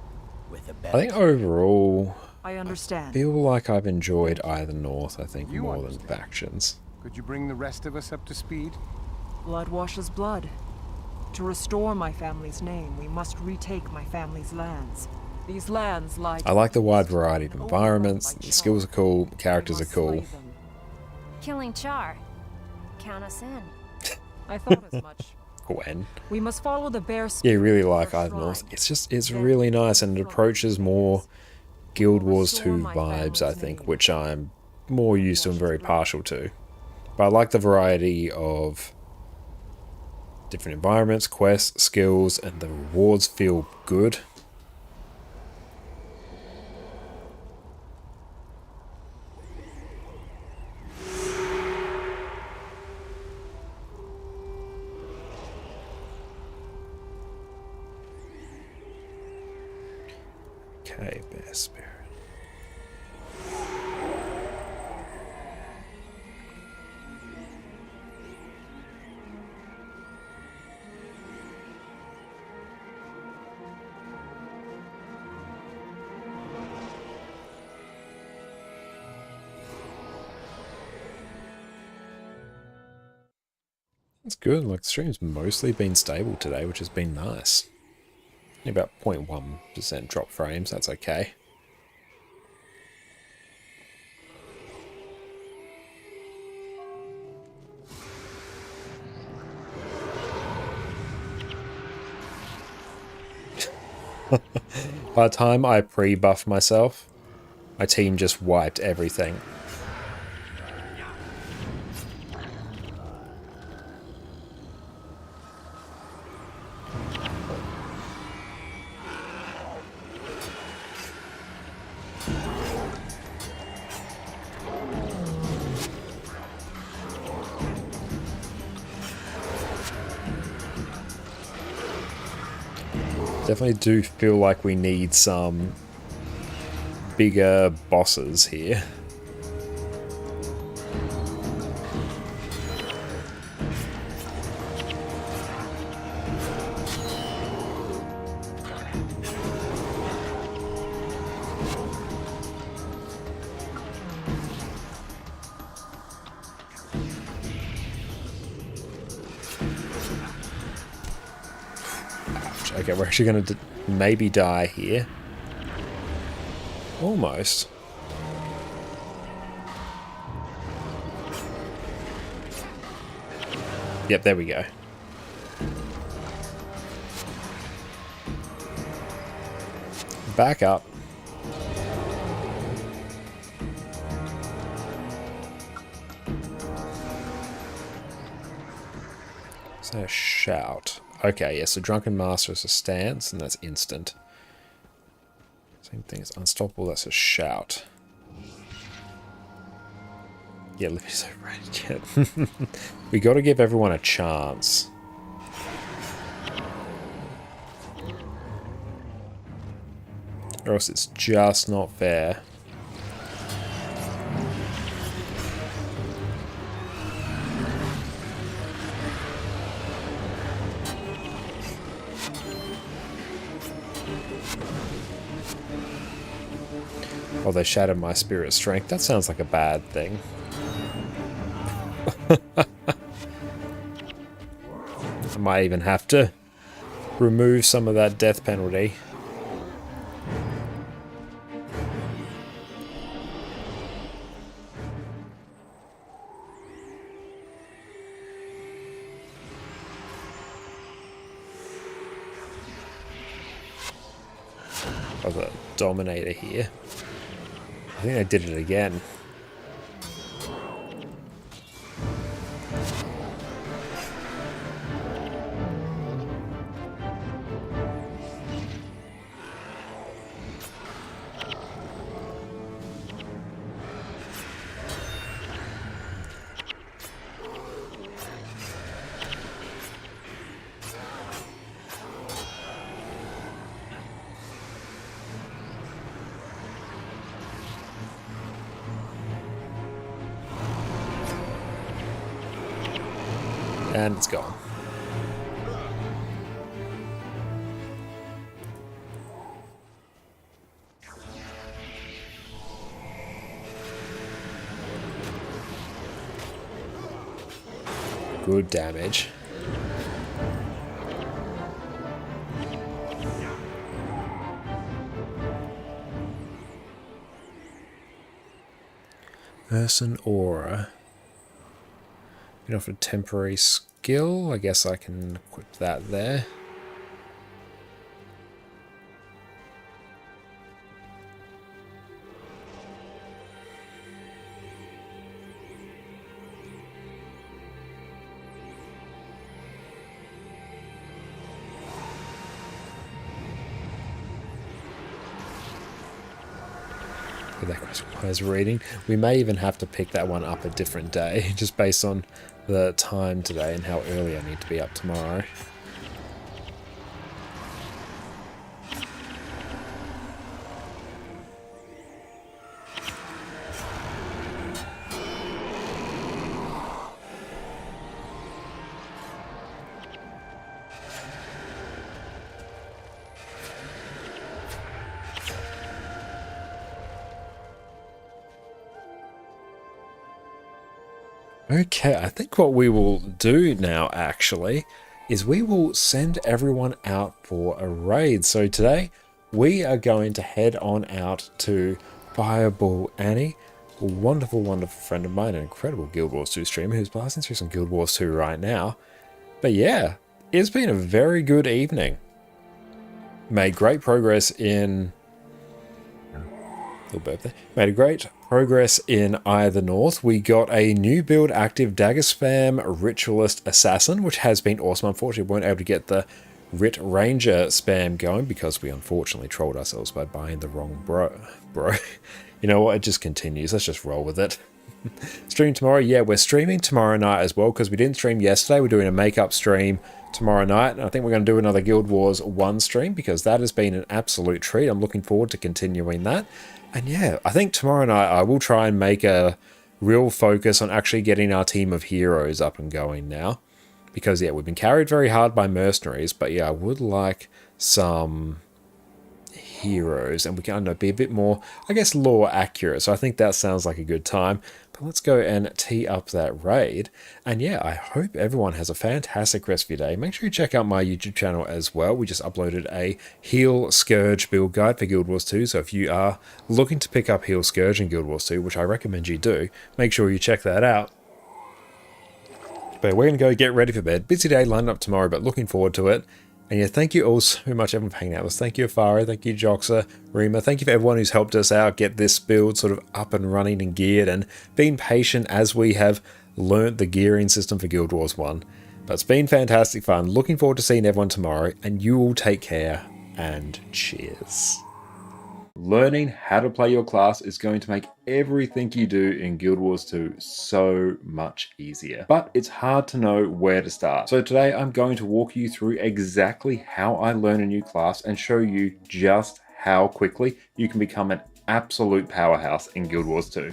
[SPEAKER 2] with the best.
[SPEAKER 10] I think overall,
[SPEAKER 13] I understand.
[SPEAKER 10] I feel like I've enjoyed Either North, I think,
[SPEAKER 4] You
[SPEAKER 10] more
[SPEAKER 4] understand.
[SPEAKER 10] than Factions.
[SPEAKER 4] Could you bring the rest of us up to speed?
[SPEAKER 13] Blood washes blood. To restore my family's name, we must retake my family's lands. These lands lie...
[SPEAKER 10] I like the wide variety of environments, the skills are cool, characters are cool.
[SPEAKER 12] Killing Char. Count us in.
[SPEAKER 13] I thought as much.
[SPEAKER 10] Gwen.
[SPEAKER 13] We must follow the bear
[SPEAKER 10] Yeah,
[SPEAKER 13] spirit
[SPEAKER 10] really
[SPEAKER 13] to
[SPEAKER 10] like
[SPEAKER 13] our
[SPEAKER 10] Either North.
[SPEAKER 13] shrine.
[SPEAKER 10] It's really nice and it approaches more Guild Wars 2 vibes, I think, which I'm more used to and very partial to. But I like the variety of different environments, quests, skills, and the rewards feel good. Okay, Bear Spirit. That's good. Like, the stream's mostly been stable today, which has been nice. About 0.1% drop frames, that's okay. By the time I pre-buffed myself, my team just wiped everything. Definitely do feel like we need some bigger bosses here. Okay, we're actually going to maybe die here. Almost. Yep, there we go. Back up. Is that a shout? Okay, yeah, so Drunken Master is a stance, and that's instant. Same thing as Unstoppable, that's a shout. Yeah, Livy's overrated yet. We gotta give everyone a chance. Or else it's just not fair. Well, they shattered my spirit strength. That sounds like a bad thing. I might even have to remove some of that death penalty. Of the Dominator here. I think I did it again. And it's gone. Good damage. Person Aura. Been offered temporary skill. I guess I can equip that there. That requires reading. We may even have to pick that one up a different day, just based on the time today and how early I need to be up tomorrow. Okay, I think what we will do now, actually, is we will send everyone out for a raid. So today, we are going to head on out to Fireball Annie, a wonderful, wonderful friend of mine, an incredible Guild Wars 2 streamer who's blasting through some Guild Wars 2 right now. But yeah, it's been a very good evening. Made great progress in... Little burp there. Made a great progress in Eye of the North. We got a new build active Dagger Spam Ritualist Assassin, which has been awesome. Unfortunately, we weren't able to get the Rit Ranger spam going because we unfortunately trolled ourselves by buying the wrong bro. You know what? It just continues. Let's just roll with it. Stream tomorrow? Yeah, we're streaming tomorrow night as well because we didn't stream yesterday. We're doing a makeup stream tomorrow night. And I think we're going to do another Guild Wars 1 stream because that has been an absolute treat. I'm looking forward to continuing that. And yeah, I think tomorrow night I will try and make a real focus on actually getting our team of heroes up and going now. Because yeah, we've been carried very hard by mercenaries, but yeah, I would like some heroes and we can, I don't know, be a bit more, I guess, lore accurate. So I think that sounds like a good time. But let's go and tee up that raid. And yeah, I hope everyone has a fantastic rest of your day. Make sure you check out my YouTube channel as well. We just uploaded a Heal Scourge build guide for Guild Wars 2. So if you are looking to pick up Heal Scourge in Guild Wars 2, which I recommend you do, make sure you check that out. But we're going to go get ready for bed. Busy day lined up tomorrow, but looking forward to it. And yeah, thank you all so much everyone for hanging out with us. Thank you, Afara. Thank you, Joxa, Rima. Thank you for everyone who's helped us out, get this build sort of up and running and geared, and been patient as we have learnt the gearing system for Guild Wars 1. But it's been fantastic fun. Looking forward to seeing everyone tomorrow, and you all take care, and cheers. Learning how to play your class is going to make everything you do in Guild Wars 2 so much easier. But it's hard to know where to start. So today I'm going to walk you through exactly how I learn a new class and show you just how quickly you can become an absolute powerhouse in Guild Wars 2.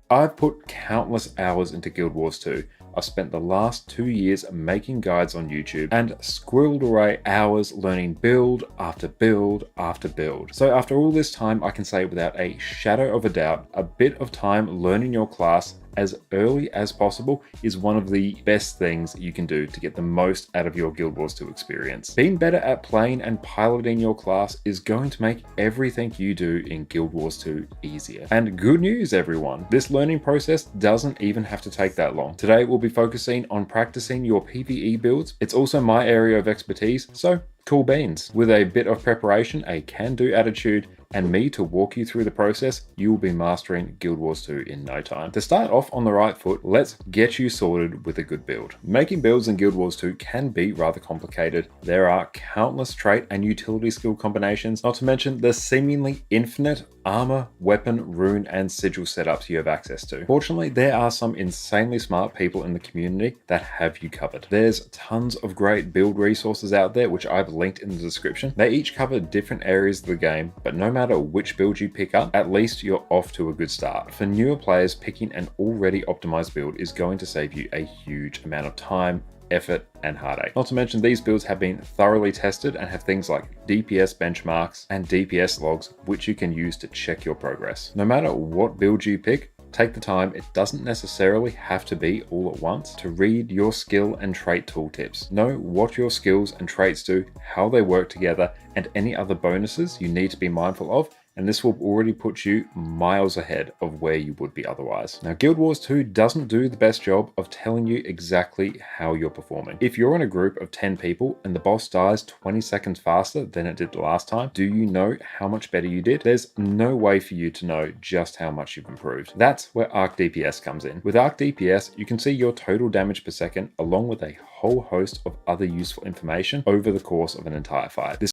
[SPEAKER 10] I've put countless hours into Guild Wars 2. I've spent the last 2 years making guides on YouTube and squirreled away hours learning build after build after build. So after all this time, I can say without a shadow of a doubt, a bit of time learning your class as early as possible is one of the best things you can do to get the most out of your Guild Wars 2 experience. Being better at playing and piloting your class is going to make everything you do in Guild Wars 2 easier. And good news, everyone, this learning process doesn't even have to take that long. Today we'll be focusing on practicing your PvE builds. It's also my area of expertise, so cool beans. With a bit of preparation, a can-do attitude, and me to walk you through the process, you will be mastering Guild Wars 2 in no time. To start off on the right foot, let's get you sorted with a good build. Making builds in Guild Wars 2 can be rather complicated. There are countless trait and utility skill combinations, not to mention the seemingly infinite armor, weapon, rune, and sigil setups you have access to. Fortunately, there are some insanely smart people in the community that have you covered. There's tons of great build resources out there, which I've linked in the description. They each cover different areas of the game, but no matter which build you pick up, at least you're off to a good start. For newer players, picking an already optimized build is going to save you a huge amount of time, effort, and heartache. Not to mention these builds have been thoroughly tested and have things like DPS benchmarks and DPS logs, which you can use to check your progress. No matter what build you pick, take the time, it doesn't necessarily have to be all at once, to read your skill and trait tooltips. Know what your skills and traits do, how they work together, and any other bonuses you need to be mindful of, and this will already put you miles ahead of where you would be otherwise. Now, Guild Wars 2 doesn't do the best job of telling you exactly how you're performing. If you're in a group of 10 people and the boss dies 20 seconds faster than it did the last time, do you know how much better you did? There's no way for you to know just how much you've improved. That's where Arc DPS comes in. With Arc DPS, you can see your total damage per second along with a whole host of other useful information over the course of an entire fight. This